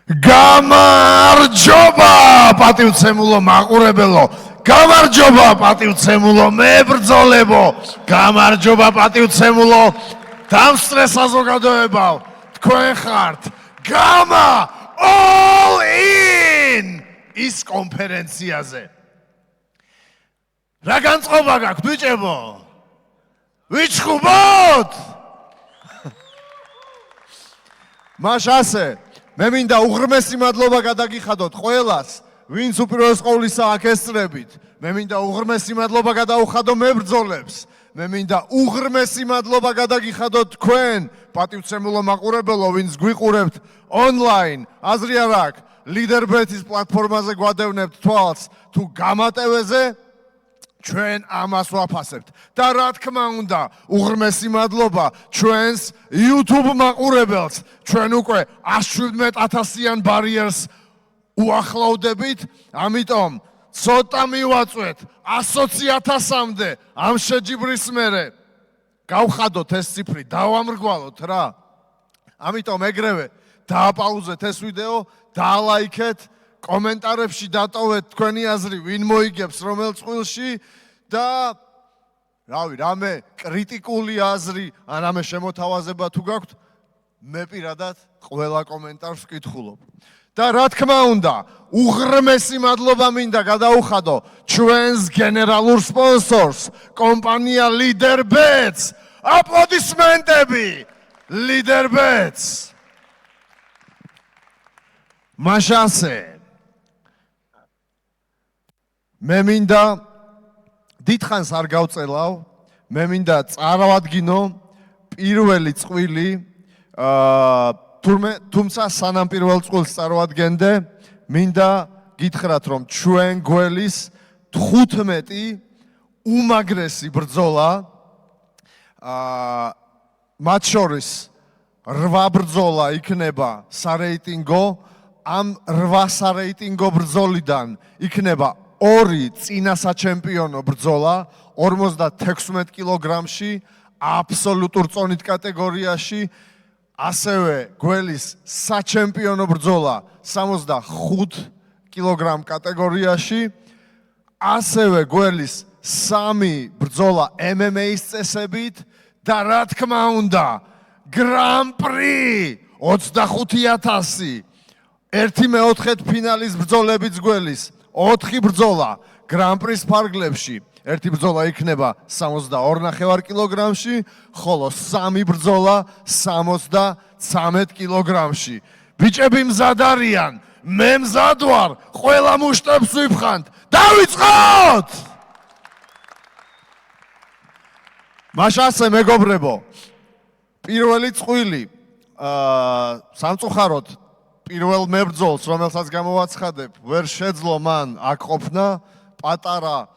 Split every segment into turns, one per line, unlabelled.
გამარჯობა პატივცემულო მაყურებელო, გამარჯობა პატივცემულო მებრძოლებო, გამარჯობა პატივცემულო დამსწრე საზოგადოებაო, თქვენ ხართ გამა all in ის კონფერენციაზე. რა განწყობა გაქვთ ბიჭებო? ვიჩხუბოთ? მაშ ასე მე მინდა უღრმესი მადლობა გადაგიხადოთ ყველას, ვინც უპირველეს ყოვლისა აქ ესწრებით. მე მინდა უღრმესი მადლობა გადაუხადო მებრძოლებს. მე მინდა უღრმესი მადლობა გადაგიხადოთ თქვენ, პატივცემულო მაყურებელო, ვინც გვიყურებთ ონლაინ. აზრი არ აქვს, ლიდერბეტის პლატფორმაზე გვადევნებთ თვალს თუ გამატევეზე ჩვენ ამას ვაფასებთ. და რა თქმა უნდა, უღრმესი მადლობა ჩვენს YouTube მაყურებელს. ჩვენ უკვე 117,000-იან ბარიერს უახლოვდებით, ამიტომ ცოტა მივაწვეთ 120,000-მდე ამ შეჯიბრის მერე. გავხადოთ ეს ციფრი, დავამრგვალოთ რა. ამიტომ ეგრევე დააპაუზეთ ეს ვიდეო, დაალაიქეთ, კომენტარებში დატოვეთ თქვენი აზრი, ვინ მოიგებს რომელ წყვილში და რავი, რამე კრიტიკული აზრი ან რამე შემოთავაზება თუ გაქვთ, მე პირადად ყველა კომენტარს ვკითხულობ. და რა თქმა უნდა, უღრმესი მადლობა მინდა გადაუხადო ჩვენს გენერალურ სპონსორს, კომპანია ლიდერბეტს. აპლოდისმენტები ლიდერბეტს. მაშასე მე მინდა დიდხანს არ გავწელავ, მე მინდა წარვადგინო პირველი წყვილი, თუმცა სანამ პირველ წვილს წარვადგენდე, მინდა გითხრათ, რომ ჩვენ გველის 15 უმაგრესი ბრძოლა, მათ შორის 8 ბრძოლა იქნება სარეიტინგო, ამ 8 სარეიტინგო ბრძოლიდან იქნება 2 წინასაჩემპიონო ბრძოლა 56 კილოგრამში აბსოლუტურ წონით კატეგორიაში, ასევე გველის საჩემპიონო ბრძოლა 65 კილოგრამ კატეგორიაში, ასევე გველის 3 ბრძოლა MMA-ის წესებით და რა თქმა უნდა გრან-პრი 25,000 ერთი მეოთხედ ფინალის ბრძოლებიც გველის 4 ბრძოლა გრან-პრის ფარგლებში. ერთი ბრძოლა იქნება 62.5 კილოგრამში, ხოლო 3 ბრძოლა 73 კილოგრამში. ბიჭები მზად არიან, მე მზად ვარ, ყველა მუშტებს ვიფხანთ. დავიწყოთ! მაშასე მეგობრებო, პირველი წყვილი სამწუხაროდ პირველ მებრძოლს, რომელსაც გამოვაცხადებ, ვერ შეძლო მან აქ ყოფნა, პატარა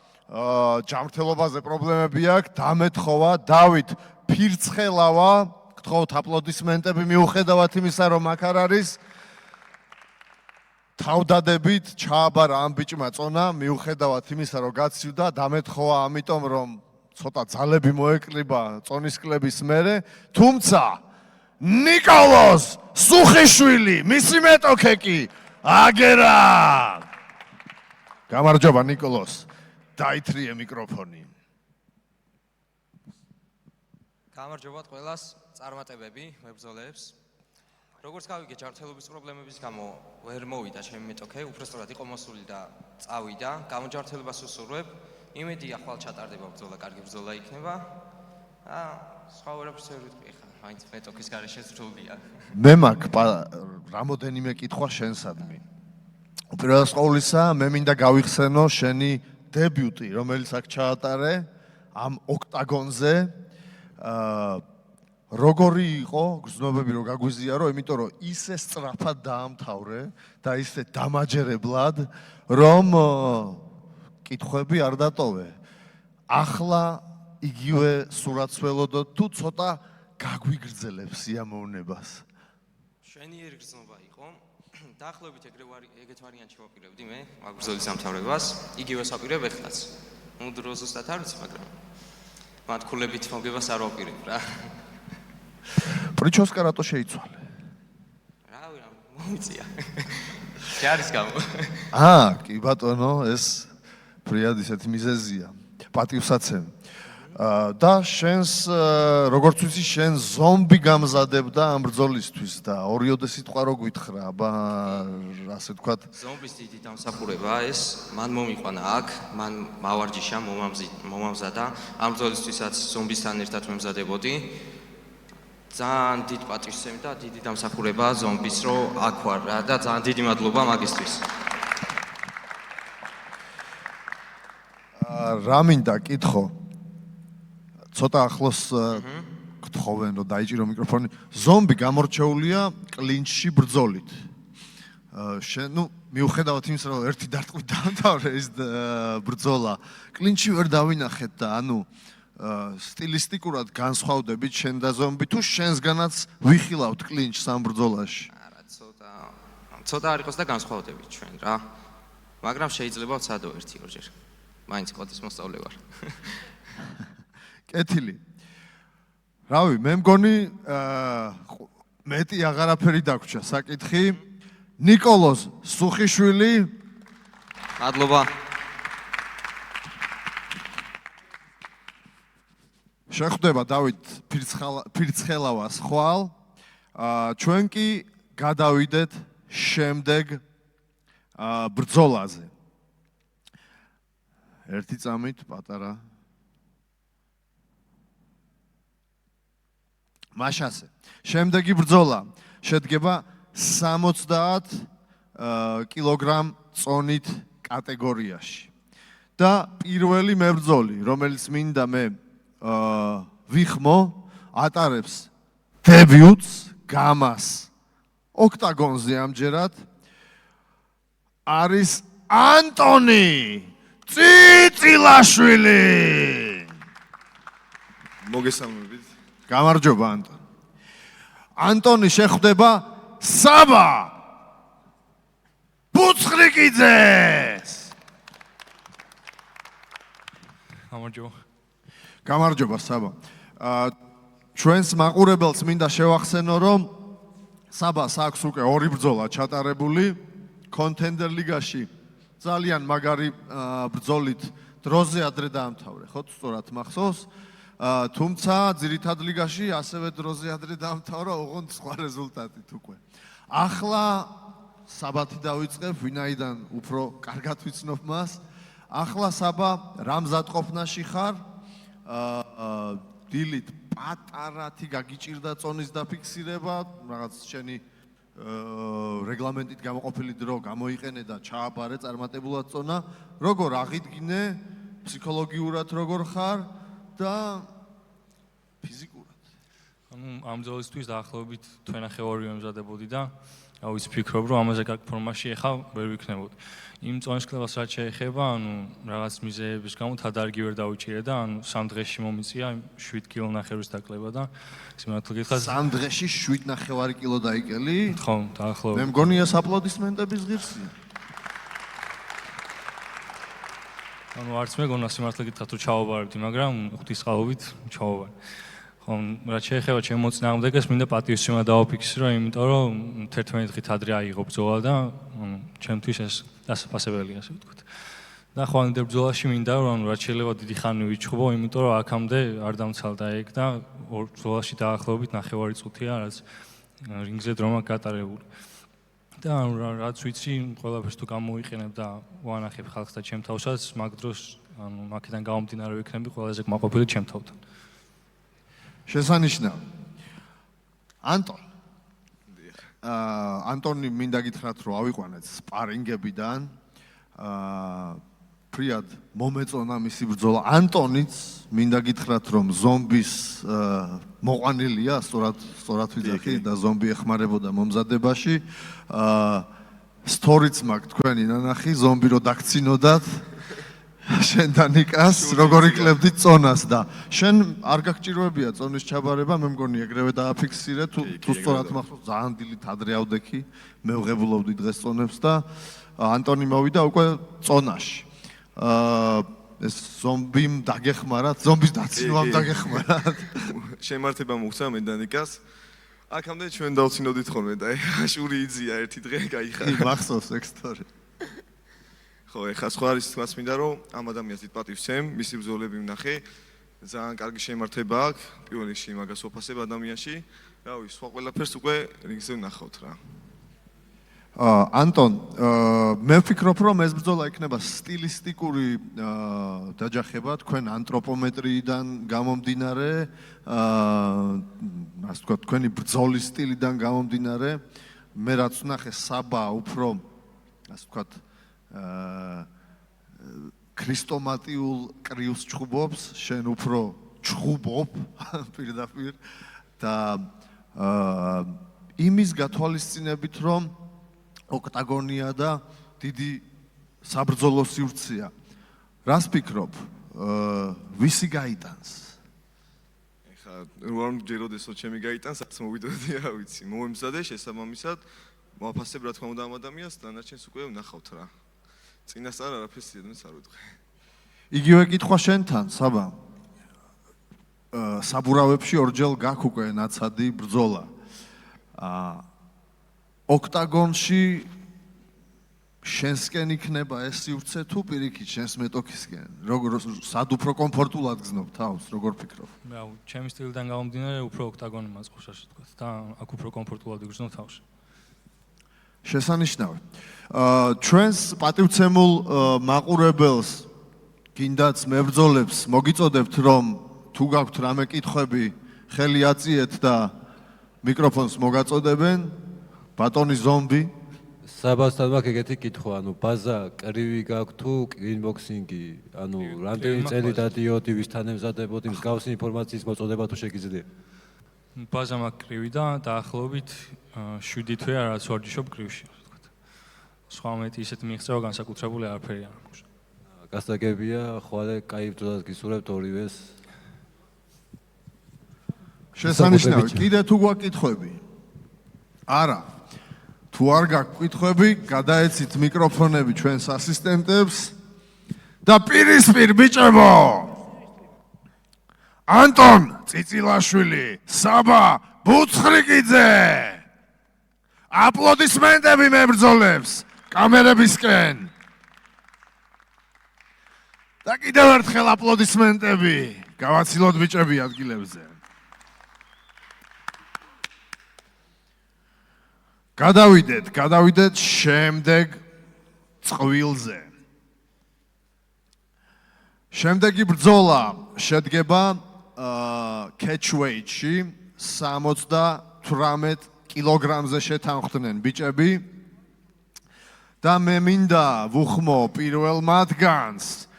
ჯანმრთელობაზე პრობლემები აქვს, დამეთხოვა, დავით ფირცხელავა, გთხოვთ აპლოდისმენტები მიუხედავად იმისა, რომ აქ არ არის. თავდადებით ჩააბარა ამ ბიჭმა წონა, მიუხედავად იმისა, რომ გაცივდა, დამეთხოვა ამიტომ, რომ ცოტა ძალები მოეკლიბა წონისკლების მერე, თუმცა ნიკოლოს სუხიშვილი, მისი მეტოქე კი აგერა. გამარჯობა ნიკოლოს, დაითრიე მიკროფონი.
გამარჯობათ ყველას, წარმატებები მებრძოლებს. როგორც გავიგე, ჯანმრთელობის პრობლემების გამო ვერ მოვიდა ჩემი მეტოქე, უბრალოდ იყო მოსული და წავიდა. გამოჯანმრთელებას უსურვებ, იმედია ხვალ ჩატარდება ბრძოლა, კარგი ბრძოლა იქნება. სხვა ვერაფერს ვერ ვიტყვი ხა, მაინც მეტოქის გარეშე სრულია.
მე მაქვს რამოდენიმე კითხვა შენსადმი. უპირველეს ყოვლისა, მე მინდა გავიხსენო შენი დებიუტი, რომელიც აქ ჩაატარე ამ ოქტაგონზე. როგორი იყო გრძნობები რომ გაგვიზიარო, იმიტომ რომ ისე სწრაფად დაამთავრე და ისე დამაჯერებლად, რომ კითხვები არ დატოვე. ახლა იგივე სურათს ველოდოთ თუ ცოტა გაგვიგრძელებს სიამოვნებას.
შვენიერი გრძნობა იყო. დაახლოებით ეგეთ ვარიანტში ვაპირებდი მე მაგ ბრძოლის ამთავრებას. იგივე ვაპირებ ეხლაც. ნუ დრო ზუსტად არ ვიცი, მაგრამ მათქულებით მოგებას არ ვაპირებ რა.
პრიჩოსკა რატო შეიცვალე?
რავი, მომიწია. კი არის გამო.
კი ბატონო, ეს ფრიად ისეთი მიზეზია. პატივსაცემი. და შენს როგორც ვიცი, შენ ზომბი გამზადებდა ამ ბრძოლისთვის და ორიოდე სიტყვა რო გითხრა, აბა ასე ვთქვათ.
ზომბის დიდი დამსახურება ეს, მან მომიყვანა აქ, მან მავარჯიშა, მომამზადა, ამ ბრძოლისთვისაც ზომბისთან ერთად მემზადებოდი. ძალიან დიდ პატივსცემი და დიდი დამსახურება ზომბის რო აქ ვარ რა და ძალიან დიდი მადლობა მაგისთვის.
რა მინდა კითხო? ცოტა ახლოს გთხოვენ რომ დაიჭირო მიკროფონი. ზომბი გამორჩეულია კლინჩში ბრძოლით. მიუხედავად იმისა, რომ ერთი დარტყმით დაამთავრე ეს ბრძოლა, კლინჩში ვერ დავინახეთ და სტილისტიკურად განსხვავდებით შენ და ზომბი თუ შენსგანაც ვიხილავთ კლინჩს ამ ბრძოლაში?
არა, ცოტა არ იყოს და განსხვავდებით ჩვენ რა. მაგრამ შეიძლება ვცადო ერთი-ორჯერ. მაინც ყოდის მოსწავლე ვარ.
კეთილი. რავი, მე მგონი მეტი აღარაფერი დაგვრჩა საკითხი. ნიკოლოზ სუხიშვილი.
მადლობა.
შეხვდება დავით ფირცხელავას ხვალ. ჩვენ კი გადავიდეთ შემდეგ ბრძოლაზე. ერთი წამით პატარა მაშასე. შემდეგი ბრძოლა შედგება 70 კილოგრამ წონით კატეგორიაში. და პირველი მებრძოლი, რომელიც მინდა მე ვიხმო, ატარებს დებიუტს, გამას ოქტაგონზე ამჯერად არის ანტონი წიწილაშვილი.
მოგესალმებით.
გამარჯობა ანტონი. ანტონი შეხვდება საბა ბუცხრიკიძეს.
გამარჯობა.
გამარჯობა საბა. ჩვენს მაყურებელს მინდა შევახსენო, რომ საბას აქვს უკვე ორი ბრძოლა ჩატარებული კონტენდერ ლიგაში. ძალიან მაგარი ბრძოლით დროზე ადრე დაამთავრე, ხო, სწორად მახსოვს? თუმცა ძირითად ლიგაში ასევე დროზე ადრე დაამთავრა, ოღონდ სხვა რეზულტატით უკვე. ახლა საბათი დავიწყებ, ვინაიდან უფრო კარგად ვიცნობ მას. ახლა საბა რამზადყოფნაში ხარ? დილით პატარათი გაგიჭირდა წონის დაფიქსირება, რაღაც შენი რეგლამენტით გამოყოფილი დრო გამოიყენე და ჩააბარე წარმატებულად წონა. როგორ აღიდგინე, ფსიქოლოგიურად როგორ ხარ და ფიზიკურად?
ამ ბრძოლისთვის დაახლოებით თვენახევარი ვემზადებოდი და ის ვფიქრობ, რომ ამაზე კარგ ფორმაში ახლა ვერ ვიქნებოდი. იმ წონის კლებას რაც შეეხება, რაღაც მიზეზების გამო თადარგი ვერ დავიჭირე და 3 დღეში მომიწია 7 კილონახევრის დაკლება და სიმართლე გითხრათ
3 დღეში 7.5 კილო დაიკელი?
ხო, დაახლოებით.
მე მგონია აპლოდისმენტების ღირსია.
არც მეგონა სიმართლე გითხრათ რომ ჩავაბარებდი, მაგრამ ღვთისყალობით ჩავაბარე. რაც შეეხება ჩემ მოწინააღმდეგეს, მინდა პატივსცემა დავაფიქსირო, იმიტომ რომ 11 დღით ადრე აიღო ბრძოლა და ჩემთვის ეს დასაფასებელია, ასე ვთქვათ. და ხვალინდელ ბრძოლაში მინდა რომ რაც შეიძლება დიდი ხანი ვიჩხუბო, იმიტომ რომ აქამდე არ დამცალდა ეგ და ორ ბრძოლაში დაახლოებით ნახევარი წუთია, რაც რინგზე დრომა გატარებული. და რაც ვიცი, ყველაფერს თუ გამოიყენებ და ვანახებ ხალხს და ჩემ თავსაც, მაგ დროს აქედან გამომდინარე ვიქნები ყველაზე კმაყოფილი ჩემ თავთან.
შესანიშნავი. ანტონი მინდა გითხრათ, რომ ავიყვანეთ სპარინგებიდან. ფრიად მომეწონა მისი ბრძოლა. ანტონიც მინდა გითხრათ, რომ ზომბის მოყვანილია, სწორად ვიძახი და ზომბი ეხმარებოდა მომზადებაში. სტორიც მაქვს თქვენი ნანახი, ზომბი რო დაგცინოდათ. შენ და ნიკას როგორ იკლებდით წონას და შენ არ გაგჭიროებია წონის ჩაბარება, მე მგონი ეგრევე დააფიქსირე, თუ სწორად მახსოვს, ძალიან დილით ადრე ავდექი, მე ვღებულობდი დღეს წონებს და ანტონი მოვიდა უკვე წონაში. ეს ზომბიმ დაგეხმარათ, ზომბის დაცინვამ დაგეხმარათ.
შემართება მოგცა მე და ნიკას. აქამდე ჩვენ დავცინოდით ხოლმე და ეხა შური იძია ერთი დღე გაიხარა.
მახსოვს ეგ სტორი.
ხო, ეხა სხვა არის თქმაც მინდა რომ ამ ადამიანს დიდ პატივს ვცემ, მისი ბრძოლები ვნახე. ძალიან კარგი შემართება აქვს, პირველ რიგში მაგას ოფასებ ადამიანში. რავი, სხვა ყველაფერს უკვე რიგზე ვნახავთ რა.
ანტონ, მე ვფიქრობ, რომ ეს ბრძოლა იქნება სტილისტიკური დაჯახება, თქვენ ანთროპომეტრიიდან გამომდინარე, ასე ვთქვათ, თქვენი ბრძოლის სტილიდან გამომდინარე, მე რაც ვნახე საბა უფრო, ასე ვთქვათ, ქრისტომატიულ კრივს ჩხუბობს, შენ უფრო ჩხუბობ პირდაპირ და იმის გათვალისწინებით, რომ ოქტაგონია და დიდი საბრძოლო სივრცეა. რას ფიქრობ? ვისი გაიტანს?
ეხა რომ ჯეროდესო ჩემი გაიტანს, რაც მოვიდოდი, რა ვიცი. მომემზადე შესაბამისად, მოვაფასებ რა თქმა უნდა ამ ადამიანს, დანარჩენს უკვე ვნახავთ რა. წინასწარ არაფერს ძედმეს არ ვიტყვი.
იგივე კითხვა შენთან, საბა. საბურავებში ორჯერ გაქვს უკვე ნაცადი ბრძოლა. ოქტაგონში შენსკენ იქნება ეს სივრცე თუ პირიქით შენს მეტოქისკენ? როგორ სად უფრო კომფორტულად გზნობ თავს, როგორ ფიქრობ?
რა, ჩემი სტილიდან გამომდინარე, უფრო ოქტაგონი მაწყობს ასე ვთქვათ და აქ უფრო კომფორტულად ვიგრძნობ თავს.
შესანიშნავი. ჩვენს პატივცემულ მაყურებელს გინდაც მებრძოლებს მოგიწოდებთ, რომ თუ გაქვთ რამე კითხვები, ხელი აწიეთ და მიკროფონს მოგაწოდებენ. ბატონი ზომბი.
საბასთან მაქვს ეგეთი კითხვა, ანუ ბაზა კრივი გაქვს თუ კინბოქსინგი, ანუ რამდენი წელი დადიოდი, ვისთან ემზადებოდი, მსგავსი ინფორმაციის მოწოდება თუ შეგიძლია?
ბაზა მაქვს კრივი და დაახლოებით 7 თვე რაც ვარჯიშობ კრივში, ასე ვთქვათ. სხვა მეტი ისეთ მიღწევა განსაკუთრებული არაფერი არ აქვს.
გასაგებია, ხვალე კაი ბრძოლას გისურვებთ ორივეს.
შესანიშნავი. კიდე თუ გვაქვს კითხვები? არა. თუ არ გაქვთ კითხვები, გადაეცით მიკროფონები ჩვენს ასისტენტებს და პირისპირ ბიჭებო! ანტონ წიწილაშვილი, საბა ბუცხრიკიძე! აპლოდისმენტები მებრძოლებს კამერებისკენ. და კიდევ ერთხელ აპლოდისმენტები. გავაცილოთ ბიჭები ადგილებზე. გადავიდეთ შემდეგ წყვილზე. შემდეგი ბრძოლა შედგება catchweight-ში 78 კილოგრამზე შეთანხმდნენ ბიჭები და მე მინდა ვუხმო პირველ მათგანს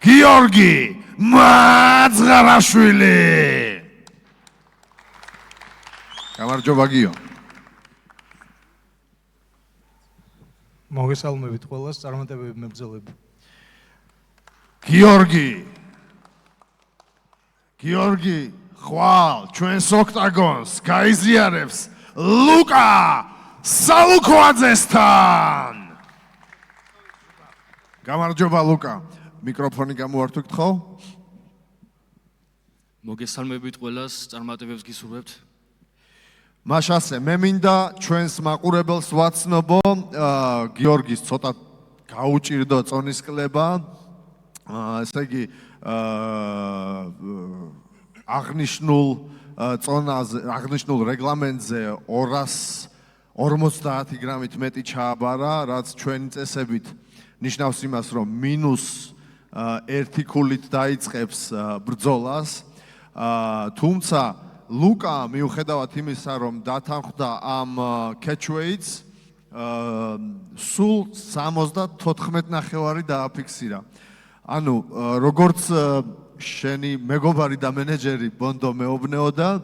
გიორგი მაძღარაშვილი. გამარჯობა გიო.
მოგესალმებით ყველას, წარმატებები მებრძოლები.
გიორგი, ხვალ ჩვენს ოქტაგონს გაიზიარებს ლუკა სალუქვაძესთან. გამარჯობა ლუკა. მიკროფონი გამოართვით ხო?
მოგესალმებით ყველას, წარმატებებს გისურვებთ.
მაშასე, მე მინდა ჩვენს მაყურებელს ვაცნობო, გიორგის ცოტა გაუჭირდო წონისკლება. ესე იგი, აღნიშნულ წონაზე, აღნიშნულ რეგლამენტზე 250 გრამით მეტი ჩააბარა, რაც ჩვენი წესებით ნიშნავს იმას, რომ -1 ქულით დაიწყებს ბრძოლას. თუმცა ლუკა მიუხედავად იმისა, რომ დათანხმდა ამ catchweights, სულ 74 ნახევარი დააფიქსირა. ანუ როგორც შენი მეგობარი და მენეჯერი ბონდო მეუბნეოდა,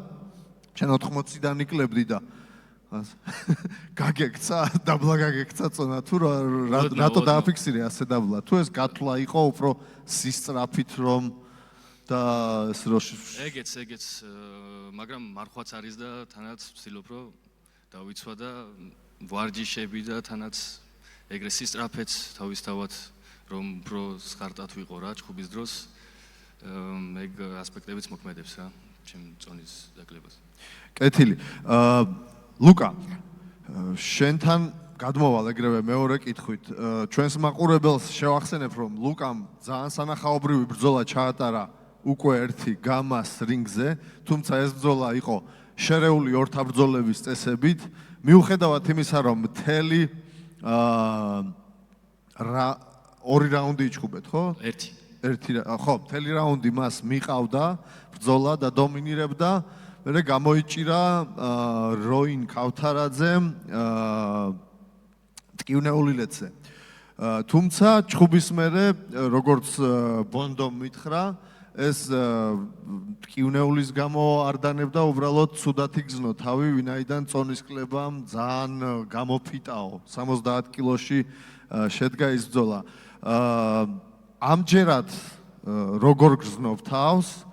შენ 80-დან იქლებდი და გაგექცა, დაბლა გაგექცა წონა თუ რატო დააფიქსირე ასე დაბლა? თუ ეს გათვლა იყო უფრო სისწრაფით რომ და ეს რო
ეგეც, მაგრამ მარხვაც არის და თანაც ვცდილობ რომ დავიცვა და ვარჯიშები და თანაც ეგრე სისწრაფეც თავისთავად რომ უფრო სხარტად ვიყო რა ჩხუბის დროს ეგ ასპექტებიც მოქმედებს რა. ჩემ წონის დაკლებას.
კეთილი. ლუკა, შენთან გადმოვალ ეგრევე მეორე კითხვით. ჩვენს მაყურებელს შევახსენებ, რომ ლუკამ ძალიან სანახაობრივი ბრძოლა ჩაატარა უკვე ერთი გამას რინგზე, თუმცა ეს ბრძოლა იყო შერეული ორთაბრძოლების წესებით. მიუხედავად იმისა, რომ მთელი ორი რაუნდი იჩხუბეთ, ხო? ხო, მთელი რაუნდი მას მიყავდა ბრძოლა და დომინირებდა. მერე გამოიჭირა როინ ქავთარაძემ ტკივნეული ლეცე. თუმცა ჩხუბის მერე, როგორც ბონდომ მითხრა, ეს ტკივნეულის გამო არ დანებდა, უბრალოდ ცუდად იგზნო თავი, ვინაიდან წონის კლებამ ძალიან გამოფიტაო. 70 კილოში შედგა ის ბრძოლა. ამჯერად როგორ გრძნობ თავს,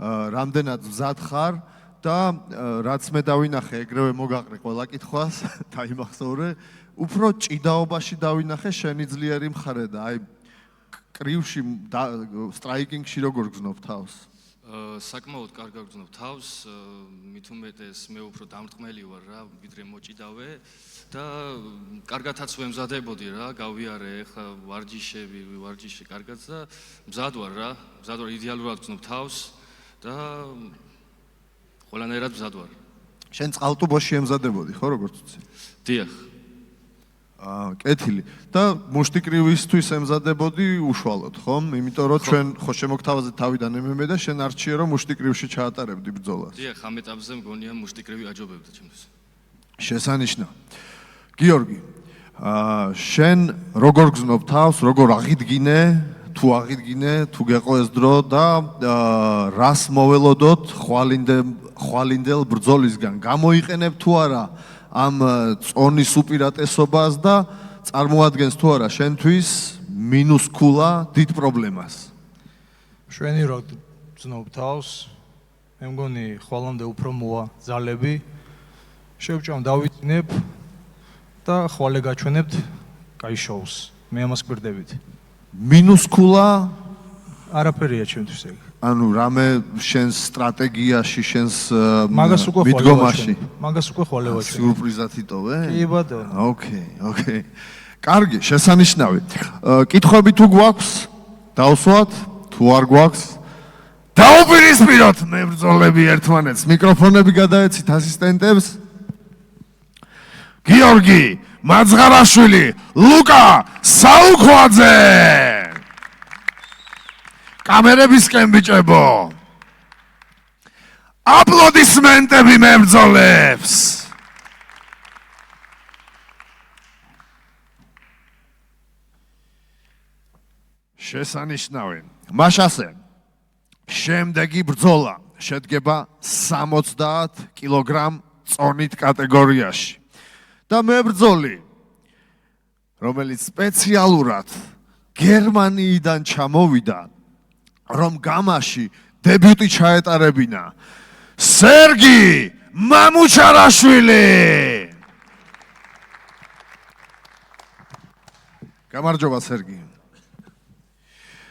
რამდენად მზად ხარ და რაც მე დავინახე, ეგრევე მოგაყრე ყველა კითხვას, დაიმახსოვრე, უფრო ჭიდაობაში დავინახე შენი ძლიერი მხარე და აი კრივში სტრაიკინგში როგორ გრძნობ თავს?
საკმაოდ კარგად გრძნობ თავს, მით უმეტეს მე უფრო დამრტყმელი ვარ რა, ვიდრე მოჭიდავე და კარგათაც ვემზადებოდი რა, გავიარე ხა ვარჯიში კარგად და მზად ვარ რა, იდეალურად გრძნობ თავს და ყველანაირად მზად ვარ.
შენ წყალტუბოში ემზადებოდი, ხო, როგორც ვიცი?
დიახ.
კეთილი. და მუშტიკრივისთვის ემზადებოდი უშუალოდ, ხომ? იმიტომ რომ ჩვენ ხო შემოგთავაზეთ თავიდან MMA და შენ არჩიე რომ მუშტიკრივში ჩაატარებდი ბრძოლას.
დიახ, ამ ეტაპზე მგონია მუშტიკრივი აჯობებდა ჩემთვის.
შესანიშნავი. გიორგი, შენ როგორ გრძნობ თავს, როგორ აღიდგინე, თუ გეყო ეს დრო და რას მოველოდოთ ხვალინდელ ბრძოლისგან? გამოიყენებ თუ არა ამ წონის უპირატესობას და წარმოადგენს თუ არა შენთვის მინუს ქულა დიდ პრობლემას?
შვენი რო გრძნობ თავს, მე მგონი ხვალამდე უფრო მოვა ძალები, შევჭამ დავიწყნებ და ხვალე გაჩვენებთ კაი შოუს. მე ამას გვერდებით.
მინუს ქულა
არაფერია ჩემთვის ეგ.
ანუ რამე შენს სტრატეგიაში, შენს
მაგას უკვე
მიდგომაში.
მაგას უკვე ხვალე ვაჩვენე.
სიურპრიზად იტოვე?
კი ბატონო.
ოკეი. კარგი, შესანიშნავი. კითხვები თუ გვაქვს? დავსვათ? თუ არ გვაქვს? დაუპირისპიროთ მებრძოლები ერთმანეთს. მიკროფონები გადაეცით ასისტენტებს. გიორგი მაძღარაშვილი, ლუკა საუქვაძე. კამერებისკენ ბიჭებო. აპლოდისმენტები მებრძოლებს. შესანიშნავი. მაშასე შემდეგი ბრძოლა შედგება 70 კილოგრამ წონით კატეგორიაში. და მებრძოლი, რომელიც სპეციალურად გერმანიიდან ჩამოვიდა, რომ გამაში დებიუტი ჩაეტარებინა, სერგი მამუჩარაშვილი. გამარჯობა სერგი.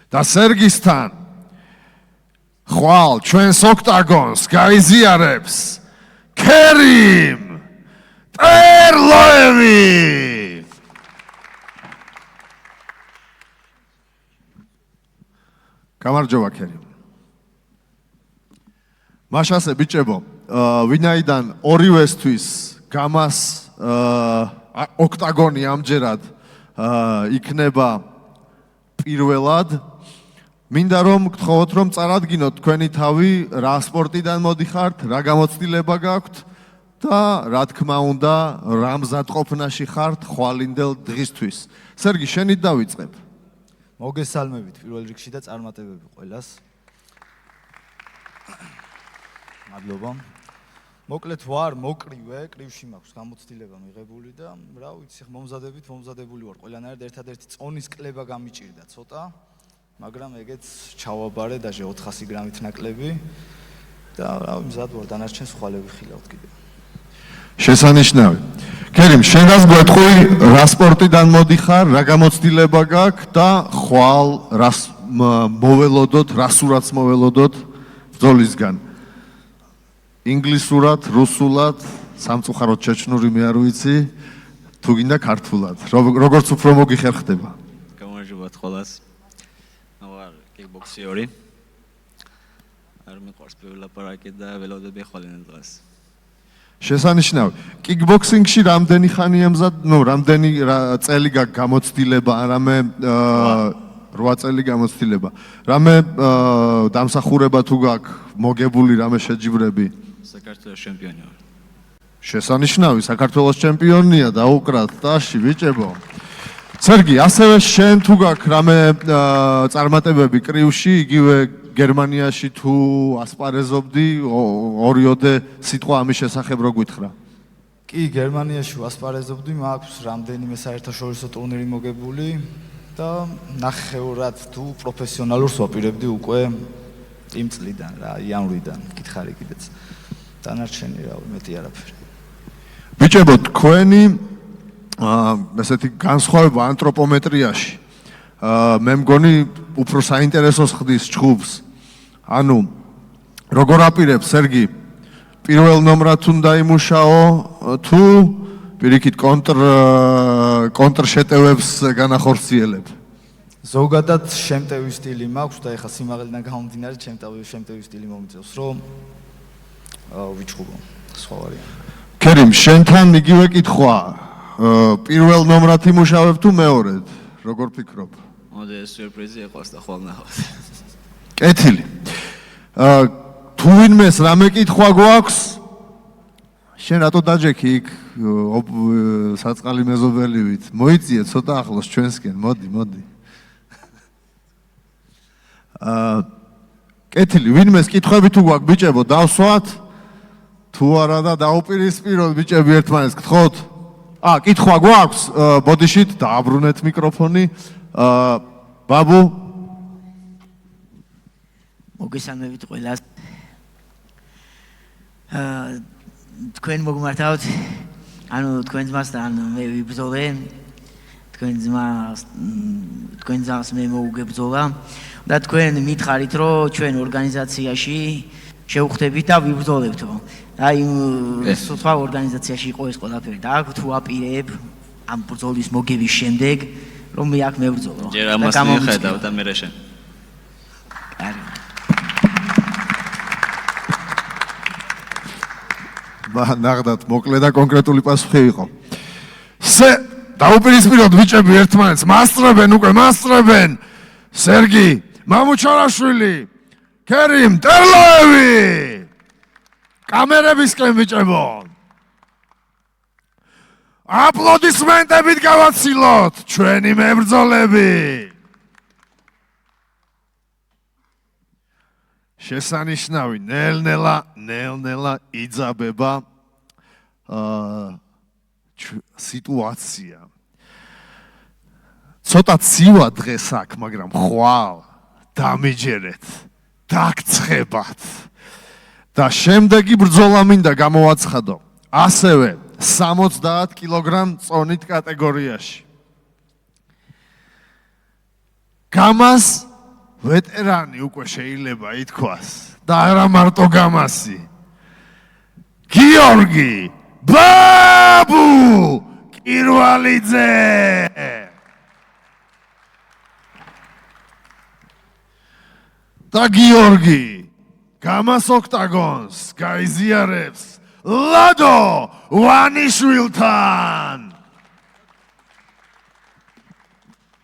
და სერგისთან ხვალ ჩვენს ოქტაგონს გაიზიარებს ქერიმ ტერლოევი. გამარჯობა ქერიმ. მაშასე ბიჭებო, ვინაიდან ორივესთვის გამას ოქტაგონი ამჯერად იქნება პირველად, მინდა რომ გთხოვოთ რომ წარადგინოთ თქვენი თავი, რა სპორტიდან მოდიხართ, რა გამოცდილება გაქვთ და რა თქმა უნდა, რა მზადყოფნაში ხართ ხვალინდელ დღისთვის. სერგი, შენით დავიწყებ.
მოგესალმებით პირველ რიგში და წარმატებები ყველას. მადლობა. მოკლედ ვარ მოკრივე, კრივში მაქვს გამოცდილება მიღებული და რა ვიცი, მომზადებული ვარ. ყველანაირად ერთადერთი წონის კლება გამიჭირდა ცოტა, მაგრამ ეგეც ჩავაბარე დაჟე 400 გრამით ნაკლები და რა მზად ვარ, დანარჩენს ხვალები ხილავთ კიდე.
შესანიშნავი. ქერიმ, შენ რას გვეთქვი, რა სპორტიდან მოდიხარ, რა გამოცდილება გაქვს და ხვალ რას მოველოდოთ, რა სურათს მოველოდოთ ბრძოლისგან? ინგლისურად, რუსულად, სამწუხაროდ ჩეჩნური მე არ ვიცი, თუ გინდა ქართულად. როგორც უფრო მოგიხერხდება.
გამარჯობათ ყველას. ვარ კიკბოქსერი. არ მიყვარს ველაპარაკი და ველოდები ხოლმე დღეს.
შესანიშნავი. კიკბოქსინგში რამდენი ხანია რამდენი წელი გაქვს გამოცდილება, რამე 8 წელი გამოცდილება. რამე დამსახურება თუ გაქვს მოგებული რამე შეჯიბრები?
საქართველოს ჩემპიონი ვარ.
შესანიშნავი, საქართველოს ჩემპიონია დაუკრათ ტაში ბიჭებო. სერგი, ასევე შენ თუ გაქვს რამე წარმატებები კრივში, იგივე გერმანიაში თუ ასპარეზობდი, ორიოდე სიტყვა ამის შესახებ რო გითხრა?
კი, გერმანიაში ასპარეზობდი, მაქვს რამდენიმე საერთაშორისო ტურნირი მოგებული და ნახევრად თუ პროფესიონალურს ვაპირებდი უკვე იმ წლიდან რა, იანვრიდან, გითხარი კიდეც. დანარჩენი რა, მეტი არაფერი.
ბიჭებო, თქვენი ესეთი განსხვავება ანთროპომეტრიაში მე მგონი უფრო საინტერესოს ხდის ჩხუბს. ანუ როგორ აპირებს სერგი პირველ ნომრად უნდა იმუშაო თუ პირიქით კონტრ შეტევებს განახორციელებ?
ზოგადად შემტევი სტილი მაქვს და ეხლა სიმაღლიდან გამომდინარე შემტევი სტილი მომიწევს, რომ ვიჩხუბო, სხვა ვარიანტი.
კერიმ, შენთან იგივე კითხვა. პირველ ნომრად იმუშავებ თუ მეორედ? როგორ ფიქრობ?
მოდი ეს სიურპრიზი ეყოს და ხოლმე ნახავთ.
კეთილი. თუ ვინმეს რამე კითხვა გვაქვს? შენ რატო დაჯექი იქ საწყალი მეზობელივით? მოიწიე ცოტა ახლოს ჩვენსკენ, მოდი. კეთილი, ვინმეს კითხვები თუ გვაქვს ბიჭებო, დავსვათ? თუ არა და დაუპირისპიროთ ბიჭები ერთმანეთს, გთხოვთ? კითხვა გვაქვს, ბოდიშით დააბრუნეთ მიკროფონი. ბაბუ?
მოგესალმებით ყველას. თქვენ მოგმართავთ, ანუ თქვენ ძმასთან მე ვიბრძოლე, თქვენ ძმას მე მოუგებრძოლა და თქვენ მითხარით, რომ ჩვენ ორგანიზაციაში შევხვდებით და ვიბრძოლებთ. აი სხვა ორგანიზაციაში იყო ეს ყველაფერი და აქ თუ აპირებ ამ ბრძოლის მოგების შემდეგ რომ მე აქ მებრძოლო.
ჯერ ამას მიხედავ და მე შენ.
ნახდათ მოკლე და კონკრეტული პასუხი იყო. დაუპირისპიროთ ბიჭები ერთმანეთს, მასწრებენ. სერგი, მამუჩარაშვილი, კერიმ, ტერლოევი. კამერებისკენ ბიჭებო. აპლოდისმენტებით გავაცილოთ ჩვენი მებრძოლები. შესანიშნავი, ნელ-ნელა იძაბება სიტუაცია. ცოტა ცივა დღეს აქ, მაგრამ ხვალ დამიჯერეთ, დაგცხებათ. და შემდეგი ბრძოლა მინდა გამოვაცხადო. ასევე 70 კილოგრამ წონით კატეგორიაში. გამას ვეტერანი უკვე შეიძლება ითქვას და არა მარტო გამასი. გიორგი ბაბუ კირვალიძე. და გიორგი გამას ოქტაგონს გაიზიარებს ლადო ვანიშვილთან.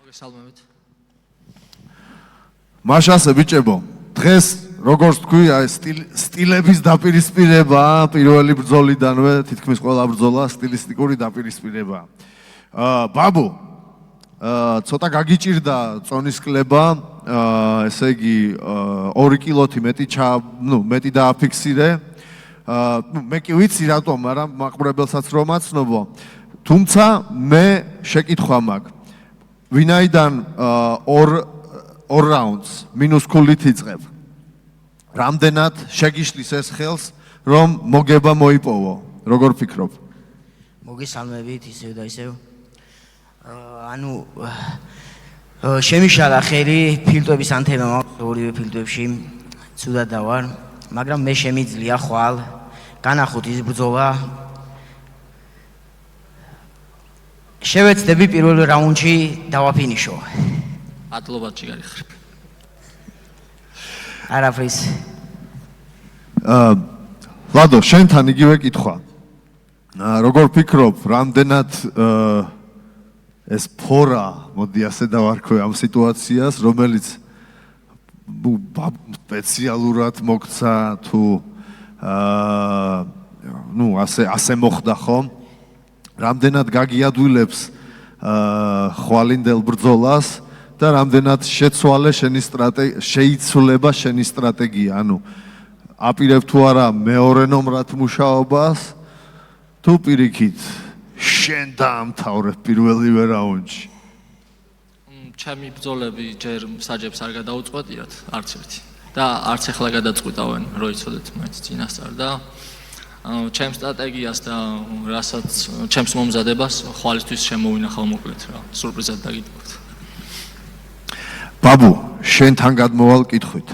მოგესალმებით.
მაშასე ბიჭებო, დღეს როგორც თქვი, აი სტილების დაპირისპირება პირველი ბრძოლიდანვე, თითქმის ყველა ბრძოლა სტილისტიკური დაპირისპირება. ბაბუ, ცოტა გაგიჭირდა წონის კლება, ესე იგი 2 კილოთი მეტი დააფიქსირე. მე კი ვიცი რატომ, მაგრამ მაყურებელსაც რომ აცნობო. თუმცა მე შეკითხვა მაქვს. ვინაიდან 2 რაუნდს მინუს ქულით იწყებ. რამდენად შეგიშლის ეს ხელს, რომ მოგება მოიპოვო? როგორ ფიქრობ?
მოგესალმებით ისევ და ისევ. ანუ შემიშალა ხელი ფილტვების ანთება მაქვს ორივე ფილტვებში, ცუდად დავარ, მაგრამ მე შემიძლია ხვალ განახოთ ის ბრძოლა. შევეცდები პირველ რაუნდში დავაფინიშო.
მადლობათი გარიხარ.
არაფრის.
ლადო, შენთან იგივე კითხვა. როგორ ფიქრობ, რამდენად ეს ფორა, მოდი ასე დავარქვე ამ სიტუაციას, რომელიც სპეციალურად მოგცა თუ ნუ ასე მოხდა ხომ? რამდენად გაგიადვილებს ხვალინდელ ბრძოლას და რამდენად შეიცვლება შენი სტრატეგია, ანუ აპირებ თუ არა მეორე ნომრად მუშაობას თუ პირიქით შენ დაამთავრებ პირველივე რაუნდში.
ჩემი ბრძოლები ჯერ საჯებს არ გადაუწყვეტიათ არც ერთი და არც ახლა გადაწყვიტავენ რო იცოდეთ მაინც წინასწარ და ჩემ სტრატეგიას და რასაც ჩემს მომზადებას ხვალისთვის შემოვინახავ მოკლედ რა სურპრიზად დაგიდგოთ.
ბაბუ, შენთან გადმოვალ კითხვით.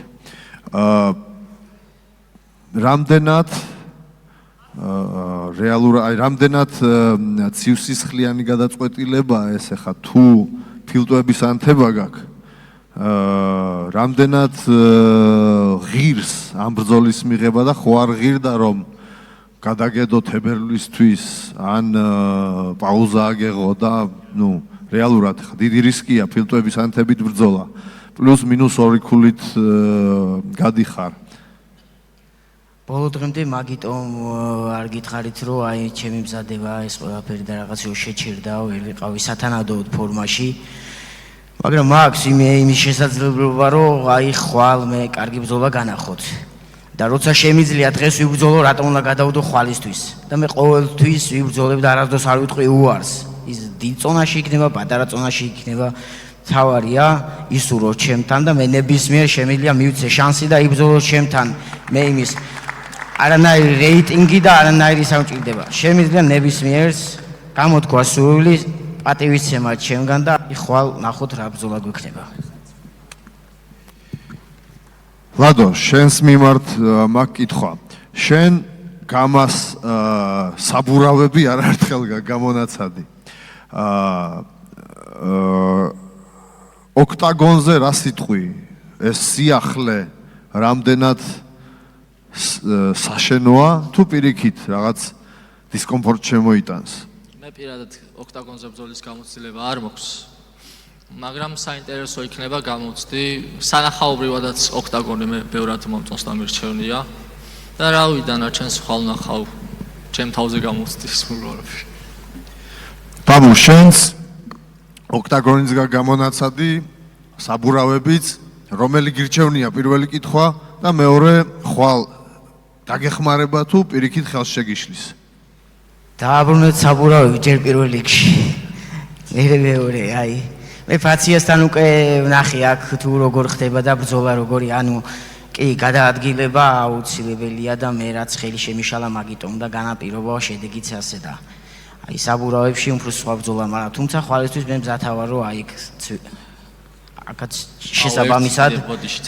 რამდენად რამდენად ცივსისხლიანი გადაწყვეტილებაა ეს ახლა თუ ფილტვების ანთება გაქვს? რამდენად ღირს ამ ბრძოლის მიღება და ხო არ ღირდა რომ გადაგედო თებერვლისთვის ან პაუზა აგეღო და ნუ რეალურად დიდი რისკია ფილტვების ანთებით ბრძოლა პლუს მინუს 2 ქულით გადიხარ.
ბოლო დღემდე მაგიტომ არ გითხარით რომ აი ჩემი მზადება ეს ყველაფერი და რაღაცეო შეჩერდა ვერ ვიყავი სათანადოდ ფორმაში მაგრამ მაქვს იმის შესაძლებლობა რომ აი ხვალ მე კარგი ბრძოლა განახოთ და როცა შემიძლია დღეს ვიბრძოლო რატომ უნდა გადავდო ხვალისთვის და მე ყოველთვის ვიბრძოლებ და არასდროს არ ვიტყვი უარს ის დიდ წონაში იქნება პატარა წონაში იქნება თავარია ისურო ჩემთან და მე ნებისმიერ შემიძლია მივცე შანსი და იბრძოლო ჩემთან მე იმის არანაირი რეიტინგი და არანაირი სამჭირდება. შემიძლია ნებისმიერს გამოთქვა სურვილი პატივისცემა ჩემგან და ხვალ ნახოთ რა ბრძოლა გვექნება.
ლადო, შენს მიმართ მაგ კითხვა. შენ გამას საბურავები არაერთხელ გამონაცადი. ოქტაგონზე რა სიტყვი? ეს სიახლე რამდენად საშენოა თუ პირიქით რაღაც დისკომფორტ შემოიტანს.
მე პირადად ოქტაგონზე ბრძოლის გამოცდილება არ მაქვს. მაგრამ საინტერესო იქნება გამოცდი სანახაობრივადაც ოქტაგონი მე ბევრად მომწონს და მირჩევნია და რავი დანარჩენს ხვალ ნახავ ჩემ თავზე გამოცდის სრულყოფილ.
ბაბუ შენს ოქტაგონის გამონაცადი საბურავებიც რომელი გირჩევნია პირველი კითხვა და მეორე ხვალ დაგეხმარება თუ პირიქით ხელს შეგიშლის.
დააბრუნეთ საბურავები ჯერ პირველ რიგში. მეორე აი მე ფაციასთან უკვე ვნახე აქ თუ როგორ ხდება და ბრძოლა როგორი ანუ კი გადაადგილება აუცილებელია და მე რაც ხელი შემიშალა მაგიტომ და განაპირობა შედეგიც ასე და აი საბურავებში უფრო სხვა ბრძოლა მაგრამ თუმცა ხვალისთვის მე მზათა ვარ რომ აი აქაც შესაბამისად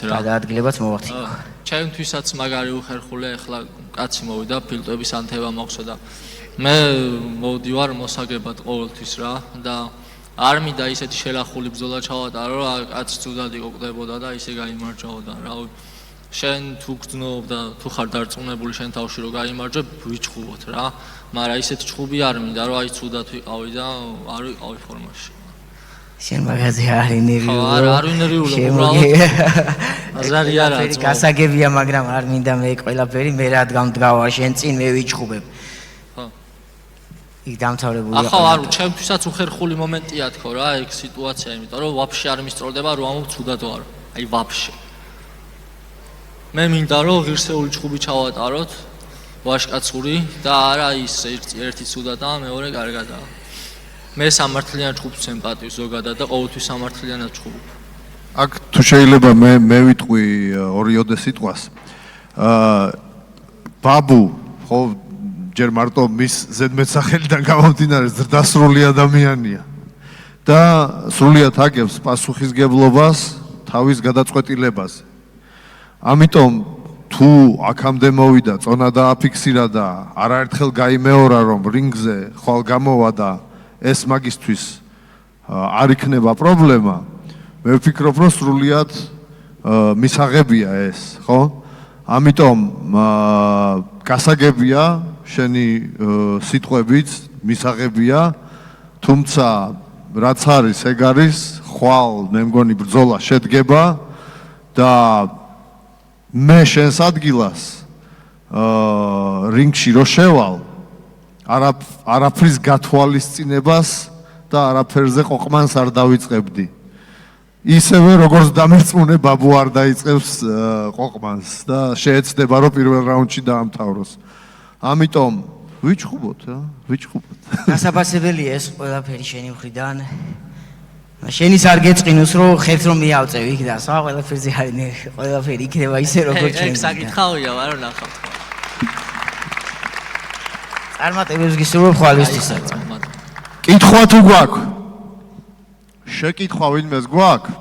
გადაადგილებაც მოვახდინო.
ჩემთვისაც მაგარი უხერხულია ახლა კაცი მოვიდა ფილტვების ანთება მაქვსო და მე მოვდივარ მოსაგებად ყოველთვის რა და არ მინდა ისეთი შელახული ბრძოლა ჩავატარო რომ კაცი ცუდად იყოფდებოდა და ისე გაიმარჯვებოდა რა შენ თუ გძნობ და თუ ხარ დარწმუნებული შენ თავში რომ გაიმარჯვებ ვიჩხუბოთ რა მაგრამ ისეთი ჩხუბი არ მინდა რომ აი ცუდად ვიყავი და არ ვიყავი ფორმაში
შენ მაგაზე არ ინერვიულო
არ ვინერვიულო უბრალოდ აზარი არა
გასაგებია მაგრამ არ მინდა მე ყველაფერი მე რადგან დგავარ შენ წინ მე ვიჩხუბებ იქ დამთავრებულია
ახლა არ ჩემთვისაც უხერხული მომენტია თქო რა ეგ სიტუაცია იმიტომ რომ ვაფშე არ მისწორდება რომ ამო ცუდად ვარ აი ვაფშე მე მინდა რომ ღირსეული ჩხუბი ჩავატაროთ ვაშკაცური და არა ის ერთი ცუდად და მეორე კარგადაა მე სამართლიან ჩხუბს სიმპათიის ზოგადად და ყოველთვის სამართლიანად ჩხუბობ
აქ თუ შეიძლება მე ვიტყვი ორიოდე სიტყვას ბაბუ ხო ჯერ მარტო მის ზედმეტსახელიდან გამომდინარე ზრდასრული ადამიანია და სრულიად აგებს პასუხისგებლობას თავის გადაწყვეტილებაზე. ამიტომ თუ აქამდე მოვიდა, წონა დააფიქსირა და არაერთხელ გაიმეორა, რომ რინგზე ხვალ გამოვა და ეს მაგისთვის არ იქნება პრობლემა, მე ვფიქრობ, რომ სრულიად მისაღებია ეს, ხო? ამიტომ გასაგებია შენი სიტყვებით, მისაღებია, თუმცა რაც არის, ეგ არის, ხვალ მე მგონი ბრძოლა შედგება და მე შენს ადგილას რინგში რო შევალ, არაფრის გათვალისწინებას და არაფერზე ყოყმანს არ დავიწყებდი. ისევე როგორც დამერწმუნე ბაბუ არ დაიწყებს ყოყმანს და შეეცდება რომ პირველ რაუნდში დაამთავროს. ამიტომ ვიჩხუბოთ, ვიჩხუბოთ.
გასაფასებელია ეს ყველაფერი შენი მხრიდან. შენი არ გეწყინოს რომ ხერხს რომ მიავწევ იქ და სხვა ყველაფერზე არინე, ყველაფერი იქნება ისე როგორც შენ.
ეგ საკითხავია, ვარო ნახავ.
წარმატებებს გისურვებ ხვალისთვისაც.
კითხვა თუ გვაქვს? შეკითხვა ვინმეს გვაქვს?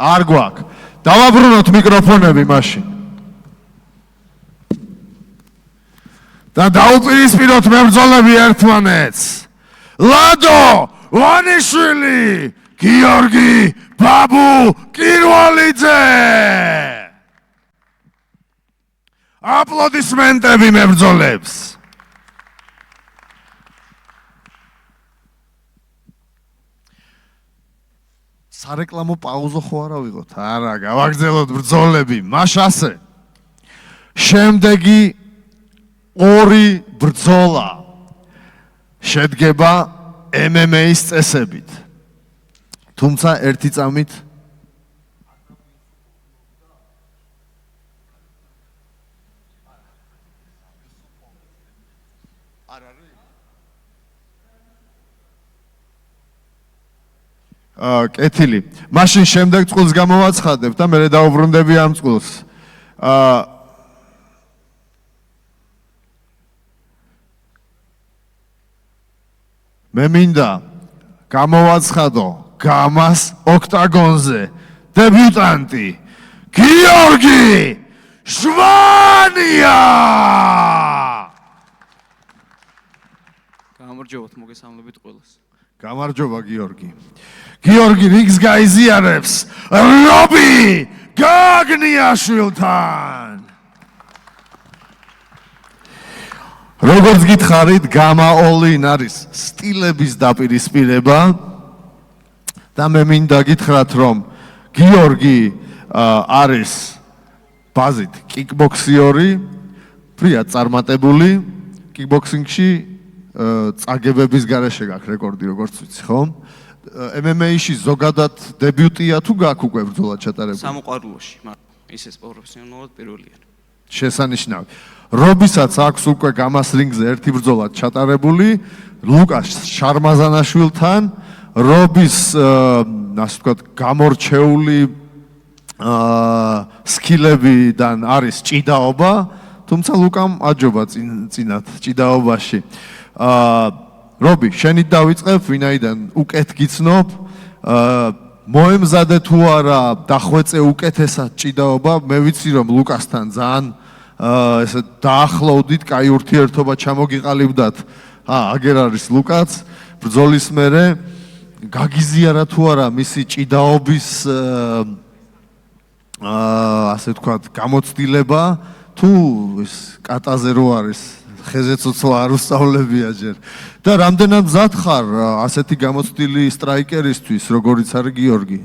არ გვაქვს. დავაბრუნოთ მიკროფონები მაშინ. და დაუპირისპიროთ მებრძოლები ერთმანეთს. ლადო ვანიშვილი, გიორგი ბაბუ კირვალიძე. აპლოდისმენტები მებრძოლებს. სარეკლამო პაუზო ხო არა ვიღოთ? არა, გავაგზავნოთ ბრძოლები. მაშ ასე. შემდეგი ორი ბრძოლა შედგება MMA-ის წესებით. თუმცა ერთი წამით კეთილი. მაშინ შემდეგ წყვილს გამოვაცხადებ და მე დავუბრუნდები ამ წყვილს. მე მინდა გამოვაცხადო გამას ოქტაგონზე დებიუტანტი გიორგი შვანია.
გამარჯობათ, მოგესალმებით ყველას.
გამარჯობა გიორგი. გიორგი რიგს გაიზიარებს რობი გაგნიაშვილთან. როგორც გითხარით, გამა all-in არის სტილების დაპირისპირება და მე მინდა გითხრათ, რომ გიორგი არის ბაზით კიკბოქსიორი, ფრიად წარმატებული კიკბოქსინგში წაგებების გარეშე გაქვს რეკორდი, როგორც ვიცი, ხო? MMA-ში ზოგადად დებიუტია თუ გაქვს უკვე ბრძოლა ჩატარებული?
სამოყვარულოში, მაგრამ ისე პროფესიონალურად პირველია.
შესანიშნავი. რობისაც აქვს უკვე გამას რინგზე ერთი ბრძოლა ჩატარებული ლუკას შარმაზანაშვილთან. რობის ასე ვთქვათ გამორჩეული სკილებიდან არის ჭიდაობა, თუმცა ლუკამ აჯობა წინათ ჭიდაობაში. რობი, შენით დავიწყებ, ვინაიდან უკეთ გიცნობ, მოემზადე თუ არა დახვეწე უკეთესად ჭიდაობა, მე ვიცი რომ ლუკასთან ძალიან ესე დაახლოვდით, კაი ურთიერთობა ჩამოგიყალიბდათ. აგერ არის ლუკაც, ბრძოლის მერე გაგიზიარა თუ არა მისი ჭიდაობის ასე ვთქვათ გამოცდილება, თუ ეს კატაზე რო არის ხეზე ცოცხლა არ უსწავლებია ჯერ. და რამდენად მზად ხარ ასეთი გამოცდილი სტრაიკერისთვის, როგორიც არის გიორგი?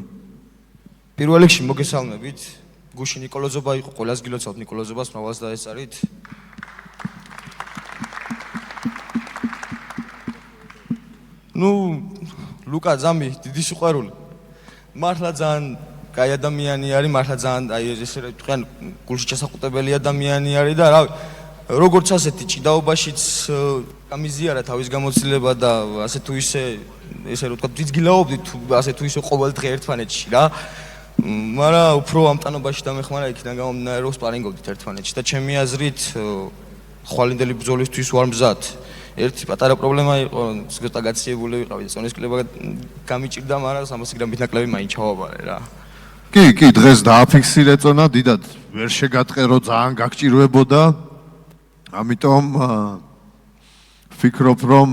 პირველ რიგში მოგესალმებით. გუში ნიკოლოზობა იყო, ყველას გილოცავთ ნიკოლოზობას, მრავალს დაესწარით. ნუ ლუკა ძამი, დიდი სიყვარული. მართლა ძალიან კაი ადამიანი არის, მართლა ძალიან აი ესე ვთქვიან, გულში ჩასაყუტებელი ადამიანი არის და რავი, როგორც ასეთი ჭიდაობაშიც გამიზიარა თავის გამოცდილება და ასე თუ ისე რო ვთქვათ, ვიძგილაობდით ასე თუ ისე ყოველ დღე ერთმანეთში რა. მაგრამ უფრო ამ ტანობაში დამეხმარა იქიდან გამომდინარე რომ სპარინგობდით ერთმანეთში და ჩემი აზრით ხვალინდელი ბრძოლისთვის ვარ მზად. ერთი პატარა პრობლემა იყო, ცოტა გაციებული ვიყავი, წონის კლება გამიჭირდა, მაგრამ 300 გრამით ნაკლები მაინც ჩავაბარე რა.
კი, დღეს დააფიქსირე წონა, დიდად ვერ შეგატყერო, ძალიან გაგჭირვებოდა. ამიტომ ვფიქრობ, რომ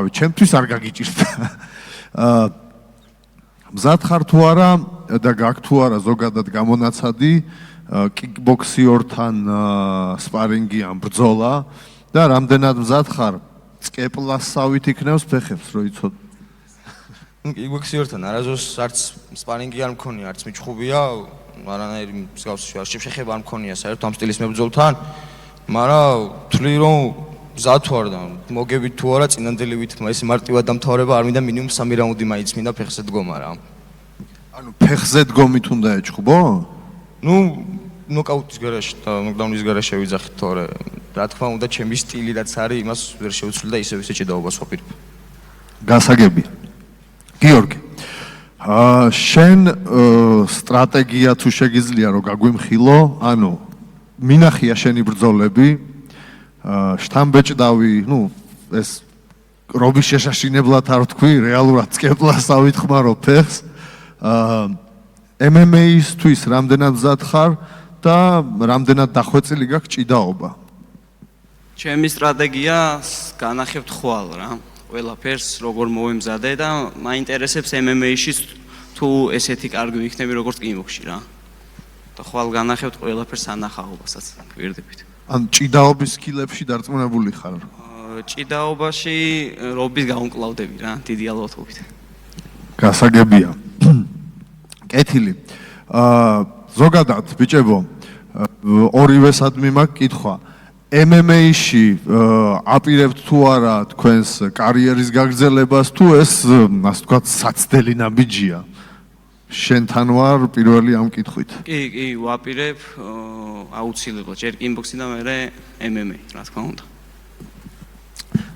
ჩემთვის არ გაგიჭირდა. მზად ხარ თუ არა და გაქვს თუ არა ზოგადად გამონაცადი კიკბოქსიორთან სპარინგი ან ბრძოლა და რამდენად მზად ხარ წკეპლასავით იქნევს ფეხებს რო იცოდ.
კიკბოქსიორთან არასდროს არც სპარინგი არ მქონია, არც მიჩხუბია, არანაირი მსგავსი შეხება არ მქონია საერთოდ ამ სტილის მებრძოლთან, მაგრამ თვლი რომ მზად ვარ და მოგებით თუ არა წინანდელივით ეს მარტივად დამთავრება არ მინდა მინიმუმ 3 რაუნდი მაინც მინდა ფეხზე დგომა რა.
ანუ ფეხზე დგომით უნდა ეჭხუბო?
ნოკაუტის გარეშე და ნოკდაუნის გარეშე ვიძახით თორე რა თქმა უნდა ჩემი სტილი რაც არის იმას ვერ შევცვლი და ისევ ისე ჭიდაობას ვაპირებ.
გასაგებია. გიორგი. შენ სტრატეგია თუ შეგიძლია რომ გაგვიმხილო, ანუ მინახია შენი ბრძოლები შთამბეჭდავი, ეს რობის შეშაშინებლად არ ვთქვი, რეალურად წკეპლასავით ხმარო ფეხს. MMA-ისთვის რამდენად მზად ხარ და რამდენად დახვეწილი გაქვს ჭიდაობა?
ჩემი სტრატეგია განახებთ ხვალ რა. ყველაფერს როგორ მოვემზადე და მაინტერესებს MMA-ში თუ ესეთი კარგი ვიქნები როგორც კიკბოქსში რა. და ხვალ განახებთ ყველაფერს ანახაობასაც გვერდებით.
ან ჭიდაობის სკილებში დარწმუნებული ხარ?
ჭიდაობაში რობის გაუმკლავდები რა, დიდი ალბათობით.
გასაგებია. კეთილი. ზოგადად ბიჭებო, ორივესადმი მაქვს კითხვა. MMA-ში აპირებთ თუ არა თქვენს კარიერის გაგრძელებას თუ ეს, ასე ვთქვათ, საცდელი ნაბიჯია? შენთან ვარ პირველი ამ კითხვით.
კი, ვაპირებ აუცილებლად ჯერ კიკბოქსი და მერე MMA, რა თქმა უნდა.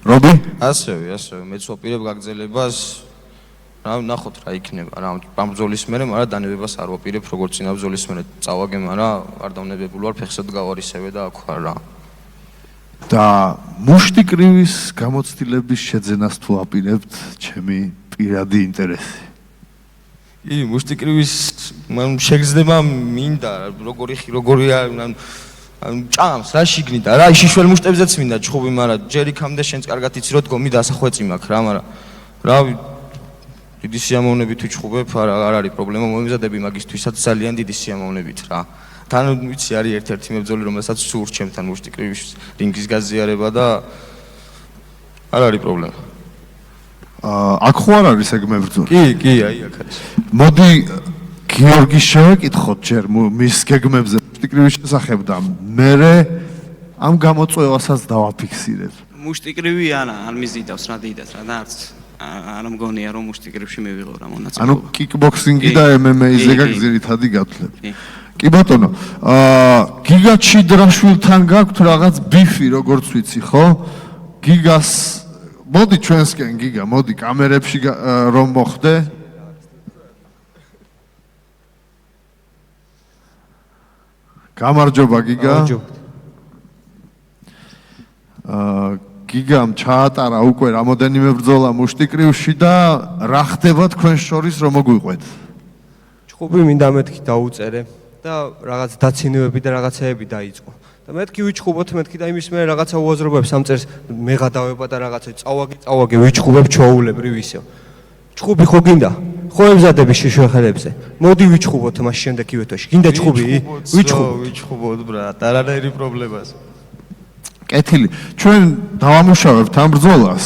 რობი?
ასევე, მეც ვაპირებ გაგრძელებას. რა ნახოთ რა იქნება რა ამ ბრძოლის მერე, მაგრამ დანებებას არ ვაპირებ როგორც წინა ბრძოლის მერე წავაგე, მაგრამ არ დავნებებული ვარ ფეხზე დგავარ ისევე და აქ ვარ რა.
და მუშტიკრივის გამოცდილების შეძენას თუ აპირებთ, ჩემი პირადი ინტერესი.
კი, მუშტიკრივის შეგრძნება მინდა, როგორი ჭამს რა შიგნით და რა შიშველ მუშტებზეც მინდა ჩხუბი, მაგრამ ჯერ იქამდე შენც კარგად იცი რომ დგომი და ასახვეწი მაქვს რა, მაგრამ რავი დიდი სიამოვნებით ვიჩხუბებ, არ არის პრობლემა, მომიზადები მაგისთვისაც ძალიან დიდი სიამოვნებით რა. თან ვიცი არის ერთ-ერთი მებრძოლი, რომელსაც სურს ჩემთან მუშტიკრივის რინგის გაზიარება და არ არის პრობლემა.
აქ ხო არ არის ეგ მებრძოლი?
კი, აი აქ არის.
მოდი გიორგის შევეკითხოთ ჯერ მის გეგმებზე მუშტიკრივის შესახებ და მე ამ გამოწვევასაც დავაფიქსირებ.
მუშტიკრივი არ მიზიდავს რა დიდად რა და არც არ მგონია რომ მუშტიკრივში მივიღო რა მონაწილეობა.
ანუ კიკბოქსინგი და MMA-ზე გაქვს ძირითადი გათვლები. კი ბატონო, გიგა ჩიდრაშვილთან გაქვთ რაღაც ბიფი, როგორც ვიცი, ხო? გიგას მოდი ჩვენსკენ გიგა, მოდი კამერებში რომ მოხდე. გამარჯობა გიგა. გიგამ ჩაატარა უკვე რამოდენიმე ბრძოლა მუშტიკრივში და რა ხდება თქვენ შორის რომ მოგვიყვეთ?
ჩხუბი მინდა მეთქი დაუწერე და რაღაც დაცინებები და რაღაცეები დაიწყო. და მეთქი ვიჩხუბოთ, მეთქი და იმის მე რაღაცა უაზრობებს ამწერს მეღადავება და რაღაცა წავაგე ვიჩხუბებ ჩოულებრივ ისევ. ჩხუბი ხო გინდა? ხო ემზადები შეშეხელებზე. მოდი ვიჩხუბოთ მას შემდეგ ივეთოში. გინდა ჩხუბი?
ვიჩხუბოთ ბრატ, არანაირი პრობლემას.
კეთილი. ჩვენ დავამუშავებთ ამ ბრძოლას.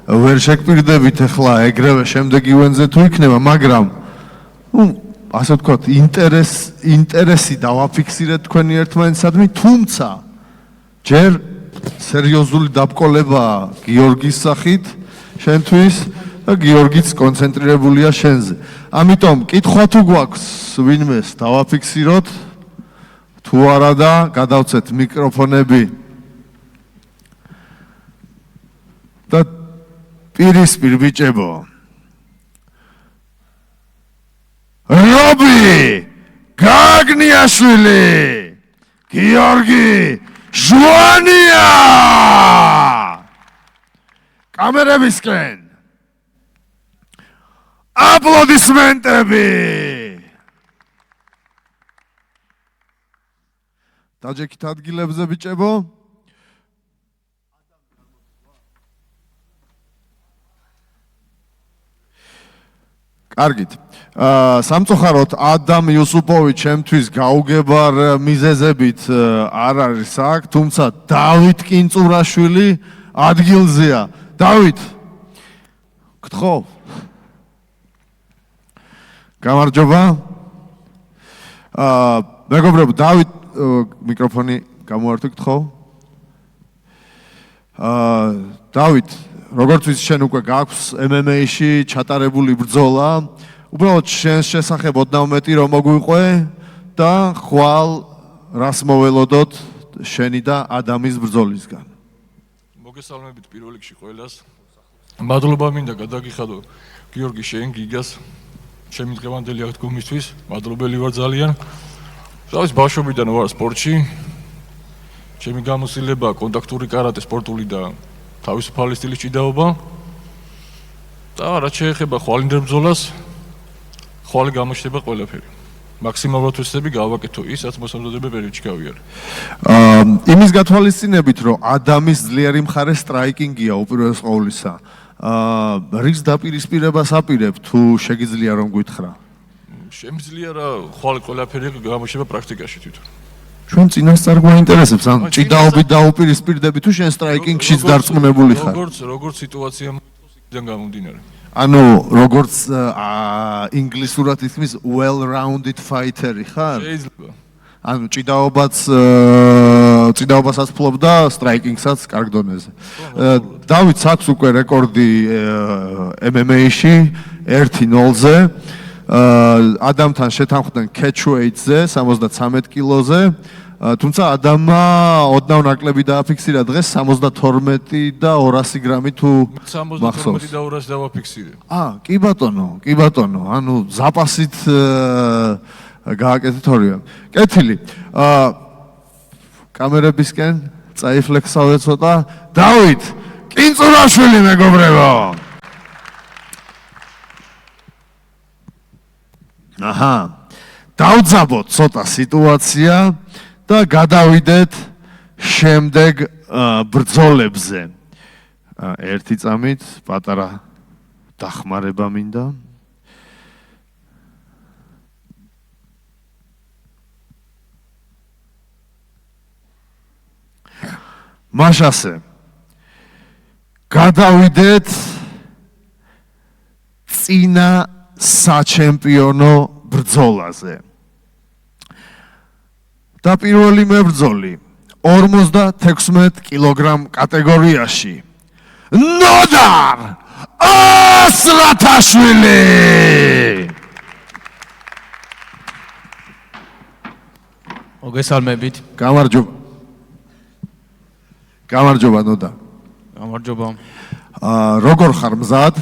ვერ შეგპირდებით ახლა ეგრევე შემდეგ ივენზე თუ იქნება, მაგრამ ასე ვთქვათ, ინტერესი დავაფიქსირეთ თქვენი ერთმანეთსადმი, თუმცა ჯერ სერიოზული დაბკოლებაა გიორგის სახით შენთვის და გიორგიც კონცენტრირებულია შენზე. ამიტომ კითხვა თუ გვაქვს ვინმეს დავაფიქსიროთ თუ არა და გადავცეთ მიკროფონები და პირისპირ ბიჭებო. რობი გაგნიაშვილი, გიორგი ჟვანია. კამერებისკენ. აპლოდისმენტები. დაჯექით ადგილებზე ბიჭებო. კარგით. სამწუხაროდ ადამ იუსუპოვი ჩემთვის გაუგებარ მიზეზებით არ არის აქ, თუმცა დავით კინწურაშვილი ადგილზეა. დავით, გთხოვ. გამარჯობა. მეგობრებო, დავით მიკროფონი გამოართვი, გთხოვ. დავით, როგორც ვიცი, შენ უკვე გაქვს MMA-ში ჩატარებული ბრძოლა. უბრალოდ შენს შესახებ ოდნავ მეტი რომ მოგვიყვე და ხვალ რას მოველოდოთ შენი და ადამის ბრძოლისგან.
მოგესალმებით პირველ რიგში ყველას. მადლობა მინდა გადაგიხადო გიორგი შენ გიგას ჩემი დღევანდელი აღდგომისთვის. მადლობელი ვარ ძალიან. თავის ბავშვობიდან ვარ სპორტში. ჩემი გამოცდილება კონტაქტური კარატე, სპორტული და თავისუფალი სტილის ჭიდაობა. და რაც შეეხება ხვალინდელ ბრძოლას, ხვალ გამოჩნდება ყველაფერი. მაქსიმალურად ვეცდები გავაკეთო ის, რაც მოსამზადებელ პერიოდში გავიარე.
იმის გათვალისწინებით, რომ ადამის ძლიერი მხარე სტრაიკინგია უპირველეს ყოვლისა. რიგს დაპირისპირებას აპირებ თუ შეგიძლია რომ გითხრა?
შემიძლია რა ხვალ ყველაფერი გამოჩნდება პრაქტიკაში თვითონ.
ჩვენ წინასწარ გვაინტერესებს, ან ჭიდაობით დაუპირისპირდები თუ შენ სტრაიკინგშიც დარწმუნებული ხარ?
როგორც სიტუაცია მიდან გამომდინარე.
ანუ როგორც ინგლისურად ითქმის well-rounded fighter-ი ხარ?
შეიძლება.
ანუ ჭიდაობასაც ფლობ და სტრაიკინგსაც კარგ დონეზე. დავითს აქვს უკვე რეკორდი MMA-ში 1-0-ზე. ადამთან შეთანხმდნენ catchweight-ზე 73 კილოზე. თუმცა ადამმა ოდნავ ნაკლები დააფიქსირა დღეს 72 და 200 გრამი თუ მახსოვს.
72 და 200 დავაფიქსირე.
კი ბატონო, კი ბატონო. ანუ ზაპასით გააკეთეთ ორივე. კეთილი. კამერებისკენ წაიფლექსავე ცოტა. დავით კინწურაშვილი მეგობრებო. აჰა. დავძაბოთ ცოტა სიტუაცია და გადავიდეთ შემდეგ ბრძოლებზე. ერთი წამით პატარა დახმარება მინდა. მაშასე გადავიდეთ წინა საჩემპიონო ბრძოლაზე. და პირველი მებრძოლი 56 კილოგრამ კატეგორიაში ნოდარ ასრათაშვილი.
მოგესალმებით.
გამარჯობა. გამარჯობა ნოდა.
გამარჯობა.
როგორ ხარ მზად?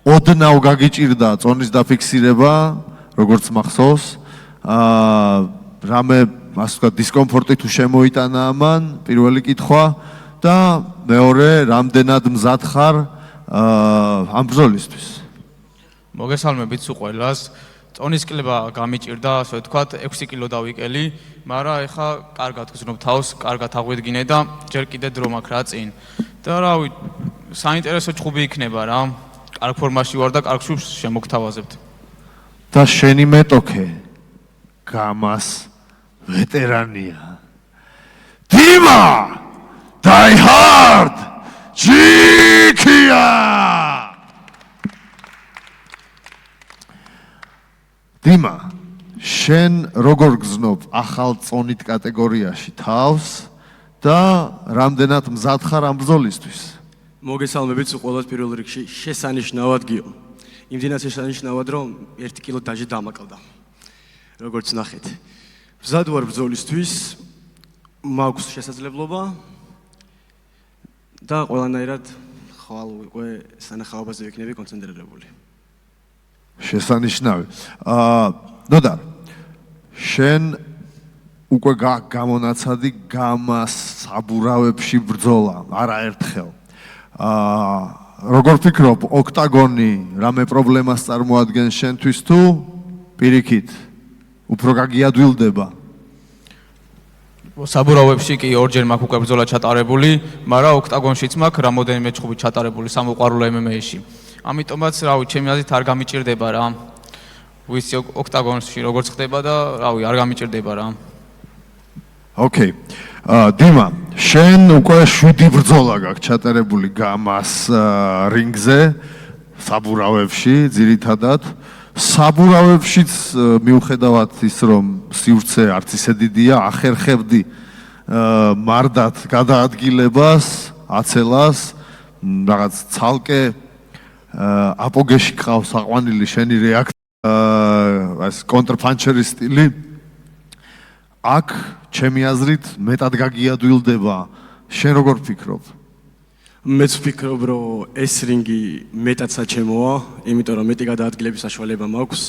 ოდნავ გაგიჭირდა წონის დაფიქსირება, როგორც მახსოვს. რამე ასე ვთქვათ დისკომფორტი თუ შემოიტანა ამან, პირველი კითხვა და მეორე, რამდენად მზად ხარ ამ ბრძოლისთვის?
მოგესალმებით სულ ყველას. წონის კლება გამიჭირდა, ასე ვთქვათ, 6 კილო დავიკელი, მაგრამ ეხა კარგად გზნობ თავს, კარგად აღვედგინე და ჯერ კიდე დრო მაქვს რა წინ. და რავი, საინტერესო ჭუბი იქნება რა. კარგ ფორმაში ვარ და კარგ შუბს შემოგთავაზებთ.
და შენი მეტოქე გამას ვეტერანია. დიმა! Die hard! ჯიქია! დიმა, შენ როგორ გზნობ ახალ წონით კატეგორიაში თავს და რამდენად მზად ხარ ამ ბრძოლისთვის?
მოგესალმებით ყველას პირველ რიგში შესანიშნავად გიო. იმდენად შესანიშნავად რომ 1 კილო დაჟე დამაკლდა. როგორც ნახეთ. მზად ვარ ბრძოლისთვის. მაქვს შესაძლებლობა და ყველანაირად ხვალ უკვე სანახაობაზე ვიქნები კონცენტრირებული.
შესანიშნავი. ნოდარ, შენ უკვე გამონაცადი გამას საბურავებში ბრძოლა, არაერთხელ. როგორ ფიქრობ, ოქტაგონი რამე პრობლემას წარმოადგენს შენთვის თუ პირიქით უფრო გაგიადვილდება?
საბურავებში კი ორჯერ მაქვს უკვე ბრძოლა ჩატარებული, მაგრამ ოქტაგონშიც მაქვს რამოდენიმე ჩხუბი ჩატარებული სამოყვარულო MMA-ში. ამიტომაც, რავი, ჩემი აზრით არ გამიჭირდება რა. ვიცი ოქტაგონში როგორც ხდება და რავი, არ გამიჭირდება რა.
ოკეი. დიმა, შენ უკვე 7 ბრძოლა გაქვს ჩატარებული გამას რინგზე, საბურავებში ძირითადად. საბურავებშიც მიუხედავად ის რომ სივრცე არც ისე დიდია, ახერხებდი მარდათ გადაადგილებას, აცელას, რაღაც ცალკე აპოგეში ყავს აყვანილი შენი რეაქცია, ეს კონტრპანჩერის სტილი. აქ ჩემი აზრით მეტად გაგიადვილდება. შენ როგორ ფიქრობ?
მეც ვფიქრობ, რომ ეს რინგი მეტად საჩემოა, იმიტომ რომ მეტი გადაადგილების საშუალება მაქვს.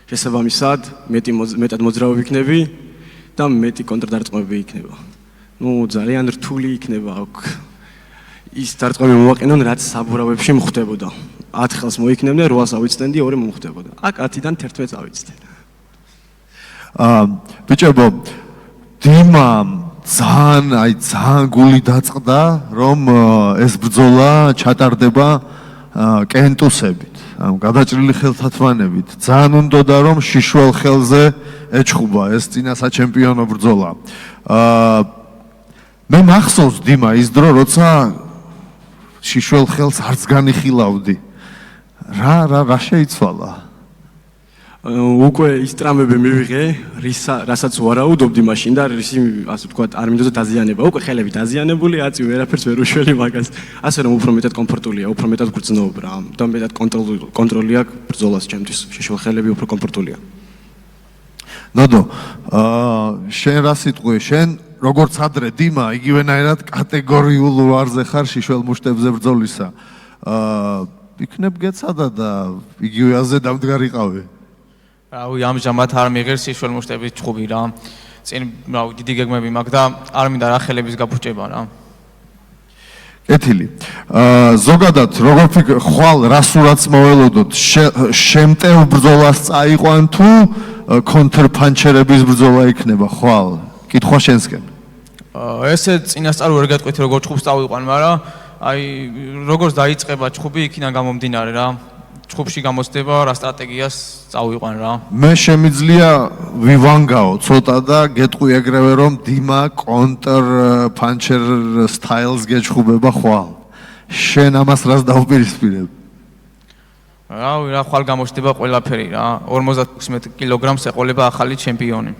შესაბამისად, მეტად მოძრავი ვიქნები და მეტი კონტრდარწმუნებები იქნება. ძალიან რთული იქნება აქ ის დარწმუნება მოვაყენონ, რაც საბურავებში მხდებოდა. 10 ხელს მოიქნებდნენ, 8-ს ავიცდენდი, 2 მომხდებოდა. აქ 10-დან 11-ს ავიცდენ.
ბიჭებო, დიმამ ძალიან გული დაწყდა, რომ ეს ბრძოლა ჩატარდება კენტუსებით, გადაჭრილი ხელთათმანებით. ძალიან უნდოდა რომ შიშველ ხელზე ეჩხუბა ეს წინა საჩემპიონო ბრძოლა. მე მახსოვს დიმა ის დრო, როცა შიშველ ხელს არც განიხილავდი. რა შეიცვალა?
უკვე ის ტრამები მივიღე, რასაც ვარაუდობდი მაშინ და ისი ასე ვთქვათ, არ მინდოდა დაზიანება. უკვე ხელები დაზიანებული, აწი ვერაფერს ვერ უშველი მაგას. ასე რომ უფრო მეტად კომფორტულია, უფრო მეტად გრძნობ რა და მეტად კონტროლი აქვს ბრძოლას ჩემთვის. შიშველ ხელები უფრო კომფორტულია.
ნოდო, შენ რა სიტყვი, შენ როგორც ადრე დიმა, იგივენაირად კატეგორიულ ვარზე ხარ შიშველ მუშტებზე ბრძოლისა. იქნებ გეცადა და იგივე აზე დამდგარიყავი.
რავი, ამჟამად არ მიღერს შიშველ მუშტების ჩხუბი რა. წინ რავი, დიდი გეგმები მაქვს და არ მინდა რა ხელების გაფუჭება რა.
კეთილი. ზოგადად, როგორ ფიქრობ, ხვალ რასურაც მოველოდოთ, შემტევ ბრძოლას წაიყვან თუ კონტრპანჩერების ბრძოლა იქნება ხვალ? კითხვა შენსკენ.
ესე წინასწარ ვერ გეტყვით როგორ ჩხუბს წავიყვან, მაგრამ აი როგორც დაიწყება ჩხუბი იქიდან გამომდინარე რა. ჩხუბში გამოსდება რა სტრატეგიას წავიყვან რა.
მე შემიძლია ვივანგაო ცოტა და გეტყვი ეგრევე რომ დიმა კონტრ პანჩერ სტაილს გეჩხუბება ხვალ. შენ ამას რას დაუპირისპირებ?
რავი, რა ხვალ გამოჩნდება ყველაფერი რა. 56 კილოგრამს ეყოლება ახალი ჩემპიონი.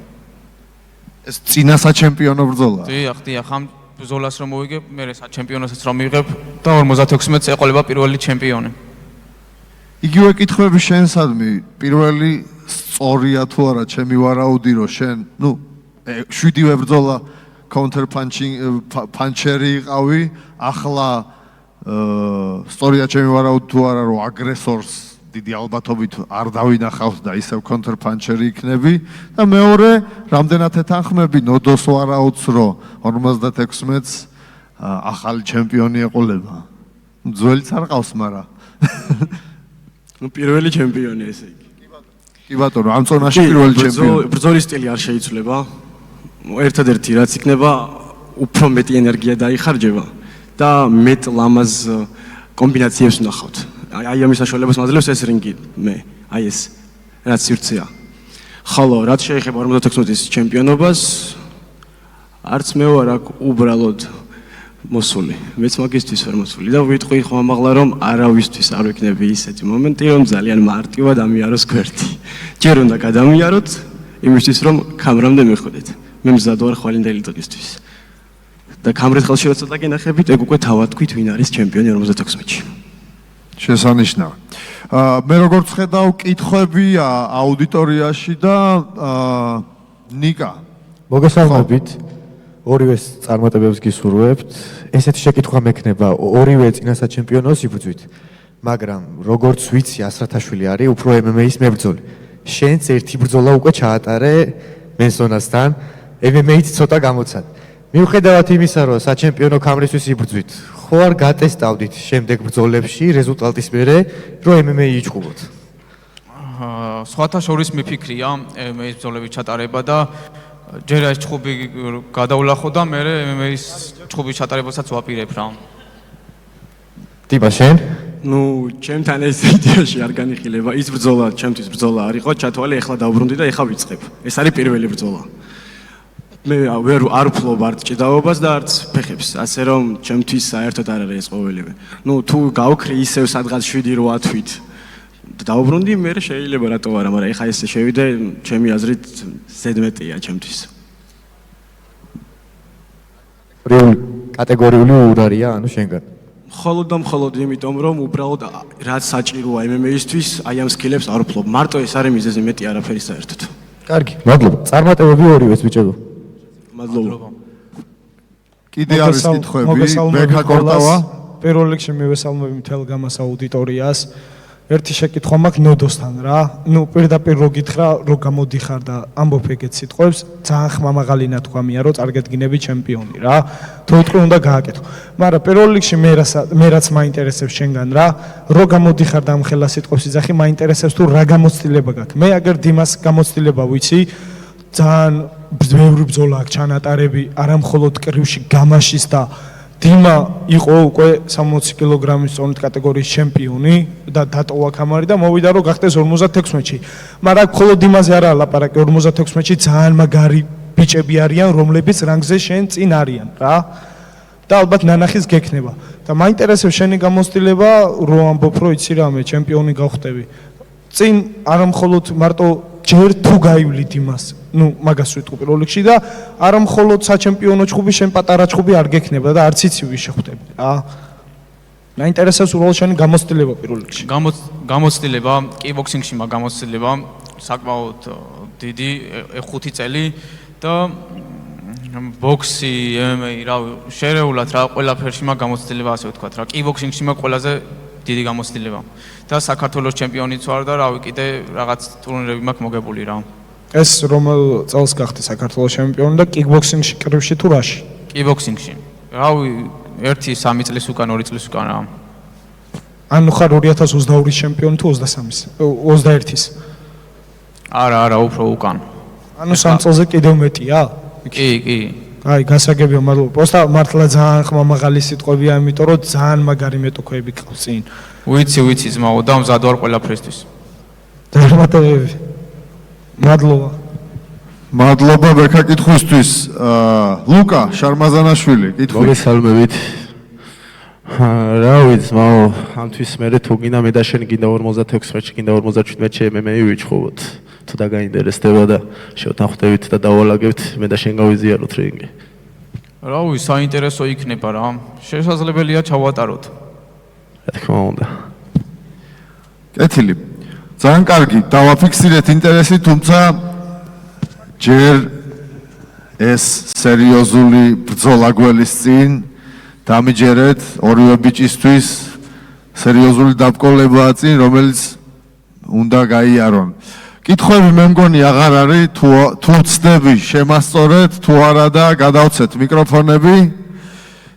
ეს წინა საჩემპიონო ბრძოლა.
დიახ, ამ ბრძოლას რომ მოვიგებ, მე საჩემპიონოსაც რომ მივიღებ და 56-ს ეყოლება პირველი ჩემპიონი.
იგივე კითხვები შენსადმი, პირველი სწორია თუ არა, ჩემი ვარაუდი რომ შენ, 7-ვე ბრძოლა counter puncheri იყავი, ახლა სწორია ჩემი ვარაუდი თუ არა, რომ აგრესორს დიდი ალბათობით არ დავინახავთ და ისევ counter puncheri იქნები და მეორე, რამდენად ეთანხმები ნოდოს ვარაუდს, რომ 56-ს ახალი ჩემპიონი ეყოლება. ძველიც არ ყავს, მაგრამ
პირველი ჩემპიონი ესე იგი.
კი ბატონო, ამ წონაში პირველი ჩემპიონი.
ბრძოლის სტილი არ შეიცვლება. ერთადერთი რაც იქნება, უფრო მეტი ენერგია დაიხარჯება და მეტ ლამაზ კომბინაციებს ვნახავთ. აი ამის საშუალებას მაძლევს ეს რინგი მე. აი ეს რაც სივრცეა. ხოლო რაც შეეხება 56-ის ჩემპიონობას, არც მე ვარ აქ უბრალოდ მოსული. მეც მაგისთვის ვარ მოსული და ვიტყვი ხმამაღლა რომ არავისთვის არ ვიქნები ისეთი მომენტი რომ ძალიან მარტივად ამიაროს გვერდი. ჯერ უნდა გადამიაროთ იმისთვის რომ კამერამდე მიხვდეთ. მე მზად ვარ ხვალინდელი წოდისთვის. და კამერით ხელში როცა დაგენახებით, ეგ უკვე თავად თქვით ვინ არის ჩემპიონი 56-ში.
შესანიშნავი. მე როგორც ხედავ, კითხვებია აუდიტორიაში და ნიკა.
მოგესალმებით. ორივეს წარმატებებს გისურვებთ. ესეთი შეკითხვა მექნება, ორივე წინა საჩემპიონოს იბრძვით. მაგრამ როგორც ვიცი, ასრათაშვილი არის უფრო MMA-ის მებრძოლი. შენც ერთი ბრძოლა უკვე ჩაატარე მენსონასთან, MMA-ც ცოტა გამოცად. მიუხედავად იმისა, რომ საჩემპიონო ქამრისთვის იბრძვით, ხო არ გატესტავდით შემდეგ ბრძოლებში რეზულტატის მერე, რომ MMA იჩხუბოთ?
სხვათა შორის მიფიქრია MMA-ის ბრძოლების ჩატარება და ჯერ ეს ჩხუბი გადავლახო და მე MMA-ის ჩხუბის ჩატარებასაც ვაპირებ რა.
ტიბა შენ?
ნუ ჩემთან ეს იდეაში არ განიხილება. ის ბრძოლა ჩემთვის ბრძოლა არ იყო, ჩათვალე ეხლა დავბრუნდი და ეხლა ვიწყებ. ეს არის პირველი ბრძოლა. მე არ ვფლობ არც ჭიდაობას და არც ფეხებს, ასე რომ ჩემთვის საერთოდ არ არის ეს ყოველივე. ნუ თუ გავქრი ისევ სადღაც 7-8 თვით დავბრუნდი, მე შეიძლება რატო არა, მაგრამ ეხლა ესე შევიდე, ჩემი აზრით ზედმეტია ჩემთვის.
კატეგორიული ურარია, ანუ შენგან.
მხოლოდ და მხოლოდ იმიტომ, რომ უბრალოდ რაც საჭიროა MMA-ისთვის, აი ამ სკილებს არ ვფლობ. მარტო ეს არის მიზეზი, მეტი არაფერი საერთოდ.
კარგი, მადლობა. წარმატებები ორივეს ბიჭებო.
მადლობა.
კიდე არის კითხვები, ბექა კორტავა.
პირველ რიგში მივესალმები მთელ გამას აუდიტორიას. ერთი შეკითხვა მაქვს ნოდოსთან რა. ნუ პირდაპირ რო გითხრა, რო გამოდიხარ და ამბობ ეგეთ სიტყვებს, ძალიან ხმამაღალი ნათქვამია, რომ წარგედგინები ჩემპიონი რა. თუ უთქვი უნდა გააკეთო. მაგრამ პირველ რიგში მე რაც მაინტერესებს შენგან რა, რო გამოდიხარ და ამ ხელა სიტყვებს იძახი, მაინტერესებს თუ რა გამოცდილება გაქვს. მე აგერ დიმას გამოცდილება ვიცი, ძალიან ბევრი ბრძოლა აქვს ჩანატარები, არა მხოლოდ კრივში, გამაშის და დიმა იყო უკვე 60 კილოგრამის წონით კატეგორიის ჩემპიონი და დატოვა ქამარი და მოვიდა რომ გახდეს 56-ში. მაგრამ მხოლოდ დიმაზე არა ლაპარაკი, 56-ში ძალიან მაგარი ბიჭები არიან, რომლებიც რანგზე შენ წინ არიან რა. და ალბათ ნანახის გექნება. და მაინტერესებს შენი გამოცდილება, რომ ამბობ რომ იცი რა, მე ჩემპიონი გავხდები. წინ არა მხოლოდ მარტო ჯერ თუ გაივლით იმას, ნუ მაგას ვიტყვი პირველ რიგში და არა მხოლოდ საჩემპიონო ჩხუბი, შენ პატარა ჩხუბი არ გექნება და არც იცი ვის შეხვდები რა. მაინტერესებს უბრალოდ შენი გამოცდილება პირველ რიგში.
გამოცდილება, კიკბოქსინგში მაგ გამოცდილება საკმაოდ დიდი 5 წელი და ბოქსი, MMA რა შერეულად რა ყველაფერში მაგ გამოცდილება ასე ვთქვათ რა. კიკბოქსინგში მაგ ყველაზე დიდი გამოცდილება. და საქართველოს ჩემპიონიც ვარ და რავი კიდე რაღაც ტურნირები მაქვს მოგებული რა.
ეს რომელ წელს გახდი საქართველოს ჩემპიონი და კიკბოქსინგში კრივში თუ რაში?
კიკბოქსინგში. რავი 1-3 წლის უკან 2 წლის უკან რა.
ანუ ხარ 2022-ის ჩემპიონი თუ 23-ის? 21-ის?
არა, უფრო უკან.
ანუ 3 წელზე კიდევ მეტია?
კი.
აი, გასაგებია, მადლობა. პოსტა მართლა ძალიან ხმამაღალი სიტყვებია, იმიტომ რომ ძალიან მაგარი მეტოქეები გყავს წინ.
ვიცი ძმაო და მზად ვარ ყველაფრისთვის.
წარმატებები. მადლობა.
მადლობა ბექა კითხვისთვის. ლუკა შარმაზანაშვილი, კითხვი.
მოგესალმებით. რა ვიცი ძმაო, ამთვის მე თუ გინდა მე და შენ გინდა 56-ში, გინდა 57-ში MMA ვიჩხუბოთ. თუ დაგაინტერესდება და შევთანხმდებით და დავალაგებთ, მე და შენ გავიზიაროთ რინგი.
რავი, საინტერესო იქნება რა. შესაძლებელია ჩავატაროთ.
რა თქმა უნდა.
კეთილი. ძალიან კარგი, დავაფიქსირეთ ინტერესი, თუმცა ჯერ ეს სერიოზული ბრძოლა გველის წინ დამიჯერეთ ორივე ბიჭისთვის სერიოზული დაბრკოლებაა წინ, რომელიც უნდა გაიარონ. კითხვები მე მგონი აღარ არის, თუ ცდები შემასწორეთ, თუ არა და გადავცეთ მიკროფონები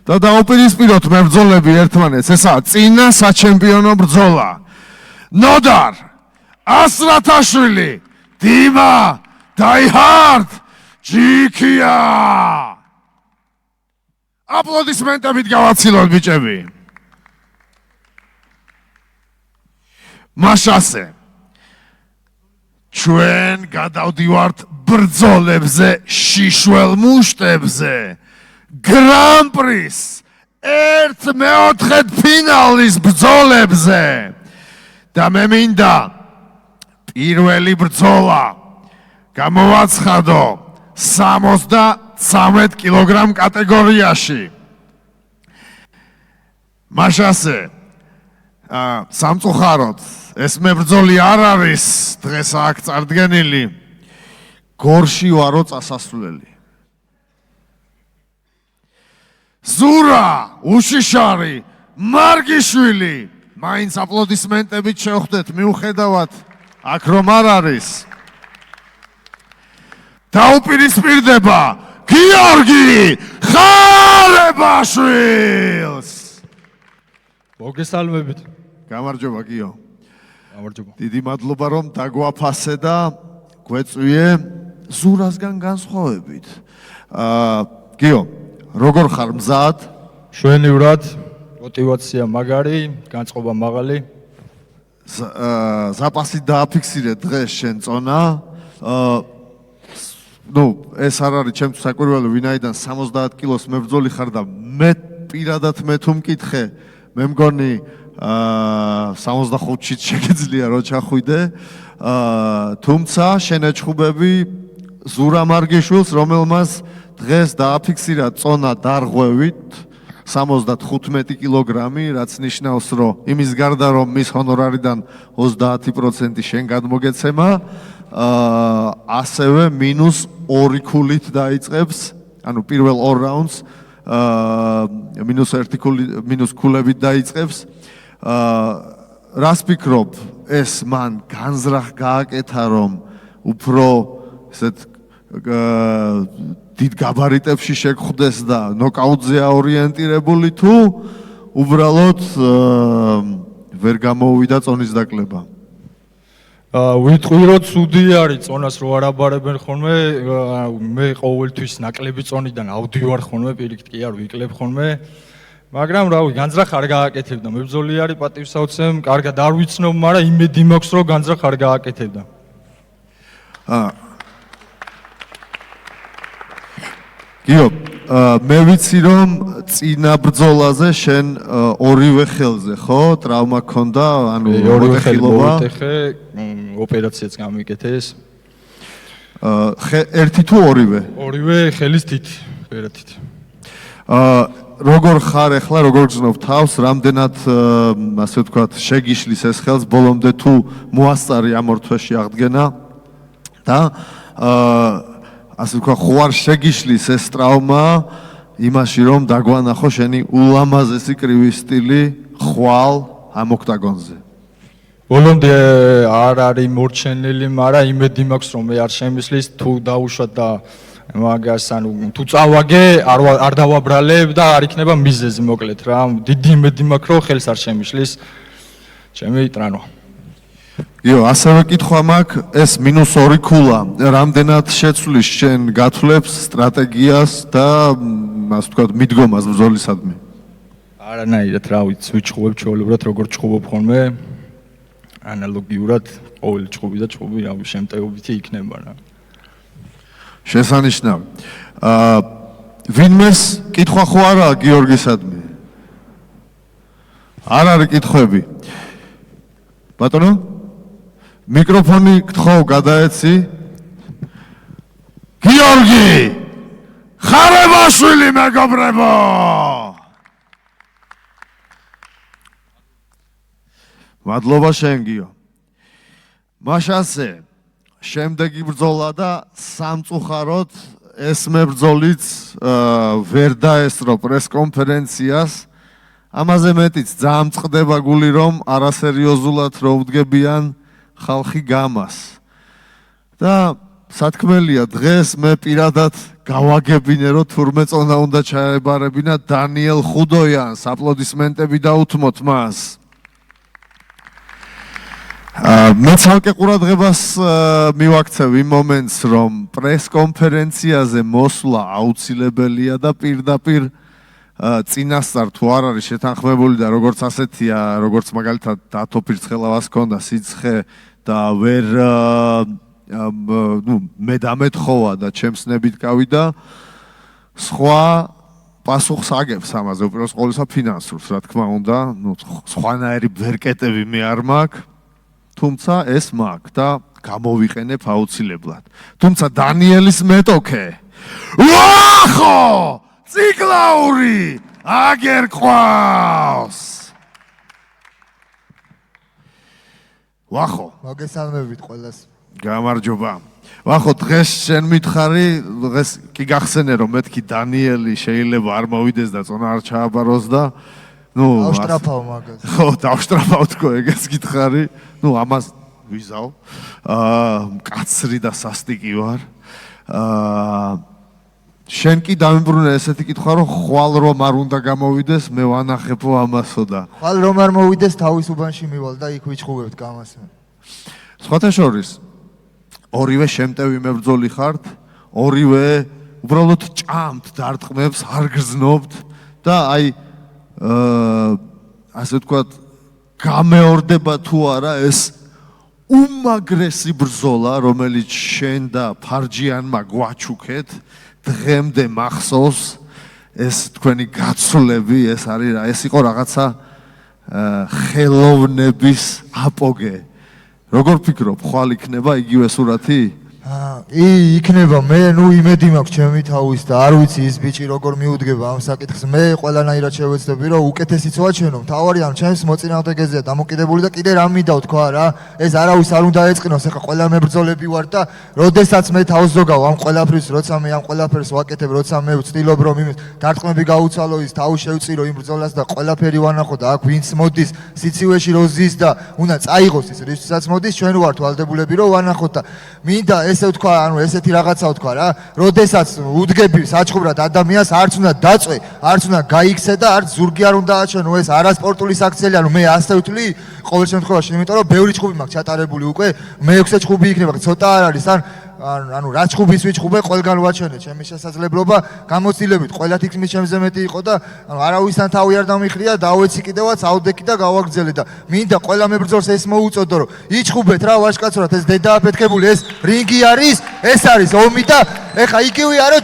და დაუპირისპიროთ მებრძოლები ერთმანეთს. ესაა წინა საჩემპიონო ბრძოლა. ნოდარ ასრათაშვილი, დიმა დაიჰარდ ჯიქია. აპლოდისმენტებით გავაცილოთ ბიჭები. მაშასე ჩვენ გადავდივართ ბრძოლებზე, შიშველ მუშტებზე, გრან-პრის ერთ-მეოთხედ ფინალის ბრძოლებზე და მე მინდა პირველი ბრძოლა გამოვაცხადო 73 კილოგრამ კატეგორიაში. მაშასე სამწუხაროდ ეს მებრძოლი არ არის დღეს აქ წარდგენილი. გორში ვარო წასასვლელი. ზურა უშიშარი მარგიშვილი, მაინც აპლოდისმენტებით შევხვდეთ მიუხედავად აქ რომ არ არის. დაუპირისპირდება გიორგი ხარებაშვილს.
მოგესალმებით.
გამარჯობა გიო.
გამარჯობა.
დიდი მადლობა რომ დაგვაფასე და გვეწვიე ზურასგან განსხვავებით. გიო, როგორ ხარ მზად?
შვენივრად, мотивация მაგარი, განწყობა მაღალი.
ზაპასი დააფიქსირე დღეს შენ წონა. ეს არ არის ჩემთვის საკვირველო, ვინაიდან 70 კილოს მებრძოლი ხარ და მე პირადად მე თუ მკითხე, მე მგონი 65-ში შეგეძლია რომ ჩახვიდე. თუმცა შენეჩხუბები ზურა მარგიშვილს, რომელმაც დღეს დააფიქსირა წონა დარღვევით 75 კილოგრამი, რაც ნიშნავს, რომ იმის გარდა რომ მის ჰონორარიდან 30% შენ გადმოგეცემა, ასევე -2 ქულით დაიწყებს, ანუ პირველ 2 რაუნდს -1 ქულებით დაიწყებს. რას ფიქრობ, ეს მან განზრახ გააკეთა, რომ უფრო ესეთ დიდ გაბარიტებში შეგხვდეს და ნოკაუტზე აორიენტირებული თუ უბრალოდ ვერ გამოუვიდა წონის დაკლება?
ვიტყვი რომ ცუდი არის წონას რო არ აბარებენ ხოლმე, მე ყოველთვის ნაკლები წონიდან ავდივარ ხოლმე, პირიქით კი არ ვიკლებ ხოლმე. მაგრამ რავი, განზრახ არ გააკეთებდა. მებრძოლი არის, პატივსაცემ, კარგად არ ვიცნობ, მაგრამ იმედი მაქვს რომ განზრახ არ გააკეთებდა.
გიო, მე ვიცი რომ წინა ბრძოლაზე შენ ორივე ხელზე, ხო? ტრავმა ქონდა, ანუ
ორივე ხე, ოპერაციაც გამიკეთეს.
ერთი თუ ორივე?
ორივე ხელის თითი, ვერათით.
როგორ ხარ ახლა, როგორ გრძნობ თავს, რამდენად ასე ვთქვათ, შეგიშლის ეს ხელს, ბოლომდე თუ მოასწარი ამ ორ თვეში აღდგენა და ასე ვთქვათ, ხო არ შეგიშლის ეს ტრავმა იმაში, რომ დაგვანახო შენი ულამაზესი კრივი სტილი ხვალ ამ ოქტაგონზე.
ბოლომდე არ არის მორჩენილი, მაგრამ იმედი მაქვს, რომ მე არ შემისლის, თუ დაუშვათ და მაგას, ანუ თუ წავაგე, არ დავაბრალებ და არ იქნება მიზეზი, მოკლედ რა. დიდი იმედი მაქვს, რომ ხელს არ შემისლის. ჩემი ტრანო.
იო, ასევე კითხვა მაქვს, ეს -2 ქულა, რამდენად შეცვლის შენ გათვლებს, სტრატეგიას და ასე ვთქვათ, მიდგომას ბრძოლისადმი?
არანაირად, რა ვიცი, ვიჩხუბებ ჩვეულებრივად, როგორ ჩხუბობ ხოლმე. ანალოგიურად, ყოველი ჩხუბი და ჩხუბი, რავი, შემტევობითი იქნება რა.
შესანიშნავი. ვინმეს კითხვა ხო არაა გიორგისადმი? არ არის კითხვები. ბატონო? მიკროფონი გთხოვ გადაეცი. გიორგი! ხარებაშვილი მეგობრებო! მადლობა შენ გიო. მაშასე შემდეგი ბრძოლა და სამწუხაროდ ეს მებრძოლიც ვერ დაესწრო პრესკონფერენციას. ამაზე მეტიც ძალიან წყდება გული, რომ არასერიოზულად რო ვდგებიან ხალხი გამას. და სათქმელია, დღეს მე პირადად გავაგებინე, რომ თურმე წონა უნდა ჩაებარებინა დანიელ ხუდოიანს, აპლოდისმენტები დაუთმოთ მას. მე ცალკე ყურადღებას მივაქცევ იმ მომენტს, რომ პრესკონფერენციაზე მოსვლა აუცილებელია და პირდაპირ წინასწარ თუ არ არის შეთანხმებული და როგორც ასეთია, როგორც მაგალითად დათო ფირცხელავას ჰქონდა სიცხე და ვერ მე დამეთხოვა და ჩემს ნებით გავიდა, სხვა პასუხს აგებს ამაზე, უპირველეს ყოვლისა ფინანსურს, რა თქმა უნდა, სხვანაირი ვერკეტები მე არ მაქვს, თუმცა ეს მაქვს და გამოვიყენებ აუცილებლად. თუმცა დანიელის მეტოქე ვახო! ციკლაური აგერ ყავს. ვახო,
მოგესალმებით ყველას.
გამარჯობა. ვახო, დღეს შენ მითხარი, დღეს კი გახსენე რომ მეთქი დანიელი შეიძლება არ მოვიდეს და წონა არ ჩააბაროს და
დავშტრაფავ მაგას.
ხო, დავშტრაფავ თქო, ეგეც გითხარი. ამას ვიზავ. მკაცრი და სასტიკი ვარ. შენ კი დამიბრუნე ესეთი კითხვა, რომ ხვალ რომ არ უნდა გამოვიდეს, მე ვანახებო ამასო და.
ხვალ რომ არ მოვიდეს, თავისუფანში მივალ და იქ ვიჩხუბებთ გამას.
სხვათა შორის, ორივე შემტევი მებრძოლი ხართ, ორივე უბრალოდ ჭამთ დარტყმებს, არ გრძნობთ და აი ასე ვთქვათ, გამეორდება თუ არა ეს უმაგრესი ბრძოლა, რომელიც შენ და ფარჯიანმა გვაჩუქეთ, დღემდე მახსოვს ეს თქვენი გაცვლები, ეს არის რა, ეს იყო რაღაცა ხელოვნების აპოგე. როგორ ფიქრობ, ხვალ იქნება იგივე სურათი?
იქნება, მე ნუ იმედი მაქვს ჩემი თავის და არ ვიცი ის ბიჭი როგორ მიუდგება ამ საკითხს. მე ყველანაირად შევეცდები რომ უკეთესიც ვაჩვენო. მთავარი ამ ჩემს მოწინააღმდეგეზეა დამოკიდებული და კიდე რამ მინდა ვთქვა რა. ეს არავის არ უნდა ეწყინოს, ეხლა ყველა მებრძოლები ვარ და როდესაც მე თავს ზოგავ ამ ყველაფრის, როცა მე ამ ყველაფერს ვაკეთებ, როცა მე ვცდილობ რომ იმის დარტყმები გაუცალო, ის თავი შევწირო იმ ბრძოლას და ყველაფერი ვანახო და აქ ვინც მოდის სიცივეში რო ზის და უნდა წაიღოს ის რისთვისაც მოდის, ჩვენ ვართ ვალდებულები რომ ვანახოთ და მინდა ესე ვთქვა, ანუ ესეთი რაღაცა ვთქვა რა, როდესაც უდგები საჩხუბრად ადამიანს, არც უნდა დაწვე, არც უნდა გაიქცე და არც ზურგი არ უნდა აჩვენო, ეს არასპორტული საქციელი, ანუ მე ასე ვთვლი, ყოველ შემთხვევაში, იმიტომ რომ ბევრი ჩხუბი მაქვს ჩატარებული უკვე, მე-6 ჩხუბი იქნება, ცოტა არ არის, ანუ რა ჩხუბის ვიჩხუბე, ყველგან ვაჩვენე ჩემი შესაძლებლობა, გამოცდილებით, ყველა თითქმის ჩემზე მეტი იყო და ანუ არავისთან თავი არ დამიხრია, დავეცი კიდევაც, ავდექი და გავაგრძელე და მინდა ყველა მებრძოლს ეს მოუწოდო, რომ იჩხუბეთ რა ვაჟკაცურად, ეს დედა აფეთქებული, ეს რინგი არის, ეს არის ომი და ეხა იგივეა რომ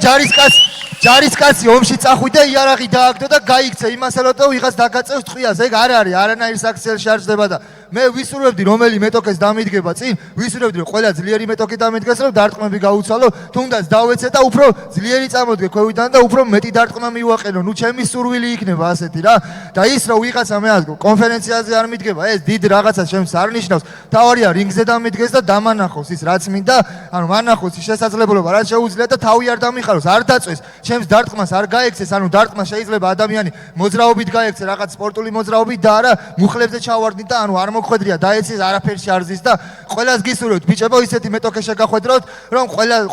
ჯარისკაცი ომში წახვიდა, იარაღი დააგდო და გაიქცე, იმას ელოდო ვიღაც დაგაწევს ტყვიას, ეგ არ არის, არანაირ საქციელში არ ჯდება და მე ვისურვებდი რომელი მეტოქეს დამიდგება წინ, ვისურვებდი რომ ყველა ძლიერი მეტოქი დამიდგეს, რომ დარტყმები გაუცალო, თუნდაც დავეცე და უფრო ძლიერი წამოდგე ქვევიდან და უფრო მეტი დარტყმა მივაყენო, ნუ ჩემი სურვილი იქნება ასეთი რა და ის რომ ვიღაცა მე კონფერენციაზე არ მიდგება, ეს დიდ რაღაცას ჩემს არ ნიშნავს, თავარია რინგზე დამიდგეს და დამანახოს ის რაც მინდა, ანუ მანახოს ის შესაძლებლობა, რაც შეუძლია და თავი არ დამიხაროს, არ დაწვეს, ჩემს დარტყმას არ გაექცეს, ანუ დარტყმა შეიძლება ადამიანი მოძრაობით გაექცე, რაღაც სპორტული მოძრაობით და არა მუხლებზე ჩავარდნით და ანუ არ მოხვედრია დაეცეს არაფერში არ ზის და ყველას გისურვებთ ბიჭებო ისეთი მეტოქე შეგახვედროთ რომ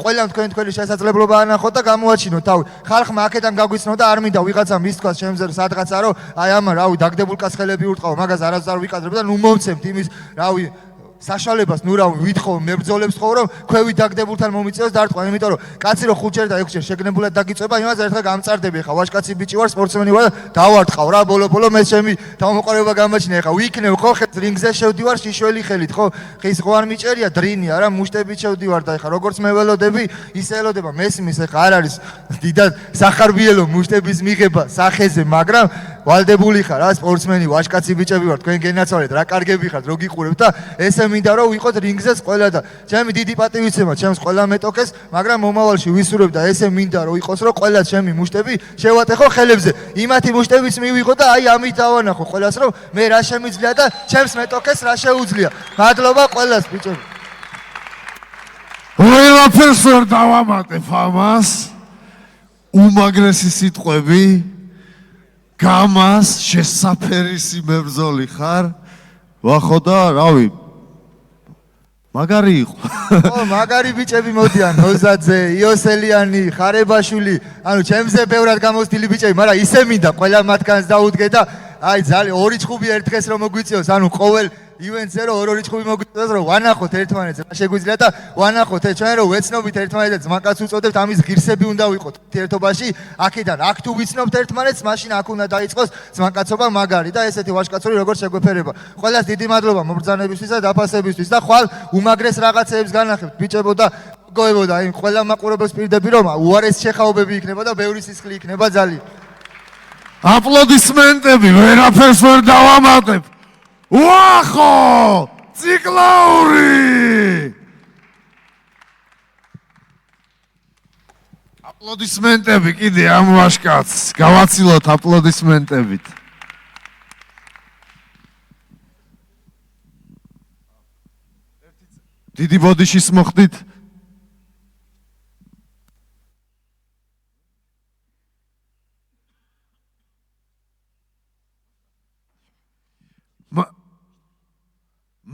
ყველამ თქვენი შესაძლებლობა ანახოთ და გამოაჩინოთ თავი ხალხმა აქედან გაგვიცნო და არ მინდა ვიღაცამ ის თქვას ჩემზე სადღაცა რომ აი ამა რავი დაგდებულ კაცხელები ურტყავ მაგას არასდროს არ ვიკადრებ და ნუ მომცემთ იმის რავი საშუალებას ნუ რა ვითხოვ მებრძოლებს ხო რომ ქვევი დაგდებულთან მომიწევს დარტყმა იმიტომ რომ კაცი რო 5 ჯერ და 6 ჯერ შეგნებულად დაგიწובה იმას ერთხელ გამწარდები ხა ვაჟკაცი ბიჭი ვარ სპორტსმენი ვარ დავარტყავ რა ბოლო მე ჩემი თავმოყარება გამაჩნია ხა ვიქნევ ხო რინგზე შევდივარ შიშველი ხელით ხო ხის ხო არ მიჭერია დრინია რა მუშტებით შევდივარ და ხა როგორც მე ველოდები ისე ელოდება მესმის ხა არ არის დიდად სახარბიელო მუშტების მიღება სახეზე მაგრამ ვალდებული ხარ რა სპორტსმენი ვაჟკაცი ბიჭები ვარ თქვენ გენაცვალეთ რა კარგები ხართ რო გიყურებთ და ესე მინდა რომ ვიყოთ რინგზეც ყველა და ჩემი დიდი პატივიცემა ჩემს ყველა მეტოქეს მაგრამ მომავალში ვისურვებ და ესე მინდა რომ იყოს რომ ყველა ჩემი მუშტები შევატეხო ხელებზე იმათი მუშტებიც მივიღო და აი ამით დავანახო ყველას რომ მე რა შემიძლია და ჩემს მეტოქეს რა შეუძლია მადლობა ყველას ბიჭები
ყველაფერს ვერ დავამატებ ამას უმაგრესი სიტყვები გამას შესაფერისი მებრძოლი ხარ ვახო და რავი მაგარი იყო
ო მაგარი ბიჭები მოდიან ნოზაძე იოსელიანი ხარებაშვილი ანუ ჩემზე ბევრად გამოცდილი ბიჭები მაგრამ ისე მინდა ყველა მათგანს დაუდგე და აი ძალიან ორი ჩხუბი ერთ დღეს რომ მოგვიწიოს ანუ ყოველ ივენტზე რომ ორი ჩხუბი მოგვიწევს რომ ვანახოთ ერთმანეთს რა შეგვიძლია და ვანახოთ ჩვენ რომ ვეცნობით ერთმანეთს ზმაკაც უწოდებთ ამის ღირსები უნდა ვიყოთ ერთობაში აქედან აქ თუ ვიცნობთ ერთმანეთს მაშინ აქ უნდა დაიწყოს ზმაკაცობა მაგარი და ესეთი ვაჟკაცური როგორ შეგვეფერება ყველას დიდი მადლობა მობრძანებისთვის და დაფასებისთვის და ხვალ უმაგრეს რაღაცეებს განახებთ ბიჭებო და გოებო და იმ ყველა მაყურებელს პირდები რომ უარეს შეხაობები იქნება და ბევრი სისხლი იქნება ძალიან
აპლოდისმენტები ვერაფერს ვერ დავამატებ ვახო ციკლაური აპლოდისმენტები კიდე ამ ვაჟკაცს გავაცილოთ აპლოდისმენტებით დიდი ბოდიშის მოხდით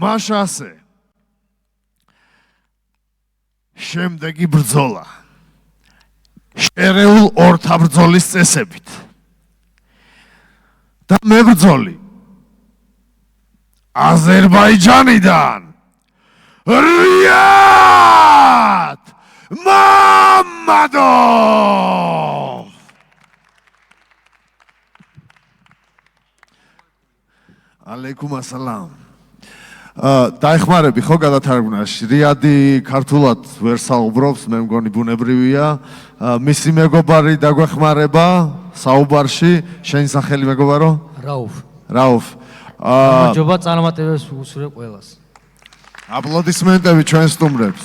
მაშ ასე შემდეგი ბრძოლა შერეულ ორთაბრძოლის წესებით. და მებრძოლი აზერბაიჯანიდან რიად მამადოვ. ალეიკუმ ასალამ. დაეხმარები ხო გადათარგმნაში? რიადი ქართულად ვერ საუბრობს, მე მგონი ბუნებრივია. მისი მეგობარი დაგვეხმარება საუბარში. შენი სახელი მეგობარო?
რაუფ.
რაუფ.
გამარჯობა, წარმატებებს უსურვებ ყველას.
აპლოდისმენტები ჩვენ სტუმრებს.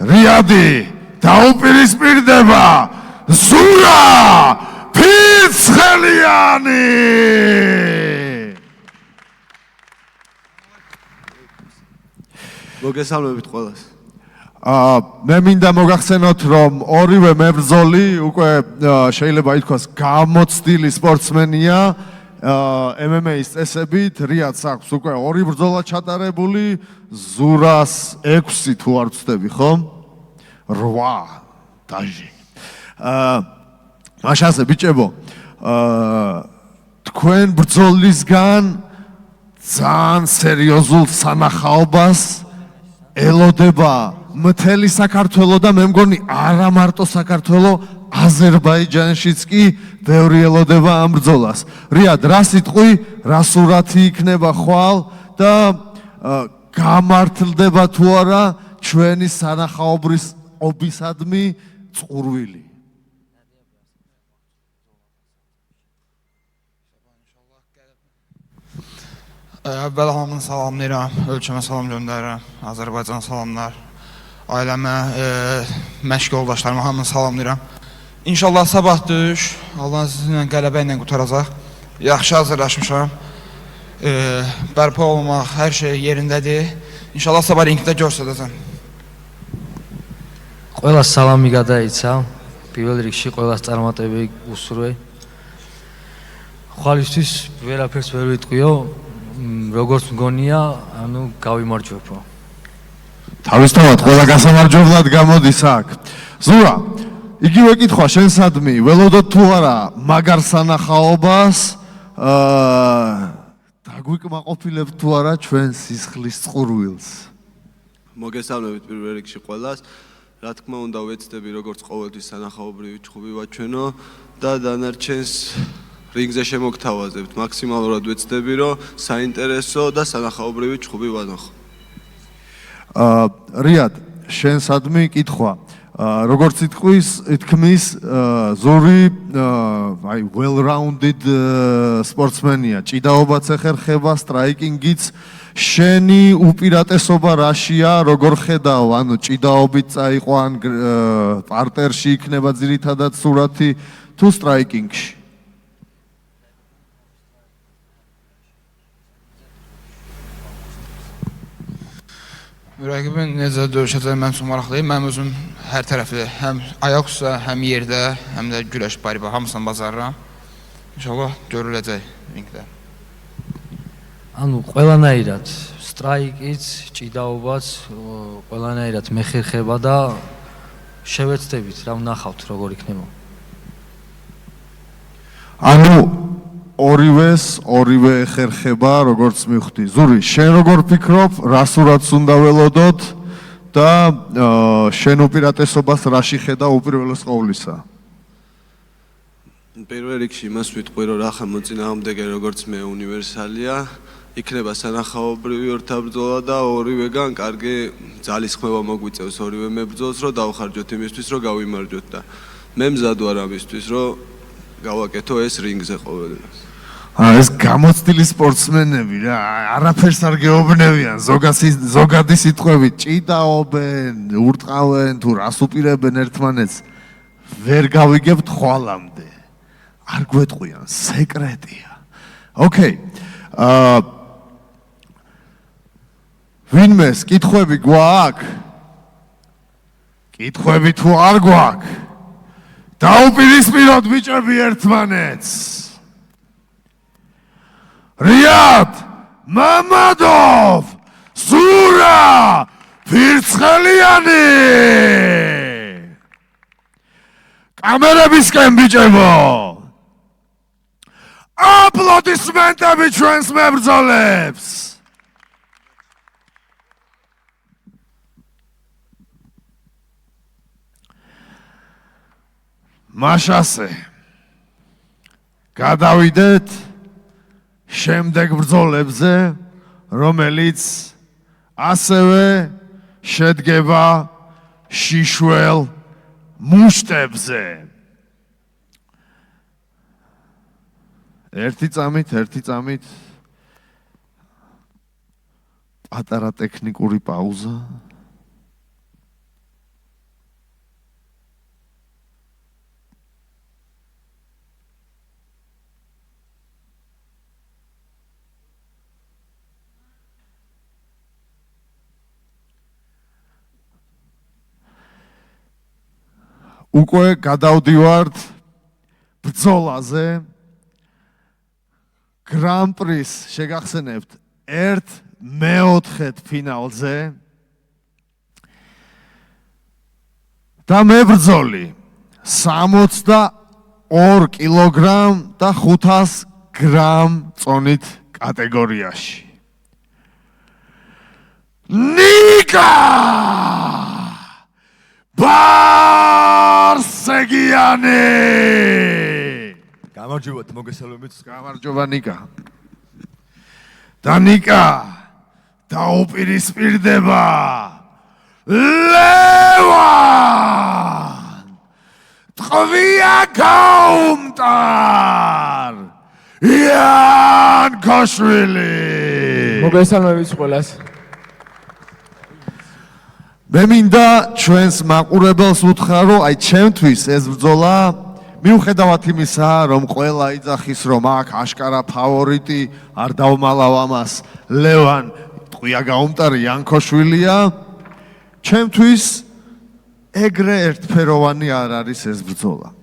რიადი დაუპირისპირდება ზურა ფირცხელიანი.
მოგესალმებით ყველას.
მე მინდა მოგახსენოთ, რომ ორივე მებრძოლი უკვე შეიძლება ითქვას გამოცდილი სპორტსმენია MMA-ის წესებით. რიადს აქვს უკვე 2 ბრძოლა ჩატარებული, ზურას 6 თუ არ ვცდები, ხო? 8 დაჟე. მაშასე ბიჭებო, თქვენ ბრძოლისგან ძალიან სერიოზულ სანახაობას ელოდება მთელი საქართველო და მე მგონი არა მარტო საქართველო, აზერბაიჯანშიც კი ბევრი ელოდება ამ ბრძოლას. რიად, რა სიტყვი, რა სურათი იქნება ხვალ და გამართლდება თუ არა ჩვენი სანახაობრის ობისადმი წყურვილი.
Əvvəl hamını salamlayıram, ölkəmə salam göndərirəm, Azərbaycan salamlar, ailəmə, məşq yoldaşlarıma hamını salamlayıram. İnşallah sabah döyüş, Allahın sizinlə qələbə ilə qutaracaq. Yaxşı hazırlaşmışam, bərpa olmaq, hər şey yerindədir. İnşallah sabah ringdə göstərəcəm.
ყველას სალამი გადაიცა, პირველ რიგში ყველას წარმატებები უსურვე. ხვალისთვის ვერაფერს ვერ ვიტყვიო, როგორც მგონია, ანუ გავიმარჯვებო.
თავისთავად ყველა გასამარჯვებლად გამოდის აქ. ზურა, იგივე კითხვა შენსადმი, ველოდოთ თუ არა მაგარ სანახაობას, დაგვიკმაყოფილებთ თუ არა ჩვენ სისხლის წყურვილს.
მოგესალმებით პირველ რიგში ყველას. რა თქმა უნდა ვეცდები როგორც ყოველთვის სანახაობრივი ჩხუბი ვაჩვენო და დანარჩენს რინგზე შემოგთავაზებთ. მაქსიმალურად ვეცდები რომ საინტერესო და სანახაობრივი ჩხუბი ვანახო.
რიად, შენსადმი კითხვა. როგორც ითქმის, ზური აი well-rounded სპორტსმენია. ჭიდაობაც ეხერხება, სტრაიკინგიც. შენი უპირატესობა რაშია, როგორ ხედავ, ანუ ჭიდაობით წაიყო ან პარტერში იქნება ძირითადად სურათი თუ სტრაიკინგში?
Rəqibin necə döyüşəcəyi mən üçün maraqlıyım. Mənim özüm hər tərəfli, həm ayaqüstə, həm yerdə, həm də güləş bariba hamısını bacarıram. İnşallah görüləcək ringdə.
ანუ ყველანაირად სტრაიკიც, ჭიდაობაც, ყველანაირად მეხერხება და შევეცდებით რა ვნახავთ როგორ იქნება.
ანუ ორივე ეხერხება როგორც მივხვდი. ზური, შენ როგორ ფიქრობ, რა სურათს უნდა ველოდოთ და შენ უპირატესობას რაში ხედავ უპირველეს ყოვლისა?
პირველ რიგში იმას ვიტყვი, რომ რა მოწინააღმდეგე როგორც მე უნივერსალია, იქნება სანახაობრივი ორთაბრძოლა და ორივეგან კარგი ძალისხმევა მოგვიწევს ორივე მებრძოლს, რომ დავხარჯოთ იმისთვის, რომ გავიმარჯვოთ და მე მზად ვარ ამისთვის, რომ გავაკეთო ეს რინგზე ყოველდღე.
ეს გამოცდილი სპორტსმენები რა, არაფერს არ გეუბნებიან, ზოგადი სიტყვებით ჭიდაობენ, ურტყავენ თუ რას უპირებენ ერთმანეთს, ვერ გავიგებთ ხვალამდე. არ გვეტყვიან, სეკრეტია. ოკეი. ვინმეს კითხვები გვაქვს? კითხვები თუ არ გვაქვს? დაუპირისპიროთ ბიჭები ერთმანეთს. რიად მამადოვ, ზურა ფირცხელიანი. კამერებისკენ ბიჭებო! აპლოდისმენტები ჩვენს მებრძოლებს! მაშასე გადავიდეთ შემდეგ ბრძოლებზე, რომელიც ასევე შედგება შიშველ მუშტებზე. ერთი წამით პატარა ტექნიკური პაუზა. უკვე გადავდივართ ბრძოლაზე. გრან-პრის შეგახსენებთ 1/4 ფინალზე. და მებრძოლი 62 კილოგრამ და 500 გრამ წონით კატეგორიაში. ნიკა ბარსეგიანი!
გამარჯობათ, მოგესალმებით.
გამარჯობა ნიკა. და ნიკა დაუპირისპირდება ლევან ტყვია გაუმტარ იანკოშვილი.
მოგესალმებით ყველას.
მე მინდა ჩვენს მაყურებელს უთხრა, რომ აი ჩემთვის ეს ბრძოლა მიუხედავად იმისა, რომ ყველა იძახის, რომ აქ აშკარა ფავორიტი, არ დავმალავ ამას, ლევან ტყვია გაუმტარი იანკოშვილია, ჩემთვის ეგრე ერთფეროვანი არ არის ეს ბრძოლა.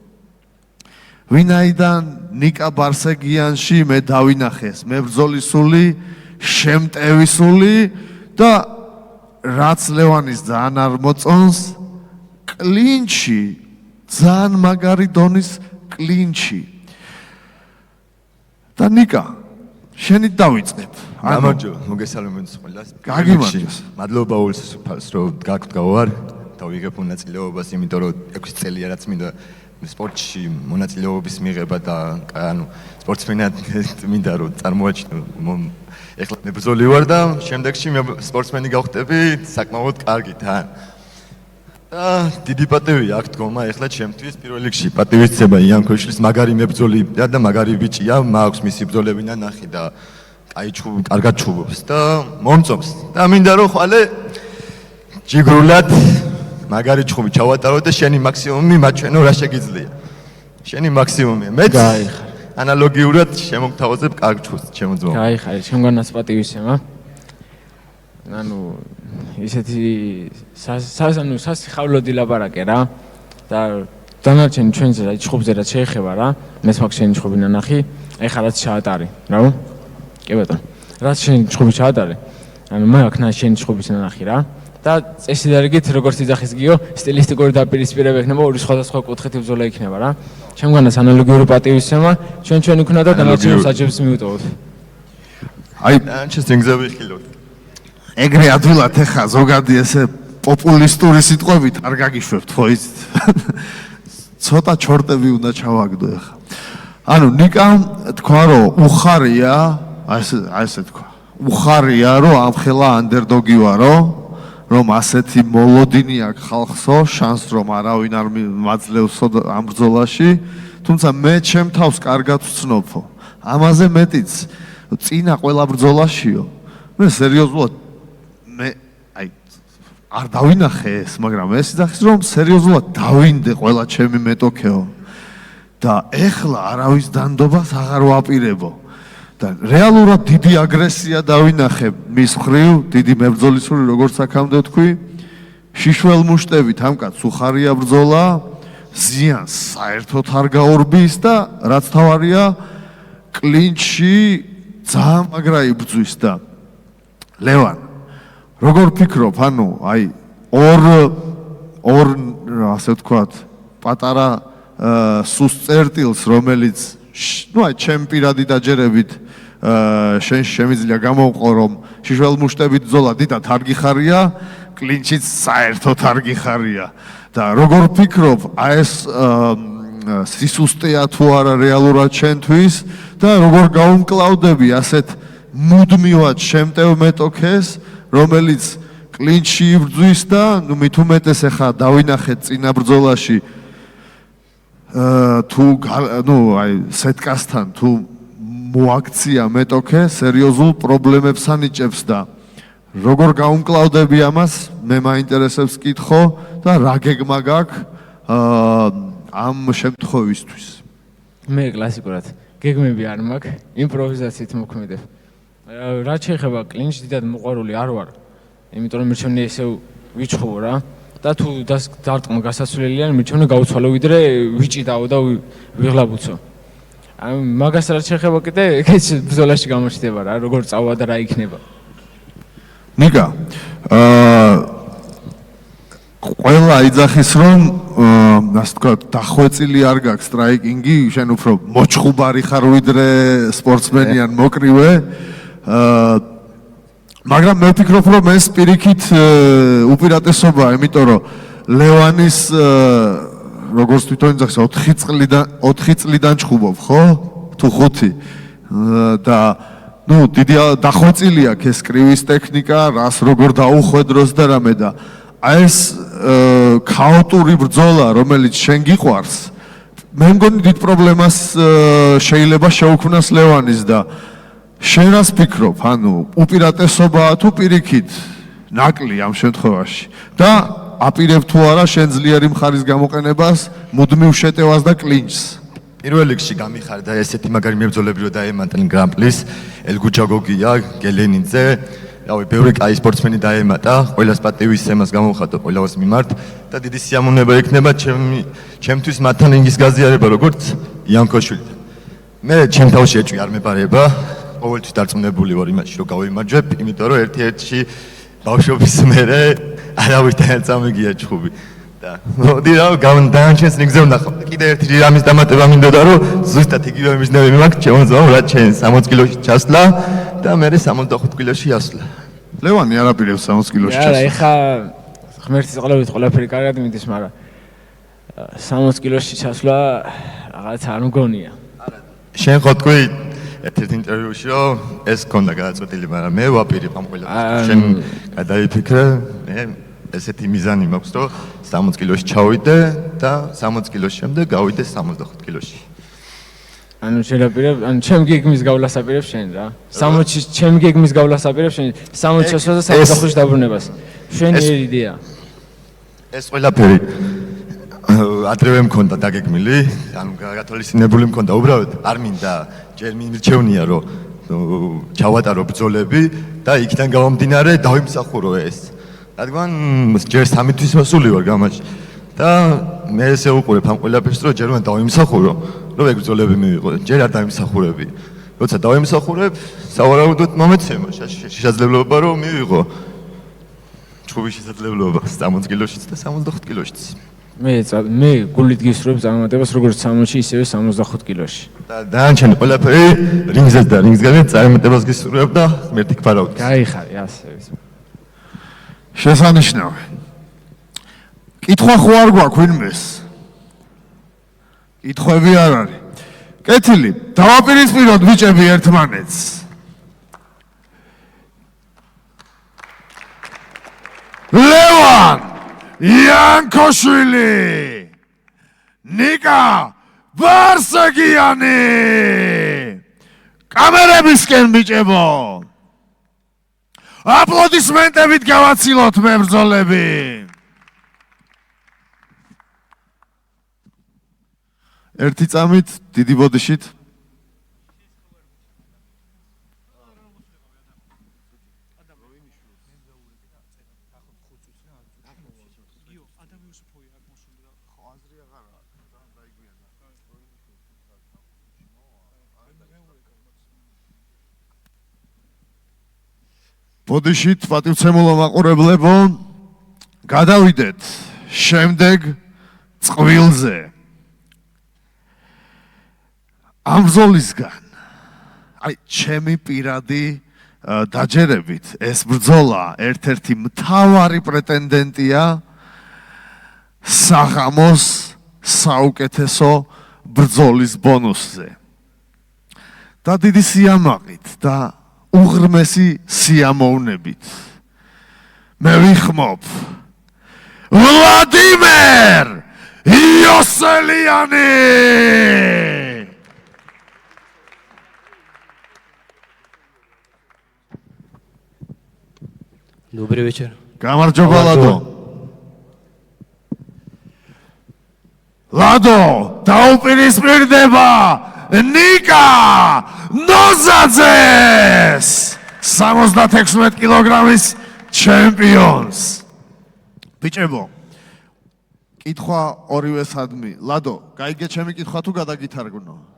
ვინაიდან ნიკა ბარსეგიანში მე დავინახეს მებრძოლისული, შემტევისული და რაც ლევანის ძალიან არ მოწონს, კლინჩი, ძალიან მაგარი დონის კლინჩი. და ნიკა, შენით დავიწყებ.
გამარჯობა, მოგესალმებით ყველას.
გაგიმარჯოს.
მადლობა ულსუფალს, რომ გაგვარ და ვიღებ მონაწილეობას, იმიტომ რომ 6 წელია რაც მინდა სპორტში მონაწილეობის მიღება და ანუ სპორტსმენად მინდა რომ წარმოაჩინო. ეხლა მებრძოლი ვარ და შემდეგში სპორტსმენი გავხდები საკმაოდ კარგი თან. და დიდი პატივია აქ დგომა ეხლა ჩემთვის პირველ რიგში პატივისცემა იანკოშვილის მაგარი მებრძოლი და მაგარი ბიჭია, მაქვს მისი ბრძოლები ნახი და კარგად ჩუბობს და მომწონს. და მინდა რომ ხვალე ჯიგრულად მაგარი ჩხუბი ჩავატარო და შენი მაქსიმუმი მაჩვენო რა შეგიძლია. შენი მაქსიმუმია. მეც ანალოგიურად შემოგთავაზებ კარგ ჩხუბს ჩემო ძმაო.
გაიხარე, ჩემგანაც პატივისცემა. ანუ ისეთი სასიხავლოდი ლაპარაკე რა და დანარჩენი ჩვენზე რა ჩხუბზე რაც შეეხება რა, მეც მაქვს შენი ჩხუბი ნანახი, ეხლა რაც ჩაატარე, რა? კი ბატონო. რაც შენი ჩხუბი ჩაატარე, ანუ მე აქ შენი ჩხუბის ნანახი რა. და წესი დარიგით როგორც იძახის გიო, სტილისტიკური დაპირისპირება ექნება, ორი სხვადასხვა კუთხით ბრძოლა იქნება რა. ჩემგანაც ანალოგიური პატივისცემა, ჩვენ იქნა და დანარჩენებს აჯებს მიუტოვოთ.
აი,
interesting ზევიხილოთ.
ეგრე ადვილად ეხა ზოგადი ესე პოპულისტური სიტყვებით არ გაგიშვებთ ხო იცით? ცოტა ჩორტები უნდა ჩავაგდო ეხა. ანუ ნიკამ თქვა რომ უხარია, აი ესე თქვა. უხარია რომ ამხელა ანდერდოგი ვარო, რომ ასეთი მოლოდინი აქვს ხალხსო, შანს რომ არავინ არ მაძლევსო ამ ბრძოლაში, თუმცა მე ჩემ თავს კარგად ვცნობო. ამაზე მეტიც წინა ყველა ბრძოლაშიო. მე სერიოზულად არ დავინახე ეს, მაგრამ ეს იძახის რომ სერიოზულად დავინდე ყველა ჩემი მეტოქეო და ეხლა არავის დანდობას აღარ ვაპირებო და რეალურად დიდი აგრესია დავინახე მის მხრივ, დიდი მებრძოლისული როგორც აქამდე ვთქვი, შიშველ მუშტებით ამ კაცს უხარია ბრძოლა, ზიანს საერთოდ არ გაურბის და რაც თავარია კლინჩი ძალიან მაგრა იბრძვის და ლევან როგორ ფიქრობ, ანუ აი ორ ასე ვთქვათ, პატარა სუს წერტილს, რომელიც ჩემ პირადი დაჯერებით შენ შემიძლია გამოვყო, რომ შიშველ-მუშტებით ბრძოლა დიდად არ გიხარია, კლინჩიც საერთოდ არ გიხარია. და როგორ ფიქრობ, ეს სისუსტეა თუ არა რეალურად შენთვის და როგორ გაუმკლავდები ასეთ მუდმივად შემტევ მეტოქეს, რომელიც კლინჩში იბრძვის და მით უმეტეს ახლა დავინახეთ წინა ბრძოლაში თუ სეტკასთან თუ მოაქცია მეტოქე სერიოზულ პრობლემებს ანიჭებს და როგორ გაუმკლავდები ამას, მე მაინტერესებს კითხო და რა გეგმა გაქვს ამ შემთხვევისთვის.
მე კლასიკურად გეგმები არ მაქვს, იმპროვიზაციით მოქმედებ. რაც შეეხება კლინჩს, დიდად მოყვარული არ ვარ. იმიტომ რომ მირჩევნია ისევ ვიჩხუბო რა და თუ დარტყმა გასასვლელია, მირჩევნია გავუცვალო ვიდრე ვიჭიდაო და ვიღლაბუცო. მაგას რაც შეეხება კიდე ეგეც ბრძოლაში გამოჩნდება რა, როგორ წავა და რა იქნება.
ნიკა, ყველა იძახის რომ ასე თქვა დახვეწილი არ გაქვს სტრაიკინგი, შენ უფრო მოჩხუბარი ხარ ვიდრე სპორტსმენი ან მოკრივე. მაგრამ მე ვფიქრობ რომ ეს პირიქით უპირატესობაა, იმიტომ რომ ლევანის როგორც თვითონ იძახის 4 წლიდან ჩხუბობ, ხო? თუ 5 და დიდი დახვეწილი აქვს ეს კრივის ტექნიკა, რას როგორ დაუხვედროს და რამე და ეს ქაოტური ბრძოლა, რომელიც შენ გიყვარს, მე მგონი დიდ პრობლემას შეიძლება შეუქმნას ლევანის და შენ რას ფიქრობ, ანუ უპირატესობაა თუ პირიქით ნაკლი ამ შემთხვევაში და აპირებ თუ არა შენ ძლიერი მხარის გამოყენებას, მუდმივ შეტევას და კლინჩს.
პირველ რიგში გამიხარდა ესეთი მაგარი მებრძოლები რომ დაემატნენ გრან-პრის, ელგუჯაგოგია, გელენიძე, რავი, ბევრი კაი სპორტსმენი დაემატა, ყველას პატივის ემას გამოვხატო ყველას მიმართ და დიდი სიამოვნება იქნება ჩემთვის მათთან რინგის გაზიარება როგორც იანკოშვილთან. მე ჩემ თავში ეჭვი არ მეპარება, ყოველთვის დარწმუნებული ვარ იმაში რომ გავიმარჯვებ, იმიტომ რომ ერთ-ერთი ბავშვობის მერე არავითარ არ წამიგია ჩხუბი. და მოდი რა დანარჩენს რიგზე ვნახავ. კიდე ერთი რამის დამატება მინდოდა რომ ზუსტად იგივე მიზნები მაქვს ჩემო ძმაო, რაც შენ 60 კილოში ჩასვლა და მე 65 კილოში ასვლა.
ლევანი არ აპირებს 60 კილოში ჩასვლა.
არა, ეხა ღმერთის წყალობით ყველაფერი კარგად მიდის, მაგრამ 60 კილოში ჩასვლა რაღაც არ მგონია.
შენ ხო თქვი ერთ-ერთ ინტერვიუში რომ ეს ქონდა გადაწყვეტილი, მაგრამ მე ვაპირებ ამ ყველაფერს. შენ გადაიფიქრე, მე ესეთი მიზანი მაქვს რომ 60 კილოში ჩავიდე და 60 კილოს შემდეგ გავიდე 65 კილოში.
ანუ შედაპირებ, ანუ ჩემ გეგმის გავლას აპირებ შენ რა. 60-ში ჩემ გეგმის გავლას აპირებ შენ 60 ჩასვლა და 65-ში დაბრუნებას. შენი იდეა.
ეს ყველაფერი ადრევე მქონდა დაგეგმილი, ანუ გათვალისწინებული მქონდა, უბრალოდ არ მინდა ჯერ მირჩევნია რომ ჩავატარო ბრძოლები და იქიდან გამომდინარე დავიმსახურო ეს. რადგან ჯერ 3 თვის მოსული ვარ გამაჩი და მე ესე უყურებ ამ ყველაფერს რომ ჯერ უნდა დავიმსახურო, რომ ეგ ბრძოლები მივიღო, ჯერ არ დავიმსახურები. როცა დავიმსახურებ, სავარაუდოდ მომეცემა შესაძლებლობა რომ მივიღო ჩხუბის შესაძლებლობა 60 კილოშიც და 65 კილოშიც.
მე გულით გისურვებ წარმატებას როგორც 60-ში, ისევე 65 კილოში.
და დანარჩენი ყველაფერი რინგზე და რინგსგან წარმატებას გისურვებ და ღმერთი გფარავდეს.
გაიხარე, ასე ის.
შესანიშნავი. კითხვა ხო არ გვაქვს ვინმეს? კითხვები არ არის. კეთილი, დავაპირისპიროთ ბიჭები ერთმანეთს. ლევან იანკოშვილი, ნიკა ბარსეგიანი. კამერებისკენ ბიჭებო. აპლოდისმენტებით გავაცილოთ მებრძოლები. ერთი წამით, დიდი ბოდიშით. ბოდიშით, პატივცემულო მაყურებლებო, გადავიდეთ შემდეგ წყვილზე. ამ ბრძოლისგან აი ჩემი პირადი დაჯერებით ეს ბრძოლა ერთ-ერთი მთავარი პრეტენდენტია საღამოს საუკეთესო ბრძოლის ბონუსზე. და დიდი სიამაყით და უღრმესი სიამოვნებით მე ვიხმობ ვლადიმერ იოსელიანი!
Добрый вечер.
გამარჯობა ლადო. ლადო, დაუპირისპირდება ნიკა ნოზაძეს 76 კილოგრამის ჩემპიონს. ბიჭებო, კითხვა ორივესადმი. ლადო, გაიგე ჩემი კითხვა თუ გადაგითარგმნო?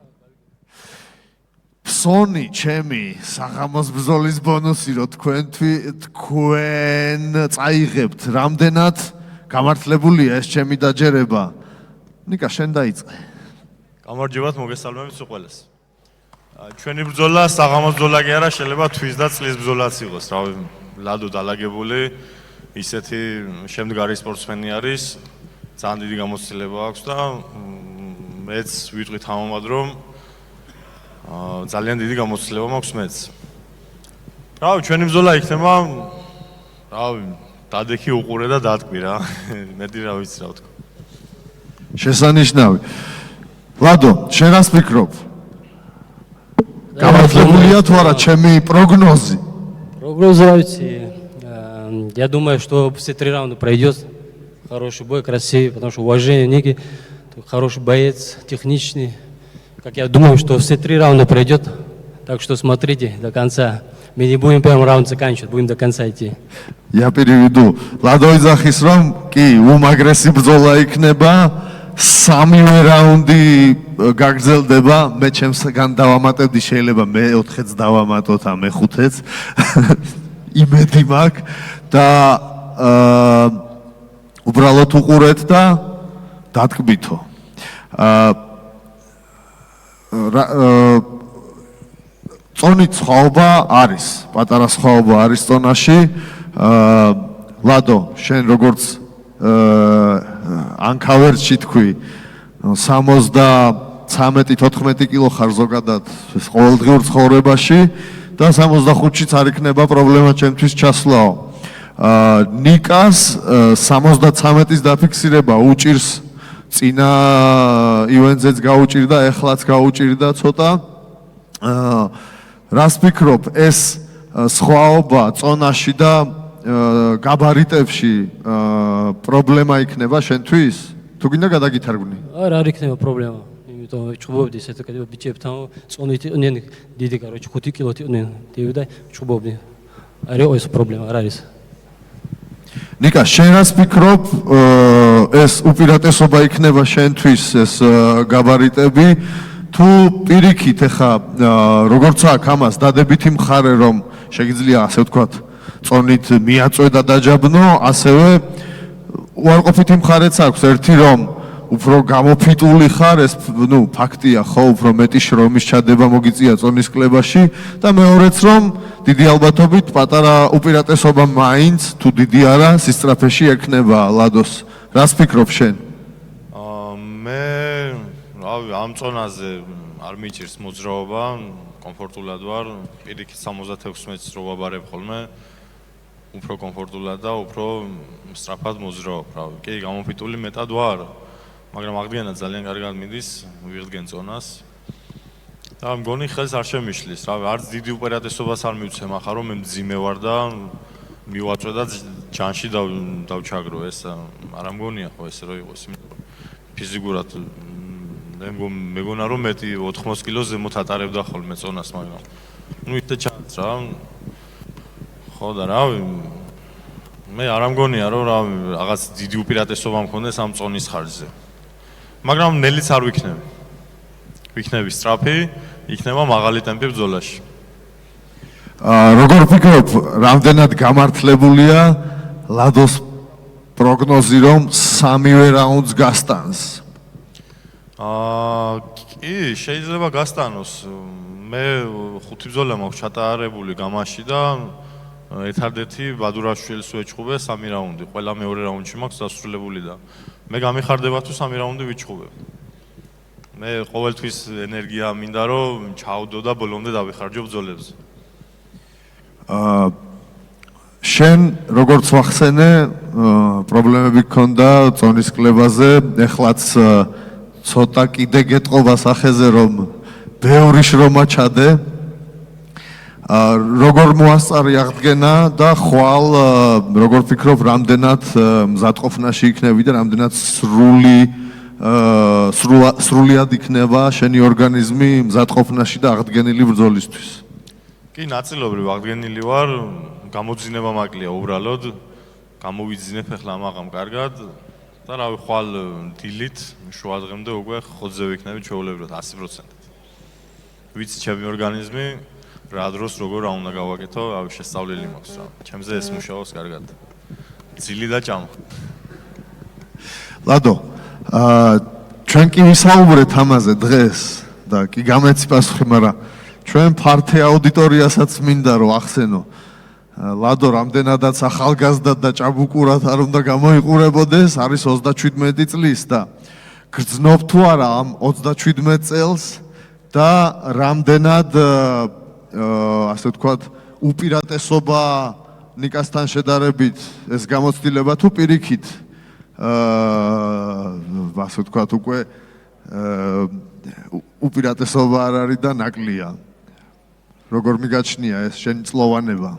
ფსონი ჩემი საღამოს ბრძოლის ბონუსი რო თქვენ წაიღებთ რამდენად გამართლებულია ეს ჩემი დაჯერება. ნიკა შენ დაიწყე.
გამარჯობათ, მოგესალმებით სულ ყველას. ჩვენი ბრძოლა საღამოს ბრძოლა კი არა, შეიძლება თვის და წლის ბრძოლაც იყოს. რავი, ლადო დალაგებული, ისეთი შემდგარი სპორტსმენი არის, ძალიან დიდი გამოცდილება აქვს და მეც ვიტყვი თამამად რომ ძალიან დიდი გამოცდილება მაქვს მეც. რავი, ჩვენი ბრძოლა იქნება, რავი, დადექი უყურე და დატყვი რა. მეტი რა ვიცი რა ვთქვა.
შესანიშნავი. ლადო, შენ რას ფიქრობ? გამართლებულია თუ არა ჩემი პროგნოზი?
Прогнозы, я думаю, что все 3 раунда пройдет. Хороший бой, красивый, потому что уважение Ники, хороший боец, техничный. Как я думаю, что все 3 раунда пройдет. Так что смотрите до конца. Мы не будем первый раунд заканчивать, будем до конца идти.
Я переведу. ლადო იძახის რომ კი, უმაგრესი ბრძოლა იქნება. სამივე რაუნდი გაგრძელდება. მე ჩემსგან დავამატებდი, შეიძლება მე 4-ს დავამატოთ, ამ მე-5-ს. იმედი მაქვს და უბრალოდ უყურეთ და დატკბითო. წონით სხვაობა არის, პატარა სხვაობა არის წონაში. ლადო, შენ როგორც ანკავერში თქვი 73-14 კილო ხარ ზოგადად ყოველდღიურ ცხოვრებაში და 65-შიც არ იქნება პრობლემა ჩემთვის ჩასვლაო. ნიკას 73-ის დაფიქსირება უჭირს, წინა ივენზეც გაუჭირდა, ეხლაც გაუჭირდა ცოტა. რას ფიქრობ, ეს სხვაობა წონაში და გაბარიტებში პრობლემა იქნება შენთვის? თუ გინდა გადაგითარგმნი?
არ იქნება პრობლემა. იმიტომ ჩუბობდი ესეთ ბიჭებთან, წონით იყვნენ დიდი, короче, 5 კილოთი იყვნენ. დიოდა, ჩუბობდი. არ იყო ეს პრობლემა, არ არის.
ნიკა, შენ რას ფიქრობ, ეს უპირატესობა იქნება შენთვის ეს გაბარიტები? თუ პირიქით ეხა როგორც აქვს ამას დადებითი მხარე რომ შეიძლება ასე ვთქვათ წონით მიაწვე და დაჯაბნო, ასევე უარყოფითი მხარეც აქვს. ერთი რომ უფრო გამოფიტული ხარ, ეს ნუ ფაქტია ხო, უფრო მეტი შრომის ჩადება მოგიწია წონის კლებაში და მეორეც რომ დიდი ალბათობით პატარა უპირატესობა მაინც თუ დიდი არა სისწრაფეში ექნება ლადოს. რას ფიქრობ შენ?
მე რავი, ამ წონაზე არ მიჭირს მოძრაობა, კომფორტულად ვარ, პირიქით 76 მეტრს რო ვაბარებ ხოლმე. უფრო კომფორტულად და უფრო სწრაფად მოძრაობ, რავი. კი, გამოფიტული მეტად ვარ, მაგრამ აღდგენა ძალიან კარგად მიდის, ვიღდგენ წონას. და მგონი ხელს არ შემიშლის, რავი, არც დიდი უპირატესობას არ მივცემ, ახლა რომ მე მძიმე ვარ და მივაწვე და ჯანში დავჩაგრო, ეს არ მგონია ხო ესე რომ იყოს, იმიტომ ფიზიკურად მეგონა რომ მეტი 80 კილოს ზემოთ ატარებდა ხოლმე წონას, მაგრამ ნუ ისე ჩანს რა. ხო და რავი, მე არ მგონია რომ რავი, რაღაც დიდი უპირატესობა მქონდეს ამ წონის ხარჯზე. მაგრამ ნელიც არ ვიქნები. ვიქნები სწრაფი, იქნება მაღალი ტემპი ბრძოლაში.
როგორ ფიქრობ, რამდენად გამართლებულია ლადოს პროგნოზი რომ 3-ვე რაუნდს გასტანს?
კი, შეიძლება გასტანოს. მე 5 ბრძოლა მაქვს ჩატარებული გამაში და ერთადერთი ბადურაშვილს ვეჭხუბე 3 რაუნდი. ყველა მეორე რაუნდში მაქვს დასრულებული და მე გამიხარდება თუ 3 რაუნდი ვიჭხუბებ. მე ყოველთვის ენერგია მინდა რომ ჩავდო და ბოლომდე დავიხარჯო ბრძოლებზე.
შენ როგორც ვახსენე, პრობლემები გქონდა წონის კლებაზე, ეხლაც ცოტა კიდე გეტყობა სახეზე რომ ბევრი შრომა ჩადე. როგორ მოასწარი აღდგენა და ხვალ როგორ ფიქრობ რამდენად მზადყოფნაში იქნები და რამდენად სრულად იქნება შენი ორგანიზმი მზადყოფნაში და აღდგენილი ბრძოლისთვის?
კი, ნაწილობრივ აღდგენილი ვარ, გამოძინება მაკლია უბრალოდ, გამოვიძინებ ახლა ამაღამ კარგად და რავი, ხვალ დილით შუა დღემდე უკვე ხოთზე ვიქნები ჩვეულებრივად 100%. ვიცი ჩემი ორგანიზმი რა დროს როგორ რა უნდა გავაკეთო, რავი, შესწავლილი მაქვს რა. ჩემზე ეს მუშაობს კარგად. ძილი და ჭამა.
ლადო, ჩვენ კი ვისაუბრეთ ამაზე დღეს და კი გამეცი პასუხი, მაგრამ ჩვენ ფართე აუდიტორიასაც მინდა რომ ახსენო. ლადო რამდენადაც ახალგაზრდად და ჭაბუკურად არ უნდა გამოიყურებოდეს, არის 37 წლის და გრძნობ თუ არა ამ 37 წელს და რამდენად ასე ვთქვათ უპირატესობა ნიკასთან შედარებით ეს გამოცდილება თუ პირიქით ასე ვთქვათ უკვე უპირატესობა არ არის და ნაკლია. როგორ მიგაჩნია ეს შენი წლოვანება?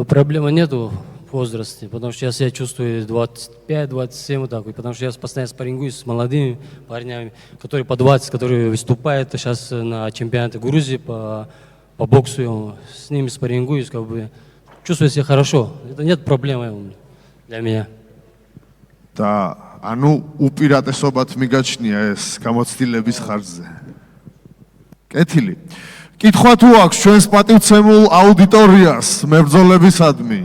Проблемы нету в возрасте, потому что я себя чувствую 25-27 вот так, потому что я постоянно спаррингуюсь с молодыми парнями, которые по 20, которые выступают сейчас на чемпионате Грузии по боксу, с ними спаррингуюсь, как бы чувствую себя хорошо. Это нет проблемы для меня.
და ანუ უპირატესობად მიგაჩნია ეს გამოცდილების ხარჯზე. კეთილი. კითხვა თუ აქვს ჩვენს პატივცემულ აუდიტორიას მებრძოლებისადმი?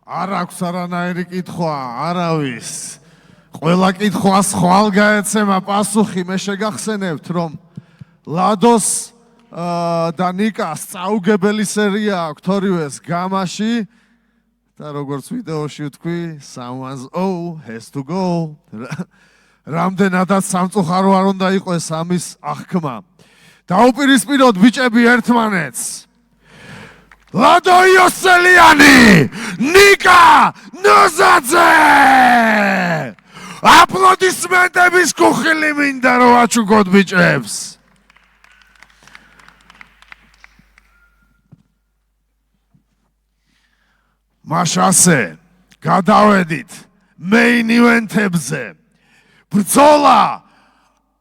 არ აქვს არანაირი კითხვა, არავის. ყველა კითხვას ხვალ გაეცემა პასუხი. მე შეგახსენებთ რომ ლადოს და ნიკას წაუგებელი სერია აქვთ ორივეს გამაში და როგორც ვიდეოში ვთქვი, someone's has to go. რამდენადაც სამწუხარო არ უნდა იყოს ამის აღქმა. დაუპირისპიროთ ბიჭები ერთმანეთს. ლადო იოსელიანი, ნიკა ნოზაძე! აპლოდისმენტების კუხილი მინდა რომ აჩუქოთ ბიჭებს. მაშასე, გადავედით main event-ებზე. ბრძოლა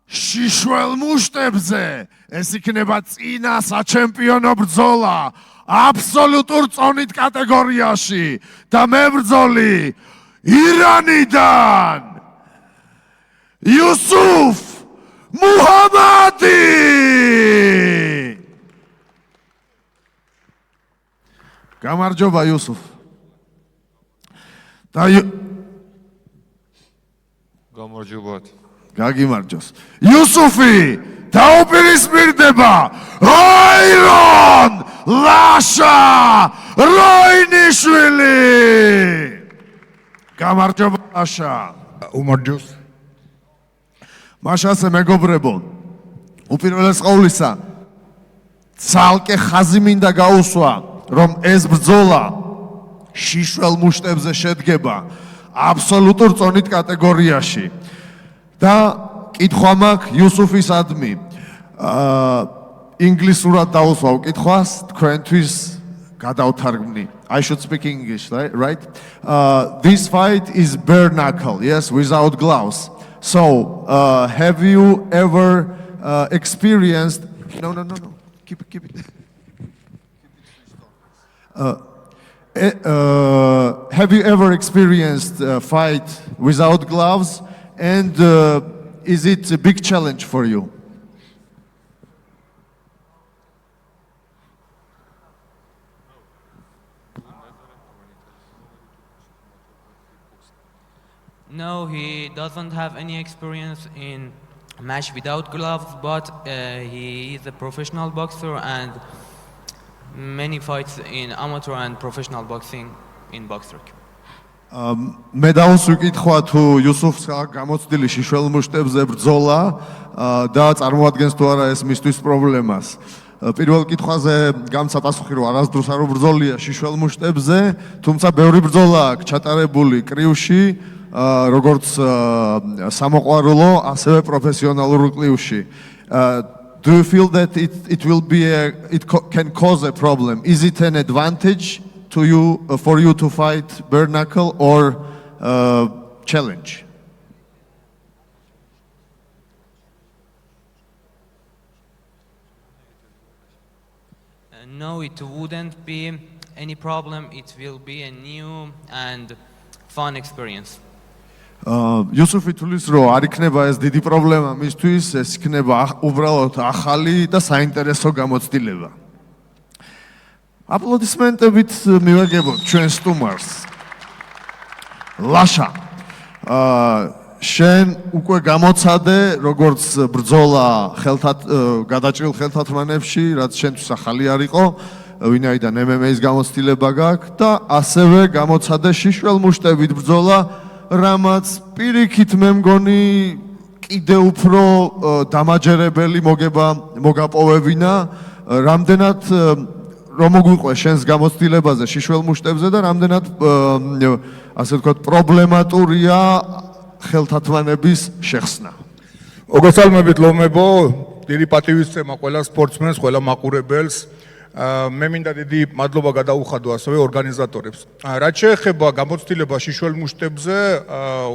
შიშველ მუშტებზე, ეს იქნება წინა საჩემპიონო ბრძოლა აბსოლუტურ წონით კატეგორიაში და მებრძოლი ირანიდან იუსუფ მუჰამადი. გამარჯობა იუსუფ.
გამარჯობათ.
გაგიმარჯოს. იუსუფი დაუპირისპირდება აირონ ლაშა როინიშვილი. გამარჯობა ლაშა. უმარჯოს. მაშასე მეგობრებო, უპირველეს ყოვლისა ცალკე ხაზი მინდა გაუსვა, რომ ეს ბრძოლა შიშველ მუშტებზე შედგება აბსოლუტურ წონით კატეგორიაში. და კითხვა მაქვს იუსუფისადმი. ინგლისურად დაუსვავ კითხვას, თქვენთვის გადავთარგმნი. I should speak English, right? This fight is bare knuckle, yes, without gloves. So, have you ever experienced... No. Keep it. Have you ever experienced a fight without gloves? And is it a big challenge for you?
No, he doesn't have any experience in match without gloves, but he is a professional boxer and many fights in amateur and professional boxing in Boxrec.
მე დავუსვიკითხვა თუ იუსუფს გამოცდილი შიშველმუშტებზე ბრძოლა და წარმოადგენს თუ არა ეს მისთვის პრობლემას. პირველ კითხვაზე გამცა პასუხი რომ არასდროს არ ბრძოლია შიშველმუშტებზე, თუმცა ბევრი ბრძოლა აქვს ჩატარებული კრივში, როგორც სამოყვარულო, ასევე პროფესიონალურ კრივში. Do you feel that it can cause a problem? Is it an advantage to you for you to fight bare knuckle or challenge?
No, it wouldn't be any problem. It will be a new and fun experience.
იუსუფი თulis რომ არ იქნება ეს დიდი პრობლემა მისთვის, ეს იქნება უბრალოდ ახალი და საინტერესო გამოცდილება. აპლოდისმენტებით მივაგებოთ ჩვენ სტუმარს. ლაშა, შენ უკვე გამოცადე როგორც ბრძოლა გადაჭრილ ხელთათმანებში, რაც შენთვის ახალი არ იყო, ვინაიდან MMA-ის გამოცდილება გაქვს და ასევე გამოცადე შიშველმუშტებით ბრძოლა, რამაც პირიქით მე მგონი კიდე უფრო დამაჯერებელი მოგაპოვებინა, რამდენად რომ მოგვიყვე შენს გამოცდილებაზე შიშველმუშტებზე და რამდენად ასე ვთქვათ პრობლემატურია ხელთათმანების შეხსნა.
მოგესალმებით ლომებო, დიდი პატივისცემა ყველა სპორტსმენს, ყველა მაყურებელს. მე მინდა დიდი მადლობა გადაუხადო ასევე ორგანიზატორებს. რაც შეეხება გამოცდილება შიშველმუშტებზე,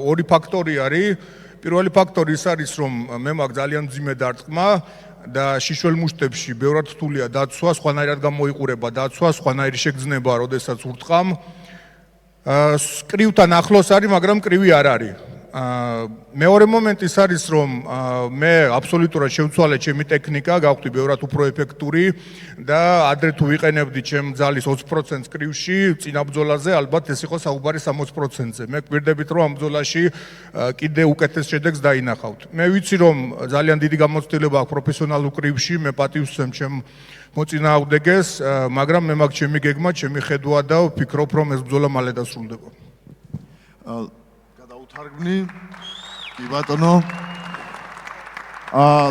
ორი ფაქტორი არის. პირველი ფაქტორი ის არის, რომ მე მაქვს ძალიან მძიმე დარტყმა და შიშველმუშტებში ბევრად რთულია დაცვა, სხვანაირად გამოიყურება დაცვა, სხვანაირი შეგრძნება, როდესაც ურტყამ. კრივთან ახლოს არის, მაგრამ კრივი არ არის. მეორე მომენტი ის არის, რომ მე აბსოლუტურად შევცვალე ჩემი ტექნიკა, გავხდი ბევრად უფრო ეფექტური და ადრე თუ ვიყენებდი ჩემ ძალის 20% კრივში, წინა ბრძოლაზე ალბათ ეს იყო საუბარი 60%-ზე. მე გვირდებით, რომ ამ ბრძოლაში კიდე უკეთეს შედეგს დაინახავთ. მე ვიცი, რომ ძალიან დიდი გამოცდილება აქვს პროფესიონალურ კრივში, მე პატივს ვცემ ჩემ მოწინააღმდეგეს, მაგრამ მე მაქვს ჩემი გეგმა, ჩემი ხედვა და ვფიქრობ, რომ ეს ბრძოლა მალე დასრულდება.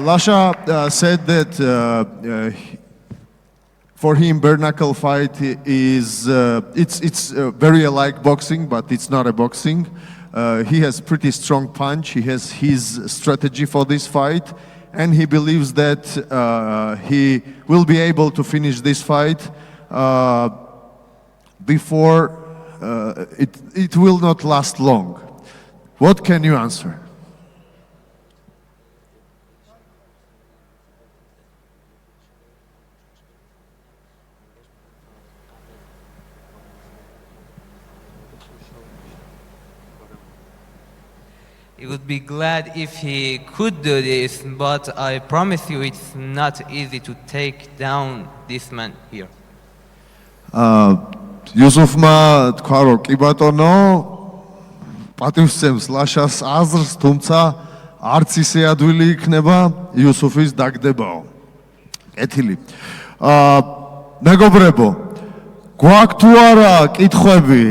Lasha said that for him bare knuckle fight is it's very alike boxing, but it's not a boxing. He has pretty strong punch. He has his strategy for this fight, and he believes that he will be able to finish this fight before it will not last long. What can you answer?
He would be glad if he could do this, but I promise you it's not easy to take down this man here.
Yusufma თქვა რომ კი ბატონო პატივსცემს ლაშას აზრს, თუმცა არც ისე ადვილი იქნება იუსუფის დაგდებაო. კეთილი. მეგობრებო, გვაქვს თუ არა კითხვები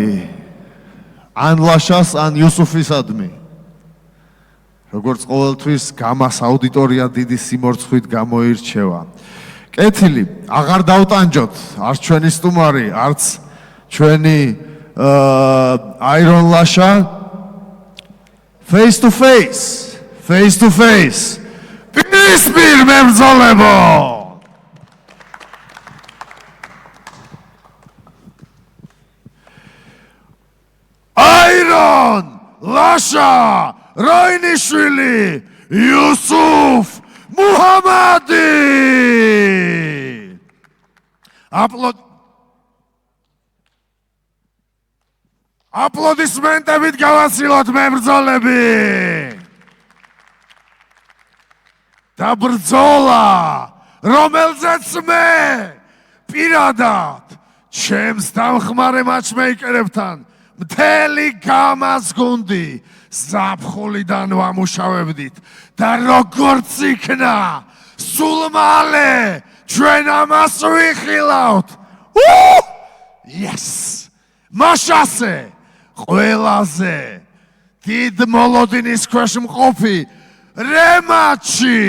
ან ლაშას, ან იუსუფისადმი? როგორც ყოველთვის გამას აუდიტორია დიდი სიმორცხვით გამოირჩევა. კეთილი, აღარ დავტანჯოთ, არც ჩვენი სტუმარი, არც ჩვენი Iron Lasha. Face to face, face to face. Პირისპირ მებრძოლებო. Iron Lasha Roiniშვილი, Yusuf Muhammadi. აპლოდისმენტებით გავასილოთ მებრძოლები. და ბრძოლა, რომელზეც მე პირადად ჩემს დამხმარე მაჩმეიკერებთან მთელი გამას გუნდი ზაფხულიდან ვამუშავებდით და როგორც იქნა, სულ მალე ჩვენ ამას ვიხილავთ. Yes! მაშასე ყველაზე დიდ მოლოდინის ქვეშ მყოფი რემატჩი,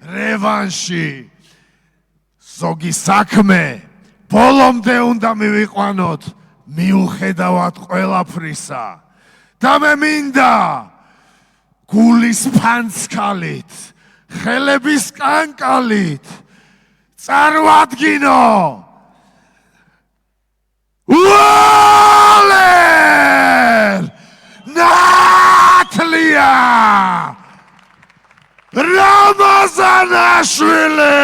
რევანში. ზოგი საქმე ბოლომდე უნდა მივიყვანოთ, მიუხედავად ყველაფრისა. და მე მინდა გულის ფანცქალით, ხელების კანკალით წარვადგინო ვალერ ნათლია რამაზანაშვილი,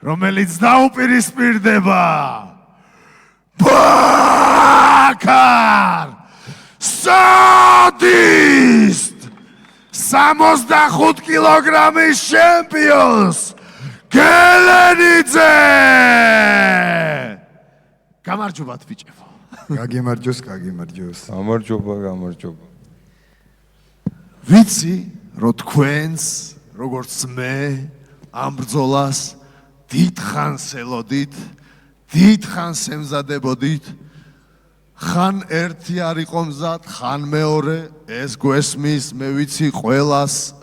რომელიც დაუპირისპირდება ბაქარ სადისტ 65 კილოგრამის ჩემპიონს გელენიძე. გამარჯობათ ბიჭებო.
გაგიმარჯოს. გამარჯობა.
ვიცი, რომ თქვენს, როგორც მე, ამ ბრძოლას დიდხანს ელოდით, დიდხანს ემზადებოდით. ხან ერთი არ იყო მზად, ხან მეორე, ეს გვესმის, მე ვიცი ყველას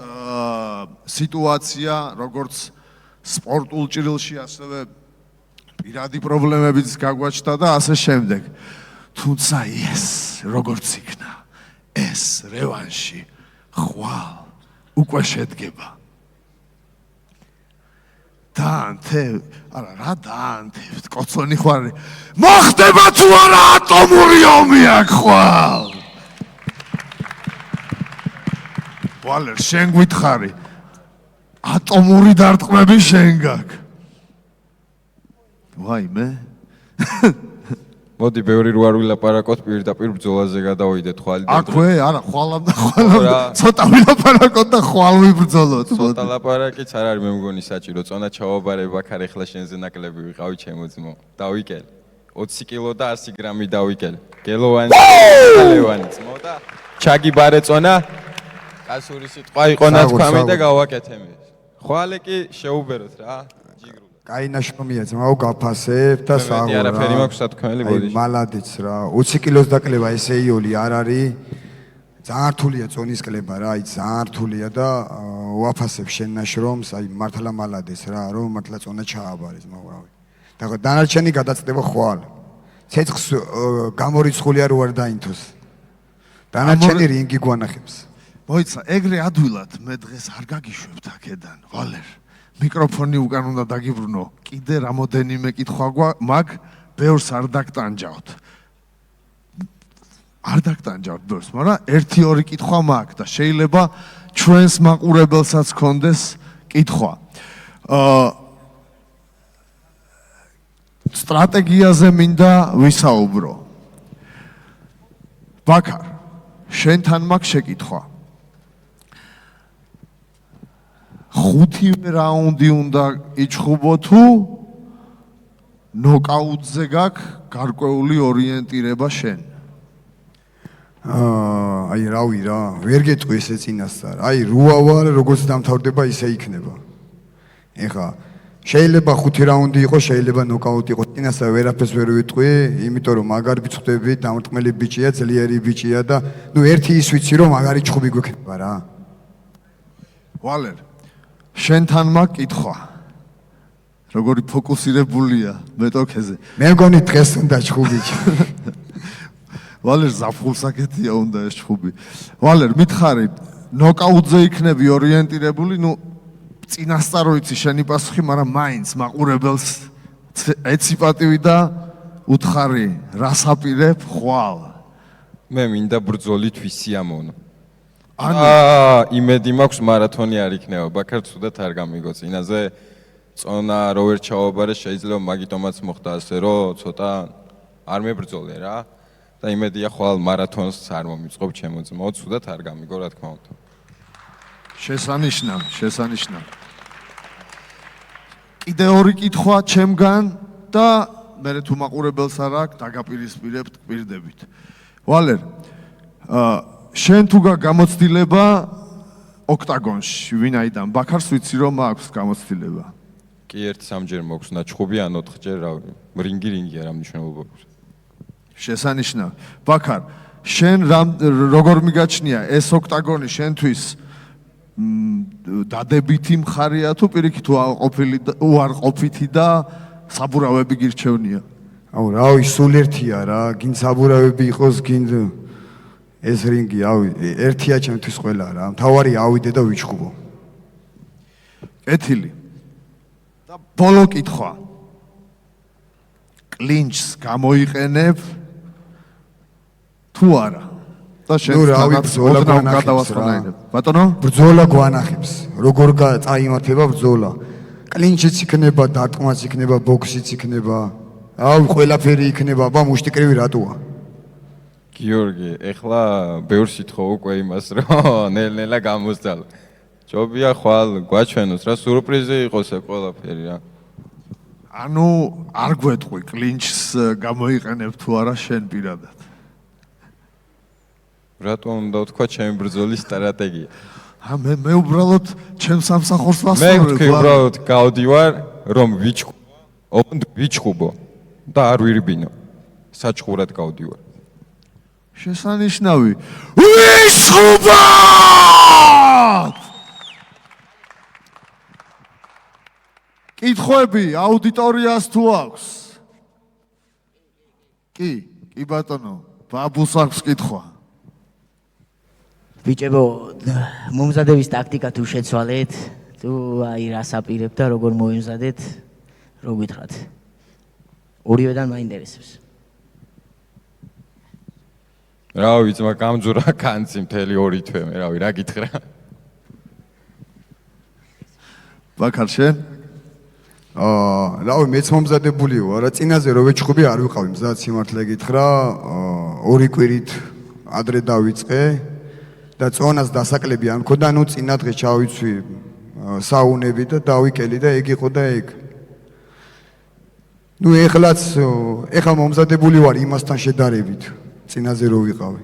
სიტუაცია, როგორც სპორტულ ჭრილში, ასევე პირადი პრობლემებიც გაგვაჩნდა და ასე შემდეგ. თუმცა ეს როგორც იქნა, ეს რევანში ხვალ უკვე შედგება. დაანთებ, არა რა დაანთებთ, კოცონი ხარ. მოხდება თუ არა ატომური ომი აქ ხვალ? ვალერ, შენ გითხარი, ატომური დარტყმები შენ გაქვს. ვაიმე.
მოდი ბევრი რო არ ვილაპარაკოთ, პირდაპირ ბრძოლაზე გადავიდეთ ხვალ.
აქვე, არა, ხვალამ ცოტა ვილაპარაკოთ და ხვალ ვიბრძოლოთ.
ცოტა ლაპარაკიც არ არის, მე მგონი საჭირო. წონა ჩავაბარე ბაქარ, ეხლა შენზე ნაკლები ვიყავი ჩემო ძმო. დავიკელ. 20 კილო და 100 გრამი დავიკელ. გელოვანი, ლევანი ძმო და ჩაგიბარე წონა. კასური სიტყვა იყო ნათქვამი და გავაკეთე. ხვალე კი შეუბეროთ რა.
კაი ნაშრომია ძმაო, გაფასებ და საღო რა.
არაფერი მაქვს სათქმელი, ბოდიში.
მალადიც რა. 20 კილოს დაკლება ესე იოლი არ არის. ძალიან რთულია წონის კლება რა, აი ძალიან რთულია და ვაფასებ შენ ნაშრომს, აი მართლა მალადეს რა, რომ მართლა წონა ჩააბარეს მაგრავი. და დანარჩენი გადაწდება ხვალ. ცეცხლს გამორიცხულია რო არ დაინთოს. დანარჩენი რინგი გვანახებს.
მოიცა, ეგრე ადვილად მე დღეს არ გაგიშვებთ აქედან, ვალერ. მიკროფონი უკან უნდა დაგიბრუნო. კიდე რამოდენიმე კითხვა მაგ, ბევრს არ დაგტანჯავთ. არ დაგტანჯავთ ბევრს, მაგრამ 1-2 კითხვა მაქვს და შეიძლება ჩვენს მაყურებელსაც გქონდეს კითხვა. სტრატეგიაზე მინდა ვისაუბრო. ბაქარ, შენთან მაქვს შეკითხვა. 5 რაუნდი უნდა იჩხუბო თუ ნოკაუტზე გაქვს გარკვეული ორიენტირება შენ?
აი რავი რა, ვერ გეტყვი ესე წინასწარ. აი რუა ვარ, როგორც დამთავრდება ისე იქნება. ეხა შეიძლება 5 რაუნდი იყოს, შეიძლება ნოკაუტი იყოს. წინასწარ ვერაფერს ვერ ვიტყვი, იმიტომ რომ მაგარ ბიჭდები, დამრტყმელი ბიჭია, ძლიერი ბიჭია და ნუ ერთი ის ვიცი რომ მაგარი ჩხუბი გვექნება რა.
ვალერ, შენთან მაქვს კითხვა. როგორი ფოკუსირებულია მეტოქეზე.
მე მგონი დღეს უნდა ჩხუბი.
ვალერ ზაფხულსაკეთია უნდა ეს ჩხუბი. ვალერ, მითხარი, ნოკაუტზე იქნები ორიენტირებული, ნუ წინასწარ ვიცი შენი პასუხი, მაგრამ მაინც მაყურებელს ეცი პატივი და უთხარი, რას აპირებ ხვალ?
მე მინდა ბრძოლით ვისიამოვნო.
ანუ
იმედი მაქვს მარათონი არ იქნება. ბაქარ ცუდად არ გამიგო წინაზე. წონა რო ვერ ჩავაბარე, შეიძლება მაგიტომაც მოხდა ასე, რომ ცოტა არ მებრძოლე რა. და იმედია ხვალ მარათონს არ მომიწყობ ჩემო ძმო, ცუდად არ გამიგო რა თქმა უნდა.
შესანიშნავ. კიდე ორი კითხვა ჩემგან და მე თუ მაყურებელს არ აქვს, დაგაპირისპირებთ კვირდებით. ვალერ, შენ თუ გამოცდილება ოქტაგონში, ვინაიდან ბაქარს ვიცი რომ აქვს გამოცდილება.
კი, 1-3 მოქვს ნაჩხუბი ან 4-ჯერ, რინგი არა მნიშვნელობა აქვს.
შესანიშნავი. ბაქარ, შენ როგორ მიგაჩნია ეს ოქტაგონი შენთვის დადებითი მხარეა თუ პირიქით უარყოფითი და საბურავები გირჩევნია?
აუ, რავი, სულ ერთია რა, გინ საბურავები იყოს, გინ ეს რინგი, ავი, ერთია ჩემთვის ყველა რა. მთავარი ავიდე და ვიჩხუბო.
კეთილი. და ბოლო კითხვა. კლინჩს გამოიყენებ თუ არა? და შენ ბატონო?
ბრძოლა გვანახებს. როგორ წაიმართება ბრძოლა. კლინჩიც იქნება, დარტყმაც იქნება, ბოქსიც იქნება. აუ, ყველაფერი იქნება, აბა მუშტიკრივი რატოა?
გიორგი, ეხლა ბევრს ითხოვ უკვე იმას, რომ ნელ-ნელა გამოსძალო. ჯობია ხვალ გვაჩვენოს რა, სურპრიზი იყოს ეს ყველაფერი რა.
ანუ არ გვეტყვი კლინჩს გამოიყენებ თუ არა შენ პირადად?
რატომ უნდა ვთქვა ჩემი ბრძოლის სტრატეგია?
მე უბრალოდ ჩემს სამსახურს ვასწავლებ.
მე ვთქვი უბრალოდ გავდივარ, რომ ვიჩხუბო და არ ვირბინო. საჩხურად გავდივარ.
შესანიშნავი. ვიჩხუბოთ! კითხვები აუდიტორიას თუ აქვს? კი ბატონო, ბაბუს აქვს კითხვა.
ბიჭებო, მომზადების ტაქტიკა თუ შეცვალეთ, თუ აი რას აპირებთ და როგორ მოიმზადეთ, რო გითხრათ. ორივედან მაინტერესებს.
რავი, ძმა გამძურა კანცი მთელი 2 თვე, მე რავი, რა გითხრა?
ბაქარ შენ?
რავი, მეც მომზადებული ვარ, წინაზე რო ვეჩხუბი არ ვიყავი მზად, სიმართლე გითხრა, 2 კვირით ადრე დავიწყე და წონას დასაკლები არ მქონდა, ნუ წინა დღე ჩავიცვი საუნები და დავიკელი და ეგ იყო და ეგ. ნუ ეხლა მომზადებული ვარ იმასთან შედარებით, წინაზე რო ვიყავი.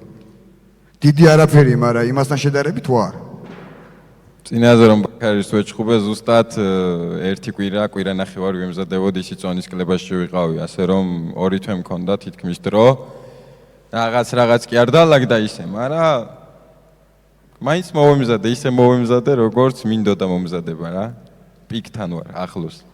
დიდი არაფერი, მაგრამ იმასთან შედარებით ვარ.
წინაზე რომ ბაქარის ვეჩხუბე, ზუსტად 1 კვირა ნახევარი ვემზადებოდი სიწონის კლებაში ვიყავი, ასე რომ 2 თვე მქონდა თითქმის დრო. რაღაც კი არ დალაგდა ისე, მაგრამ მაინც მოვემზადე, ისე მოვემზადე, როგორც მინდოდა მომზადება რა. პიკთან ვარ, ახლოს.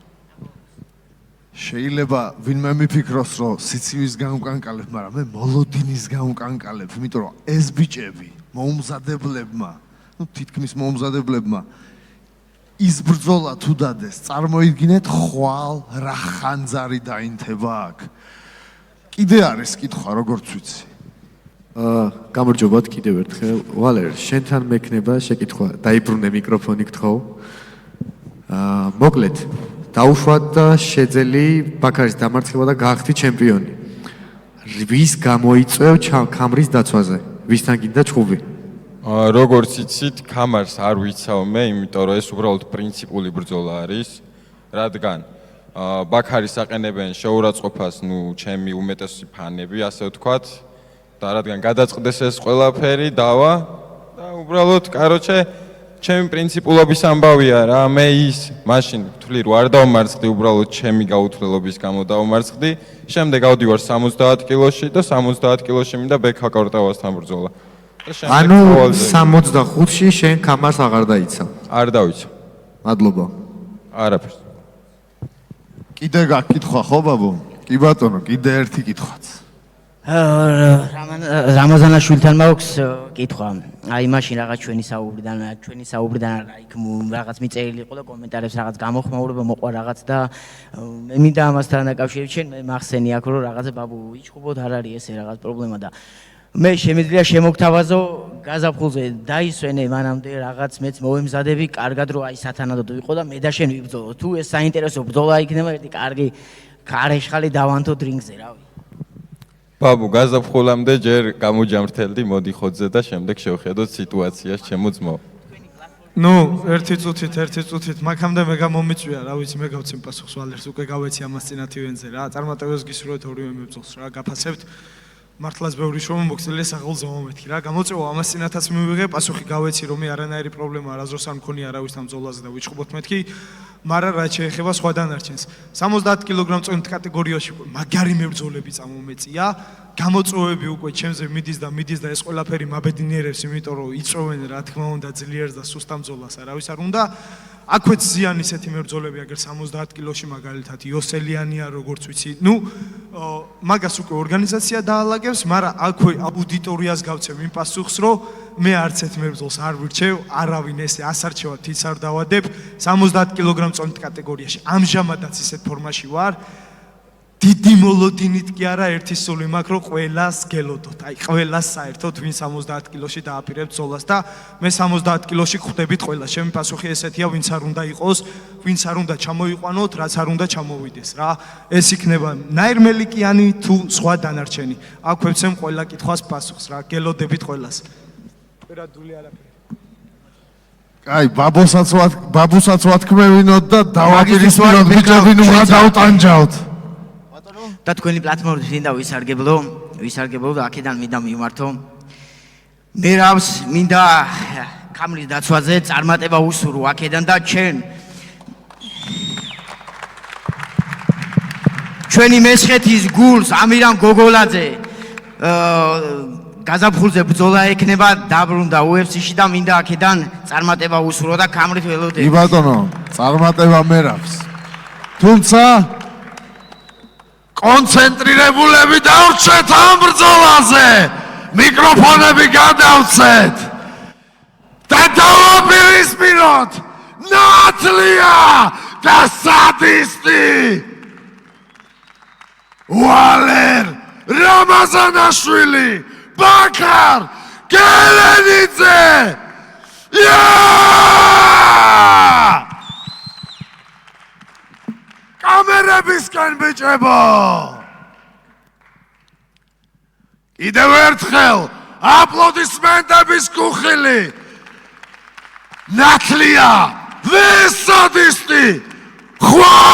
შეიძლება ვინმე მიფიქროს, რომ სიცივის გამკანკალებ, მაგრამ მე მოლოდინის გამკანკალებ, იმიტომ რომ ეს ბიჭები მომზადებლებმა, თითქმის მომზადებლებმა ის ბრძოლა თუ დადეს, წარმოიდგინეთ ხვალ რა ხანძარი დაინთება აქ. კიდე არის კითხვა, როგორც ვიცი.
გამარჯობათ კიდევ ერთხელ. ვალერ, შენთან მექნება შეკითხვა, დაიბრუნე მიკროფონი გთხოვ. მოკლედ, დაუშვათ და შეძელი ბაქარის დამარცხება და გაახდი ჩემპიონი. ვის გამოიწვევ ქამრის დაცვაზე? ვისთან გინდა ჩხუბი?
როგორც იცით, ქამარს არ ვიცავ მე, იმიტომ რომ ეს უბრალოდ პრინციპული ბრძოლა არის, რადგან ბაქარის აყენებენ შეურაცხყოფას, ჩემი უმეტესი ფანები, ასე ვთქვათ, და რადგან გადაწყდეს ეს ყველაფერი, დავა და უბრალოდ, ჩემი პრინციპულობის ამბავია რა, მე მაშინ ვთვლი რომ არ დავმარცხდი, უბრალოდ ჩემი გაუთვლელობის გამო დავმარცხდი, შემდეგ გავდივარ 70 კილოში და 70 კილოში მინდა ბექა კორტავასთან ბრძოლა.
ანუ 65-ში შენ ქამარს აღარ დაიცავ?
არ დავიცავ.
მადლობა.
არაფერს.
კიდე გაკითხვა ხო ბაბო? კი ბატონო, კიდე ერთი კითხვაც.
რამაზანაშვილთან მაქვს კითხვა. აი მაშინ რაღაც ჩვენი საუბრიდან რა იქ რაღაც მიწერილი იყო და კომენტარებს რაღაც გამოხმაურება მოყვა რაღაც და მე მინდა ამასთან დაკავშირებით შენ მახსენია აქ რომ რაღაცა ბაბუ იჩხუბოთ არ არის ესე რაღაც პრობლემა და მე შემიძლია შემოგთავაზო გაზაფხულზე დაისვენე მანამდე რაღაც მეც მოვემზადები კარგად რომ აი სათანადოდ ვიყო და მე და შენ ვიბრძოლო თუ ეს საინტერესო ბრძოლა იქნება ერთი კარგი ქარეშხალი დავანთო დრინგზე რავი
ბაბუ გაზაფხულამდე ჯერ გამოჯამრთელდი მოდი ხოძზე და შემდეგ შევხედოთ სიტუაციას ჩემო ძმაო
ნუ ერთი წუთით მაგამდე მე გამომიწვია, რა ვიცი, მე გავცემ პასუხს ვალერს, უკვე გავეცი ამას წინათ ივენზე რა. წარმატებებს გისურვებთ ორივე მებრძოლს რა, გაფასებთ. მართლაც ბევრი შრომა მოგწელია საღოლ ზომომეთქი რა. გამოწვევა ამას წინათაც მივიღე, პასუხი გავეცი, რომ მე არანაირი პრობლემა არასდროს არ მქონია არავის ამ ბრძოლაზე და ვიჩხუბოთ მეთქი. მაგრამ რაც შეეხება სხვა დანარჩენს, 70 კილოგრამ წონით კატეგორიაში მაგარი მებრძოლები წამომეწია. გამოწვევები უკვე ჩემზე მიდის და ეს ყველაფერი მაბედნიერებს, იმიტომ რომ იწოვენ რა თქმა უნდა ძლიერს და სუსტ ბრძოლას არავის არ უნდა. აქვეც ზიან ისეთი მებრძოლები, აგერ 70 კილოში მაგალითად იოსელიანია, როგორც ვიცი. ნუ მაგას უკვე ორგანიზაცია დაალაგებს, მაგრამ აქვე აუდიტორიას გავცემ იმ პასუხს, რომ მე არც ერთ მებრძოლს არ ვირჩევ, არავინ ესე ასარჩევად თიც არ დავადებ 70 კილოგრამ წონით კატეგორიაში. ამჟამადაც ისეთ ფორმაში ვარ. დიდი მოლოდინით კი არა, ერთი სული მაქვს, რომ ყველას გელოდოთ. აი, ყველას საერთოდ ვინ 70 კილოში დააპირებთ ბრძოლას და მე 70 კილოში ხვდებით ყველას. ჩემი პასუხი ესეთია, ვინც არ უნდა იყოს, ვინც არ უნდა ჩამოიყვანოთ, რაც არ უნდა ჩამოვიდეს რა. ეს იქნება ნაირმელიკიანი თუ სხვა დანარჩენი. აქ ვეცემ ყველა კითხვას პასუხს რა. გელოდებით ყველას. ვერადული არაფერი.
აი, ბაბუსაც ვათქმევინოთ და დავაპირისპიროთ ბიჭები, ნუ რა დავტანჯავთ.
და თქვენი პლატფორმით მინდა ვისარგებლო და აქედან მინდა მივმართო. მე რავს მინდა კამრის დაცვაზე წარმატება უსურო აქედან და ჩვენი მესხეთის გულს ამირან გოგოლაძე გაზაფხულზე ბრძოლა ექნება დაბრუნდა UFC-ში და მინდა აქედან წარმატება უსურო და კამრით ველოდები.
კი ბატონო, წარმატება მე რავს. თუმცა კონცენტრირებულები დავრჩეთ ამ ბრძოლაზე. მიკროფონები გადავცეთ და დავაპირისპიროთ ნათლია და სადისტი ვალერ რამაზანაშვილი ბაქარ გელენიძე. კამერებისკენ ბიჭებო, კიდევ ერთხელ აპლოდისმენტების კუხილი ნათლია ვესადისტი ხვა